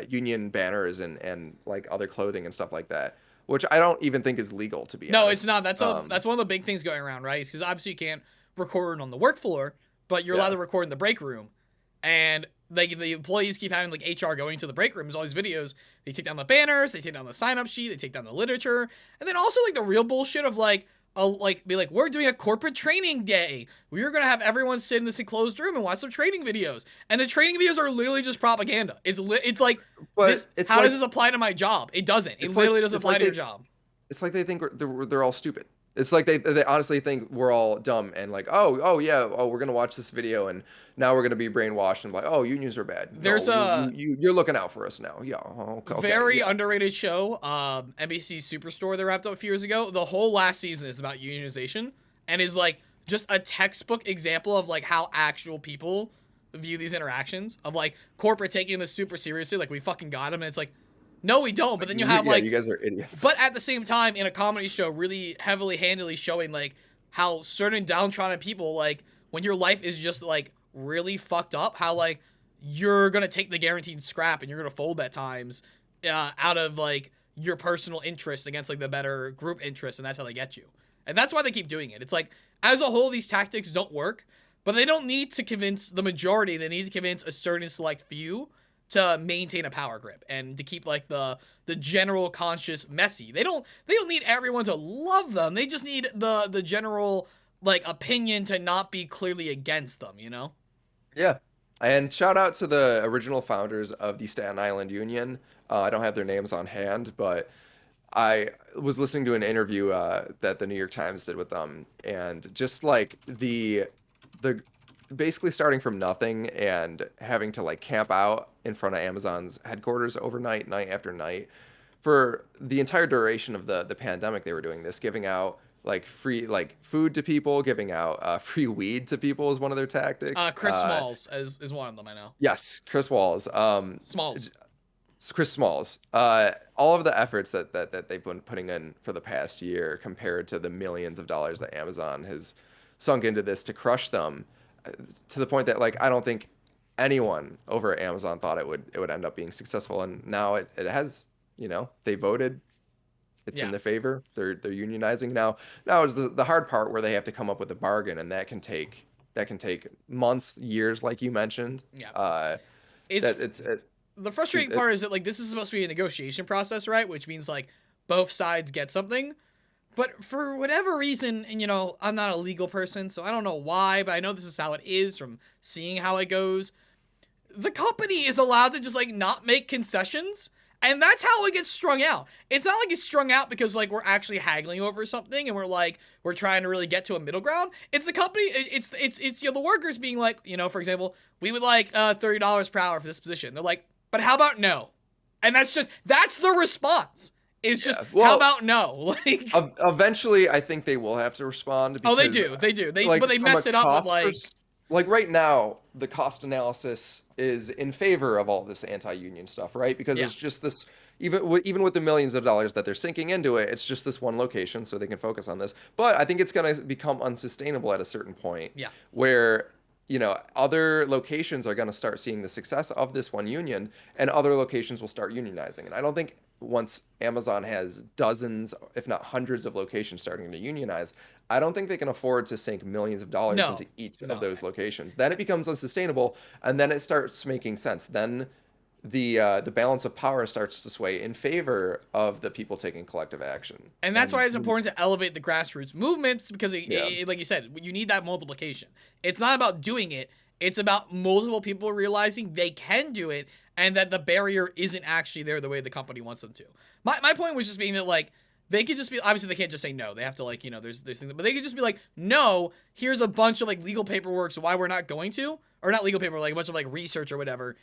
union banners and like other clothing and stuff like that, which I don't even think is legal, to be honest. No, it's not. That's that's one of the big things going around, right? Because obviously you can't record on the work floor, but you're allowed to record in the break room. And like the employees keep having like HR going to the break rooms, all these videos. They take down the banners, they take down the sign-up sheet, they take down the literature, and then also like the real bullshit of like, be like, we're doing a corporate training day. We're gonna have everyone sit in this enclosed room and watch some training videos. And the training videos are literally just propaganda. It's like, does this apply to my job? It doesn't. It literally doesn't apply to your job. It's like they think they're all stupid. It's like they honestly think we're all dumb and like, oh yeah, we're gonna watch this video and now we're gonna be brainwashed and like, oh, unions are bad. There's you're looking out for us now. Yeah, okay, very underrated show, NBC Superstore that wrapped up a few years ago. The whole last season is about unionization and is like just a textbook example of like how actual people view these interactions, of like corporate taking this super seriously, like we fucking got them, and it's like, no, we don't. But then you have like, you guys are idiots. But at the same time, in a comedy show, really heavily handedly showing like how certain downtrodden people, like when your life is just like really fucked up, how like you're gonna take the guaranteed scrap and you're gonna fold at times out of like your personal interest against like the better group interest, and that's how they get you. And that's why they keep doing it. It's like, as a whole, these tactics don't work, but they don't need to convince the majority. They need to convince a certain select few to maintain a power grip and to keep like the general conscious messy. They don't need everyone to love them. They just need the general like opinion to not be clearly against them, you know? Yeah. And shout out to the original founders of the Staten Island Union. I don't have their names on hand, but I was listening to an interview that the New York Times did with them, and just like the basically starting from nothing and having to like camp out in front of Amazon's headquarters overnight, night after night, for the entire duration of the pandemic. They were doing this, giving out like free like food to people, giving out free weed to people is one of their tactics. Chris Smalls is one of them, I know. Yes, Chris Walls. Smalls. Chris Smalls. All of the efforts that they've been putting in for the past year, compared to the millions of dollars that Amazon has sunk into this to crush them, to the point that like I don't think anyone over at Amazon thought it would end up being successful, and now it has. You know, they voted. It's in their favor. They're unionizing now. Now is the hard part, where they have to come up with a bargain, and that can take months, years, like you mentioned. Yeah. The frustrating part is that like this is supposed to be a negotiation process, right? Which means like both sides get something. But for whatever reason, and I'm not a legal person, so I don't know why, but I know this is how it is from seeing how it goes. The company is allowed to just not make concessions, and that's how it gets strung out. It's not like it's strung out because we're actually haggling over something and we're trying to really get to a middle ground. It's the company, it's the workers being for example, we would like $30 per hour for this position. They're like, but how about no? And that's the response. It's just, how about no? Eventually, I think they will have to respond. Because, they do. But they mess it up with right now, the cost analysis is in favor of all this anti-union stuff, right? Because it's just this, even with the millions of dollars that they're sinking into it, it's just this one location, so they can focus on this. But I think it's going to become unsustainable at a certain point. Yeah. Where other locations are going to start seeing the success of this one union, and other locations will start unionizing. And I don't think once Amazon has dozens, if not hundreds of locations starting to unionize, I don't think they can afford to sink millions of dollars into each of those locations. Then it becomes unsustainable, and then it starts making sense. Then the balance of power starts to sway in favor of the people taking collective action. And that's why it's important to elevate the grassroots movements, because like you said, you need that multiplication. It's not about doing it. It's about multiple people realizing they can do it, and that the barrier isn't actually there the way the company wants them to. My point was just being that they could just be, obviously they can't just say no. They have to there's things, but they could just be like, no, here's a bunch of legal paperwork, so why we're not going to, or not legal paperwork, a bunch of research or whatever.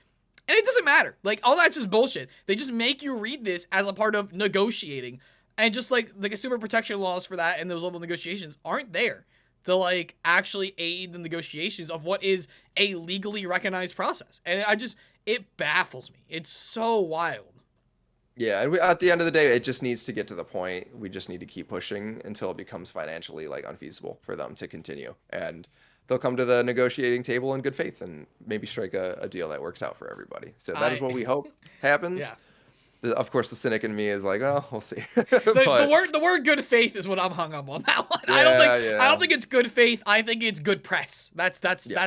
And it doesn't matter. All that's just bullshit. They just make you read this as a part of negotiating. And just the consumer protection laws for that and those level negotiations aren't there to actually aid the negotiations of what is a legally recognized process. And it baffles me. It's so wild. Yeah, and at the end of the day, it just needs to get to the point. We just need to keep pushing until it becomes financially unfeasible for them to continue. And they'll come to the negotiating table in good faith and maybe strike a deal that works out for everybody. So that is what we hope happens. Yeah. Of course, the cynic in me is like, well, we'll see. The word good faith is what I'm hung up on that one. Yeah, I don't think it's good faith. I think it's good press. That's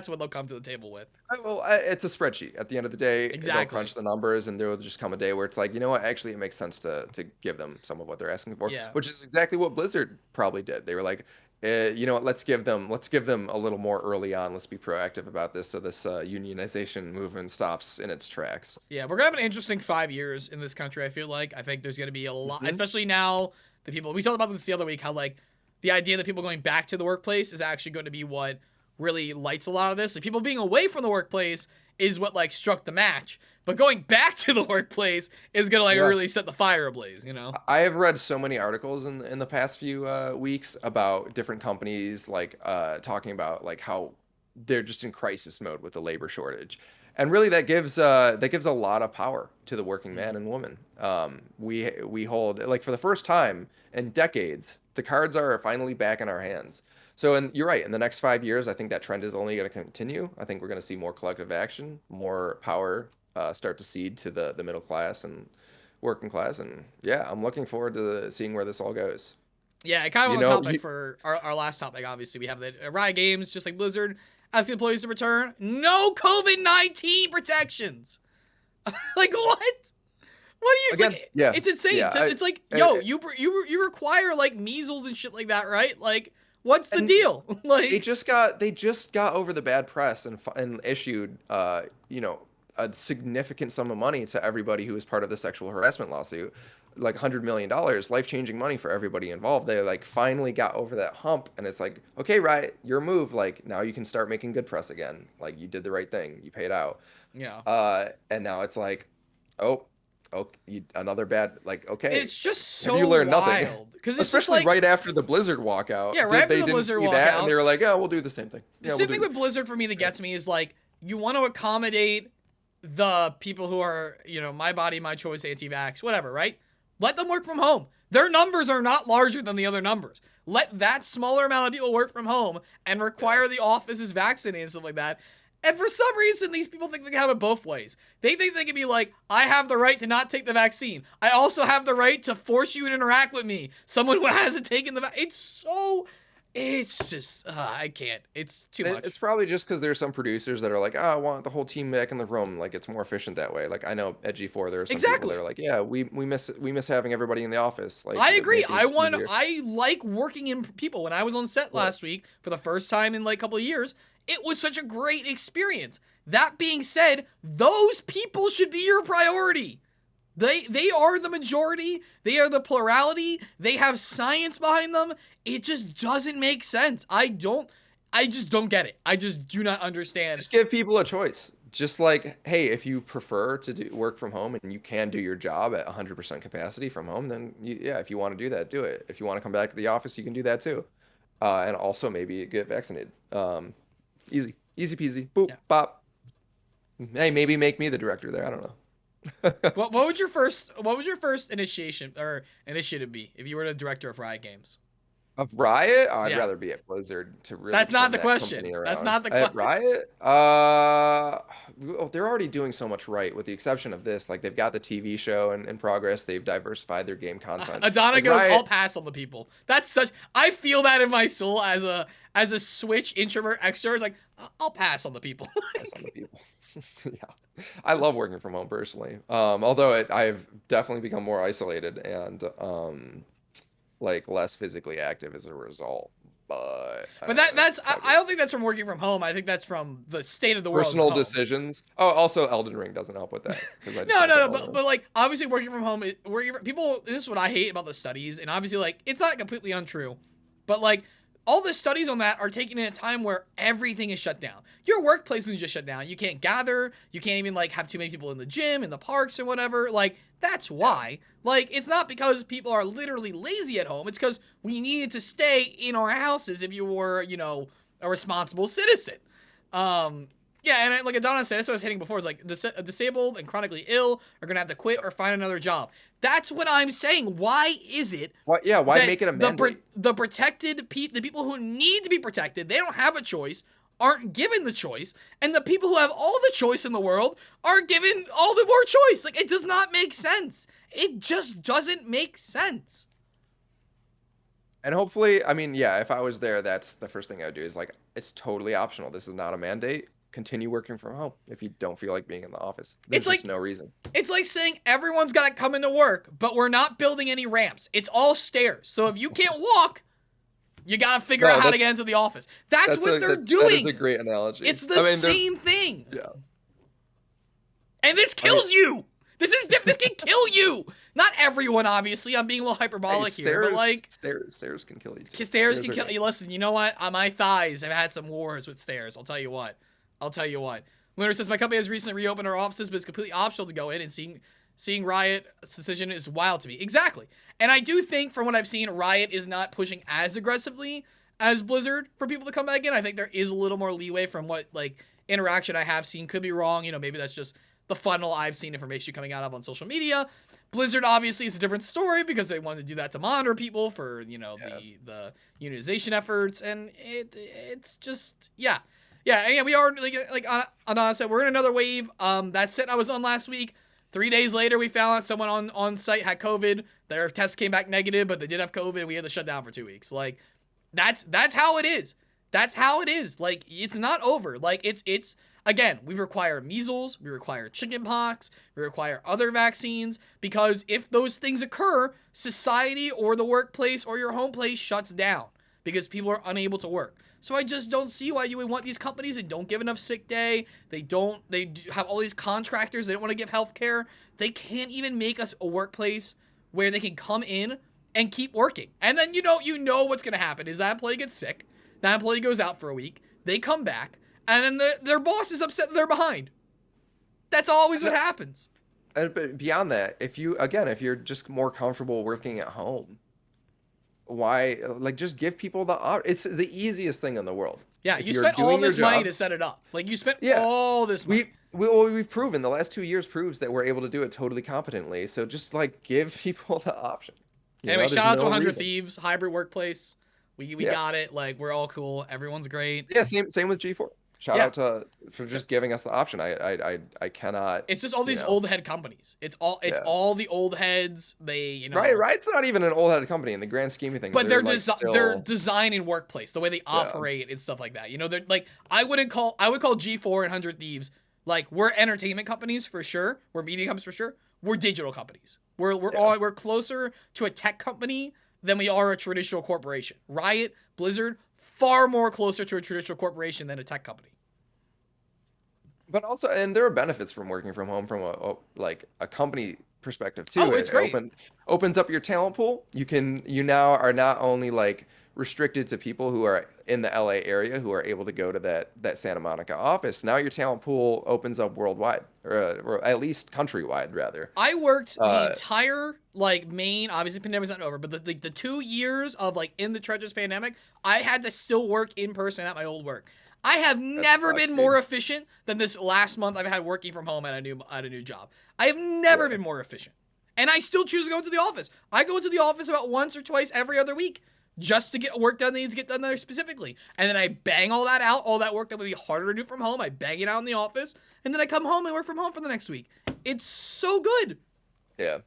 what they'll come to the table with. Well, it's a spreadsheet. At the end of the day, exactly. They'll crunch the numbers, and there will just come a day where it's you know what? Actually, it makes sense to give them some of what they're asking for. Yeah. Which is exactly what Blizzard probably did. They were like, you know what? Let's give them a little more early on. Let's be proactive about this, so this unionization movement stops in its tracks. Yeah, we're gonna have an interesting 5 years in this country. I feel like. I think there's gonna be a lot, especially now. The people we talked about this the other week, how the idea that people going back to the workplace is actually going to be what really lights a lot of this. People being away from the workplace is what struck the match, but going back to the workplace is gonna really set the fire ablaze. I have read so many articles in the past few weeks about different companies talking about how they're just in crisis mode with the labor shortage, and really that gives a lot of power to the working man and woman. We hold for the first time in decades, the cards are finally back in our hands. So, and you're right, in the next 5 years, I think that trend is only going to continue. I think we're going to see more collective action, more power start to cede to the middle class and working class. And yeah, I'm looking forward to seeing where this all goes. Yeah, kind of on topic for our last topic, obviously, we have the Riot Games, just like Blizzard, asking employees to return. No COVID-19 protections. What? What do you yeah, it's insane. Yeah, you require measles and shit like that, right? What's the deal? They just got over the bad press and issued a significant sum of money to everybody who was part of the sexual harassment lawsuit, $100 million, life-changing money for everybody involved. They finally got over that hump, and it's okay, Riot, your move. Now you can start making good press again. You did the right thing. You paid out. Yeah. And now it's another bad, okay. It's just so you learned wild. Nothing. Because especially right after the Blizzard walkout. Yeah, right after the Blizzard walkout. And they were like, oh, we'll do the same thing. The same thing with Blizzard for me that gets me is you want to accommodate the people who are, my body, my choice, anti-vax, whatever, right? Let them work from home. Their numbers are not larger than the other numbers. Let that smaller amount of people work from home and require the offices vaccinated and stuff like that. And for some reason, these people think they can have it both ways. They think they can be I have the right to not take the vaccine. I also have the right to force you to interact with me, someone who hasn't taken the vaccine. It's so It's just I can't. It's too much. It's probably just because there's some producers that are like, oh, I want the whole team back in the room. Like it's more efficient that way. Like I know at G4 there are some people that are like, yeah, we miss having everybody in the office. Like I it agree. makes it easier. I like working in people. When I was on set last week for the first time in like a couple of years, it was such a great experience. That being said, those people should be your priority. They are the majority. They are the plurality. They have science behind them. It just doesn't make sense. I just don't get it. I just do not understand. Just give people a choice. Just like, hey, if you prefer to work from home and you can do your job at 100% capacity from home, then if you want to do that, do it. If you want to come back to the office, you can do that too. And also maybe get vaccinated. Easy peasy. Boop, bop. Hey, maybe make me the director there. I don't know. What would your first initiative be if you were the director of Riot Games? Of Riot? Oh, I'd rather be at Blizzard to really. That's not turn the that question. company around. That's not the question. At Riot? They're already doing so much right, with the exception of this. Like they've got the TV show in progress. They've diversified their game content. Adana like, goes, Riot, I'll pass on the people. That's such. I feel that in my soul as a switch introvert extrovert. It's like I'll pass on the people. pass on the people. Yeah, I love working from home personally. Although I've definitely become more isolated and like less physically active as a result. But I don't think that's from working from home. I think that's from the state of the world. Personal decisions. Oh, also Elden Ring doesn't help with that. No. But like obviously working from home, people. This is what I hate about the studies, and obviously like it's not completely untrue, but like all the studies on that are taken in a time where everything is shut down. Your workplace is just shut down. You can't gather. You can't even like have too many people in the gym, in the parks, or whatever. Like that's why. Like it's not because people are literally lazy at home. It's because we needed to stay in our houses if you were, a responsible citizen. Yeah, and like Adana said, that's what I was hitting before. It's like disabled and chronically ill are gonna have to quit or find another job. That's what I'm saying. Why is it? Why make it a mandate? The protected the people who need to be protected, they don't have a choice, aren't given the choice, and the people who have all the choice in the world are given all the more choice. Like it does not make sense. It just doesn't make sense. And hopefully, I mean, yeah, if I was there, that's the first thing I would do is like, it's totally optional. This is not a mandate. Continue working from home if you don't feel like being in the office. There's just no reason. It's like saying everyone's got to come into work, but we're not building any ramps. It's all stairs. So if you can't walk, you got to figure out how to get into the office. That's what they're doing. That is a great analogy. It's the same thing. Yeah. And this kills you. This can kill you. Not everyone, obviously. I'm being a little hyperbolic here, but like stairs can kill you too. Stairs can kill you. Listen, you know what? On my thighs, I've had some wars with stairs. I'll tell you what. Lunar says my company has recently reopened our offices, but it's completely optional to go in, and seeing Riot's decision is wild to me. Exactly. And I do think, from what I've seen, Riot is not pushing as aggressively as Blizzard for people to come back in. I think there is a little more leeway from what like interaction I have seen. Could be wrong. Maybe that's just the funnel I've seen information coming out of on social media. Blizzard obviously is a different story because they wanted to do that to monitor people for the unionization efforts, and it's just yeah. We are like Anna said, we're in another wave. That set I was on last week. 3 days later, we found out someone on site had COVID. Their test came back negative, but they did have COVID. We had to shut down for 2 weeks. Like that's how it is. That's how it is. Like it's not over. Like it's again, we require measles, we require chickenpox, we require other vaccines, because if those things occur, society or the workplace or your home place shuts down because people are unable to work. So I just don't see why you would want these companies that don't give enough sick day. They have all these contractors. They don't want to give health care. They can't even make us a workplace where they can come in and keep working. And then you know what's going to happen is that employee gets sick. That employee goes out for a week. They come back. And then their boss is upset that they're behind. That's always what happens. But beyond that, if you're just more comfortable working at home, why just give people it's the easiest thing in the world. Yeah, you spent all this money to set it up. Like you spent all this money. We've proven the last 2 years proves that we're able to do it totally competently. So just give people the option. Anyway, shout out to 100 Thieves, hybrid workplace. We got it. Like we're all cool. Everyone's great. Yeah, same with G4. Shout Yeah. out to for just giving us the option. I cannot. It's just all these know. old head companies. It's Yeah. all the old heads. They, you know. Right. It's not even an old headed company in the grand scheme of things. But their like their design and workplace, the way they operate and stuff like that. You know, they're like I would call G4 and 100 Thieves like we're entertainment companies for sure. We're media companies for sure. We're digital companies. We're closer to a tech company than we are a traditional corporation. Riot, Blizzard, far more closer to a traditional corporation than a tech company. But also, and there are benefits from working from home from a company perspective too. Oh, it's great. Opens up your talent pool. You now are not only like restricted to people who are in the LA area who are able to go to that Santa Monica office. Now your talent pool opens up worldwide, or at least countrywide rather. I worked the entire like Maine, obviously pandemic's not over, but the 2 years of like in the trenches pandemic, I had to still work in person at my old work. I have never been more efficient than this last month I've had working from home at a new job. I have never been more efficient. And I still choose to go into the office. I go into the office about once or twice every other week just to get work done that needs to get done there specifically. And then I bang all that out, all that work that would be harder to do from home. I bang it out in the office. And then I come home and work from home for the next week. It's so good. Yeah.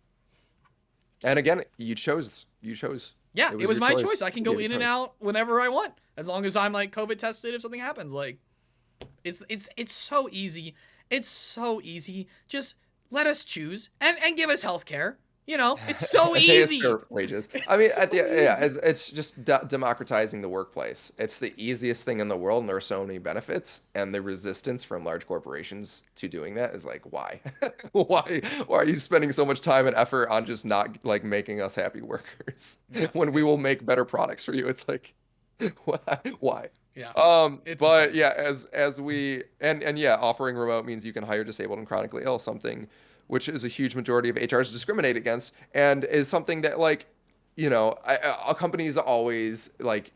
And again, you chose. Yeah, it was your my choice. I can go You in gave and choice. out whenever I want, as long as I'm like COVID tested if something happens. Like, it's so easy. It's so easy. Just let us choose and give us health care. You know, it's so And pay us easy. fair wages. I mean, so it's just democratizing the workplace. It's the easiest thing in the world, and there are so many benefits. And the resistance from large corporations to doing that is like, why? Why are you spending so much time and effort on just not like making us happy workers when we will make better products for you? It's like, why? Yeah. But yeah, as we and yeah, offering remote means you can hire disabled and chronically ill, something which is a huge majority of HRs discriminate against, and is something that like, you know, companies always like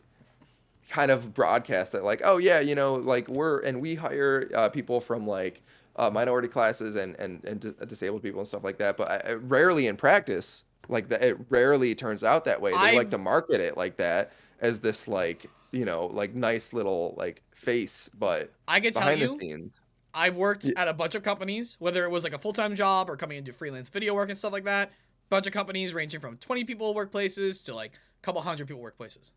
kind of broadcast that like, oh yeah, you know, like we hire people from like minority classes and disabled people and stuff like that, but rarely in practice like that. It rarely turns out that way. They like to market it like that as this like, you know, like nice little like face, but I can tell behind you, the scenes. I've worked at a bunch of companies, whether it was like a full-time job or coming into freelance video work and stuff like that. Bunch of companies ranging from 20 people workplaces to like a couple hundred people workplaces.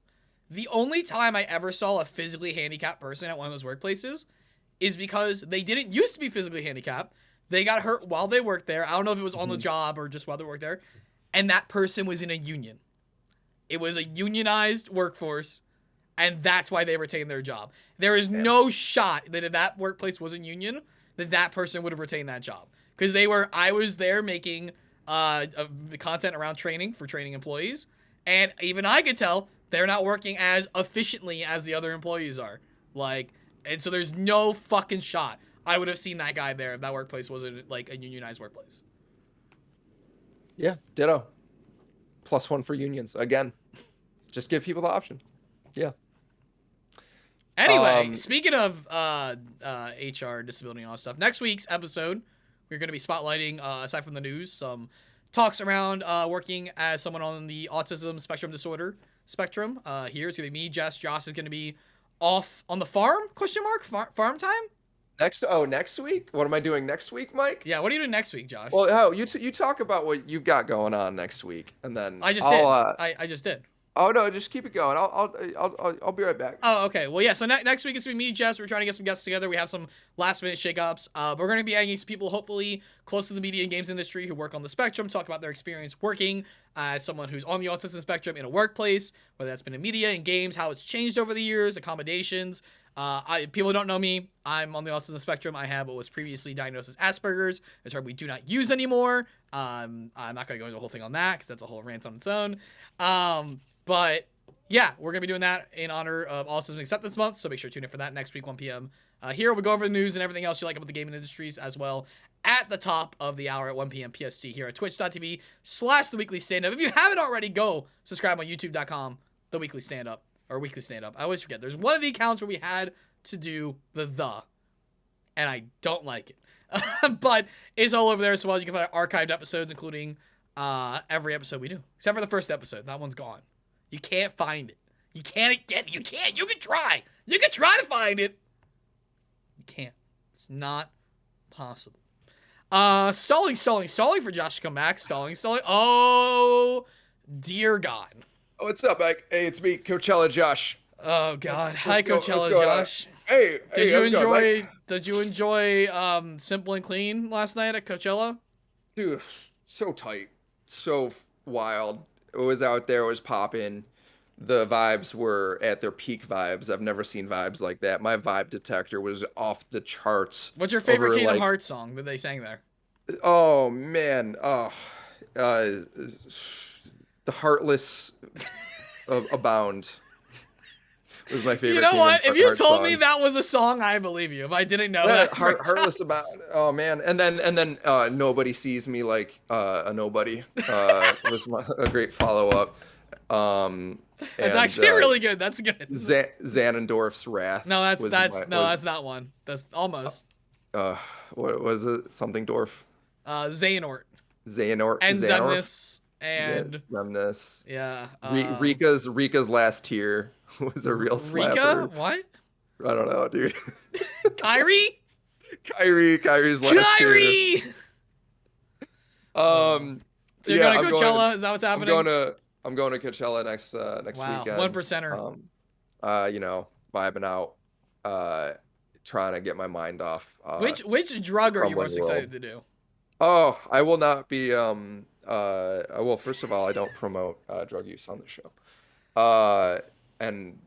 The only time I ever saw a physically handicapped person at one of those workplaces is because they didn't used to be physically handicapped. They got hurt while they worked there. I don't know if it was on the job or just while they worked there. And that person was in a union. It was a unionized workforce. And that's why they retained their job. There is no shot that if that workplace wasn't union, that person would have retained that job. Because I was there making the content around training for training employees. And even I could tell they're not working as efficiently as the other employees are. Like, and so there's no fucking shot I would have seen that guy there if that workplace wasn't like a unionized workplace. Yeah, ditto. +1 for unions. Again, just give people the option. Yeah. Anyway, speaking of HR, disability, and all that stuff, next week's episode, we're going to be spotlighting, aside from the news, some talks around working as someone on the autism spectrum disorder spectrum. Here, it's going to be me, Jess. Josh is going to be off on the farm, ? Farm time? Next week? What am I doing next week, Mike? Yeah, what are you doing next week, Josh? Well, you talk about what you've got going on next week, and then I just did. I just did. Oh no, just keep it going. I'll be right back. Oh, okay. Well, yeah. So next week it's gonna be me, Jess. We're trying to get some guests together. We have some last minute shakeups. But we're gonna be hanging some people, hopefully close to the media and games industry, who work on the spectrum, talk about their experience working as someone who's on the autism spectrum in a workplace, whether that's been in media and games, how it's changed over the years, accommodations. People who don't know me, I'm on the autism spectrum. I have what was previously diagnosed as Asperger's, a term we do not use anymore. I'm not gonna go into the whole thing on that because that's a whole rant on its own. But yeah, we're going to be doing that in honor of Autism Acceptance Month, so make sure to tune in for that next week, 1 p.m. Here we'll go over the news and everything else you like about the gaming industries as well at the top of the hour at 1 p.m. PST here at twitch.tv/theweeklystandup. If you haven't already, go subscribe on youtube.com, The Weekly Standup, or Weekly Standup. I always forget. There's one of the accounts where we had to do the, and I don't like it. But it's all over there as well. You can find our archived episodes, including every episode we do, except for the first episode. That one's gone. You can't find it. You can't get it. You can try. You can try to find it. You can't. It's not possible. Stalling for Josh to come back. Stalling. Oh, dear God. Oh, what's up, Mike? Hey, it's me, Coachella Josh. Oh God. Hi, what's Coachella going on? Josh. Hey, Did how's it going, Mike? Did you enjoy Simple and Clean last night at Coachella? Dude, so tight, so wild. It was out there, it was popping. The vibes were at their peak vibes. I've never seen vibes like that. My vibe detector was off the charts. What's your favorite over, Kingdom like- Hearts song that they sang there? Oh man, the Heartless Abound was my favorite. You know Kingdom what? If you Hearts told me song. that was a song, I believe you. If I didn't know Yeah, that, Heartless Abound. Oh man, and then Nobody Sees Me Like a Nobody was a great follow up. That's actually really good. That's good. Xanendorf's Wrath. No, that's was that's not one. That's almost. What was it? Something Dwarf. Xehanort Xehanort. and Xehanort? Zemnis and Zemnis. yeah. Rika's Last Tear was a real slapper. Rika? What? I don't know, dude. Kyrie? Kyrie's Last Tear. Kyrie! So So you're going to Coachella? Is that what's happening? I'm going to Coachella next Wow, weekend. 1%er. Vibing out, trying to get my mind off. Which drug are you crumbling most excited world. to do? Oh, I will not be. Well, first of all, I don't promote drug use on the show. And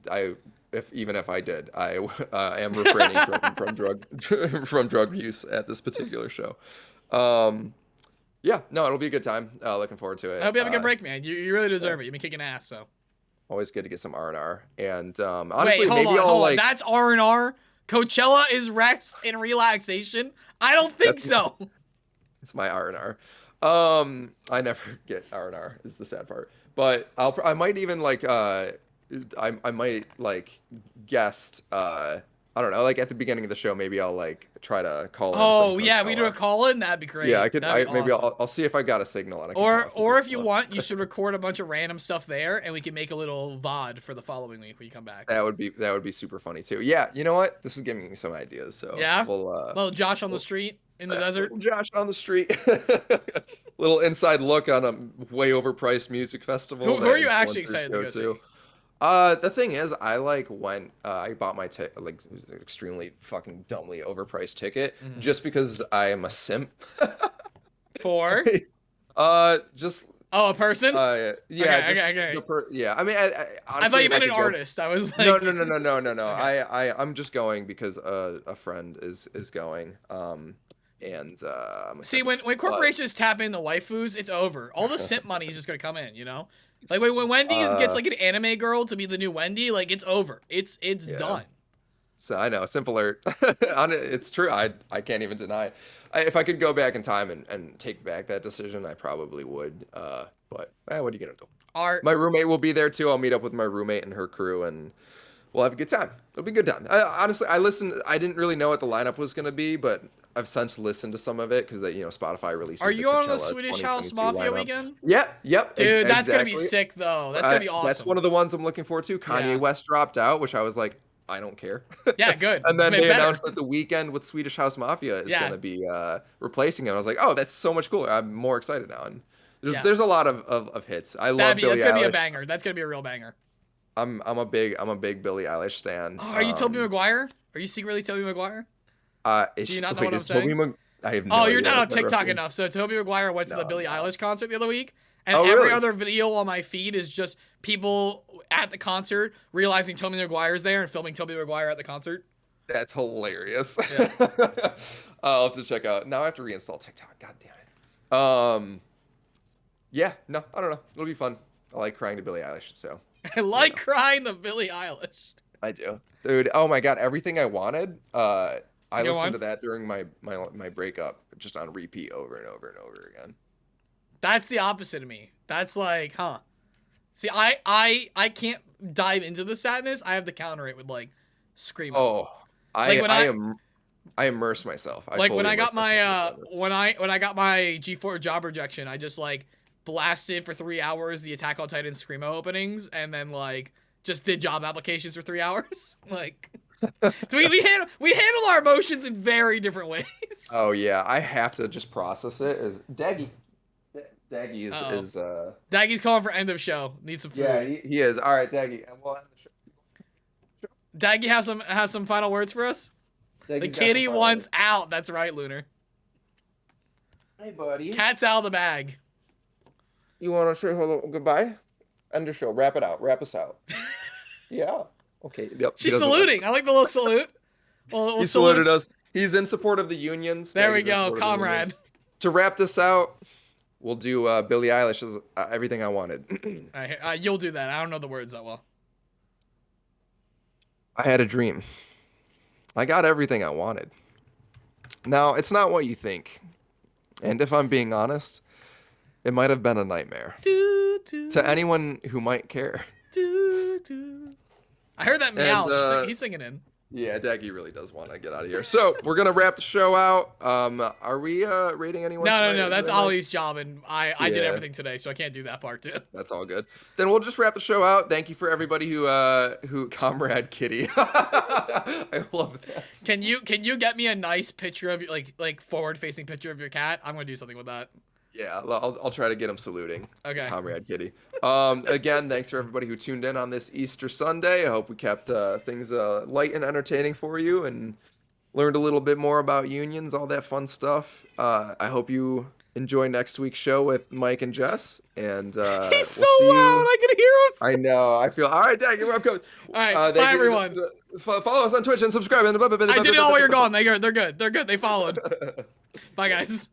even if I did, I am refraining from drug use at this particular show. Yeah, no, it'll be a good time. Looking forward to it. I hope you have a good break, man. You really deserve it. You've been kicking ass, so. Always good to get some R&R. And honestly, Wait, hold maybe on, I'll hold on. like. That's R&R? Coachella is rest and relaxation? I don't think so. It's my R&R. I never get R&R is the sad part. But I might even like I might like guest I don't know, like at the beginning of the show maybe I'll like try to call in. Oh from yeah, we do a Coachella. call in. That'd be great. Yeah, I could. That'd be Maybe awesome. I'll see if I got a signal. And I can call in Or from if you Coachella. want, you should record a bunch of random stuff there, and we can make a little VOD for the following week when you come back. That would be super funny too. Yeah, you know what? This is giving me some ideas. So Yeah? we'll Little Josh on the street in the desert. little Josh on the street. Little inside look on a way overpriced music festival. Who that are you actually influencers excited to go see? The thing is, I like went. I bought my like extremely fucking dumbly overpriced ticket Mm-hmm. just because I am a simp. For? Just Oh, a person? yeah. Okay, just okay. yeah. I mean, I honestly, I thought you if meant an could go- artist. I was like, No. Okay. I'm just going because a friend is going. And I'm See, when corporations tap into waifus, it's over. All the simp money is just gonna come in, you know? Like when Wendy's gets like an anime girl to be the new Wendy, like it's over. It's done. So I know, simple alert. It's true. I can't even deny it. If I could go back in time and take back that decision, I probably would. But what are you gonna do? My roommate will be there too. I'll meet up with my roommate and her crew, and we'll have a good time. It'll be a good time. Honestly, I listened. I didn't really know what the lineup was gonna be, but I've since listened to some of it because Spotify releases. Are the you on the Coachella Swedish House 2022 Mafia lineup. weekend? Yep. Dude, that's gonna be exactly. sick though. That's gonna be awesome. That's one of the ones I'm looking forward to. Kanye Yeah. West dropped out, which I was like, I don't care. Yeah, good. And then Been they better. announced that the weekend with Swedish House Mafia is Yeah. going to be replacing it. I was like, oh, that's so much cooler. I'm more excited now. And Yeah. there's a lot of hits. I love Billie That's gonna be a Eilish. banger. That's gonna be a real banger. I'm a big Billie Eilish stan. Oh, are you Tobey Maguire? Are you secretly Tobey Maguire? Do you not know what I'm saying? I have no Oh, idea you're not what on that TikTok reference- enough. So Tobey Maguire went to the No, Billie no. Eilish concert the other week, and Oh, every really? other video on my feed is just people at the concert realizing Tobey Maguire's there and filming Tobey Maguire at the concert. That's hilarious. Yeah. I'll have to check out. Now I have to reinstall TikTok. God damn it. Yeah, no, I don't know. It'll be fun. I like crying to Billie Eilish, so I like crying to Billie Eilish. I do. Dude, oh my god, Everything I Wanted. I a good listened one. to that during my breakup, just on repeat over and over and over again. That's the opposite of me. That's like, huh? See, I can't dive into the sadness. I have to counter it with like screaming. Oh, Like when I immerse myself. like when fully I got immerse my myself in sadness. when I got my G4 job rejection, I just like blasted for 3 hours the Attack on Titan Screamo openings, and then like just did job applications for 3 hours. Like We handle our emotions in very different ways. Oh yeah, I have to just process it. Is Daggy? Daggy Uh-oh. is Daggy's calling for end of show. Need some food. yeah, he is. All right, Daggy. We'll end the show. Daggy has some final words for us. Daggy's The got kitty some final wants words. out. That's right, Lunar. Hey, buddy. Cat's out of the bag. You want to say hello, goodbye? End the show. Wrap it out. Wrap us out. Yeah. Okay. Yep. he She's doesn't saluting. I like the little salute. Well, He saluted us. He's in support of the unions. There we Daggy's in go, support of the comrade. unions. To wrap this out, we'll do Billie Eilish's "Everything I Wanted." All right, you'll do that. I don't know the words that well. I had a dream. I got everything I wanted. Now, it's not what you think. And if I'm being honest, it might have been a nightmare. Do, do, To anyone who might care. do, do. I heard that meow. He's singing in. Yeah, Daggy really does want to get out of here. So, we're going to wrap the show out. Are we rating anyone? No. tonight? That's Ollie's job, and I did Yeah. everything today, so I can't do that part too. That's all good. Then we'll just wrap the show out. Thank you for everybody who Comrade Kitty. I love that. Can you get me a nice picture of like forward facing picture of your cat? I'm gonna do something with that. Yeah, I'll try to get him saluting. Okay. Comrade Kitty. Again, thanks for everybody who tuned in on this Easter Sunday. I hope we kept things light and entertaining for you and learned a little bit more about unions, all that fun stuff. I hope you enjoy next week's show with Mike and Jess. And He's we'll so see loud. you. I can hear him. I know. I feel all right. Dang, I'm coming. All right. Thank Bye, you. everyone. Follow us on Twitch and subscribe. I did it all while you're gone. They're good. They're good. They followed. Bye, guys.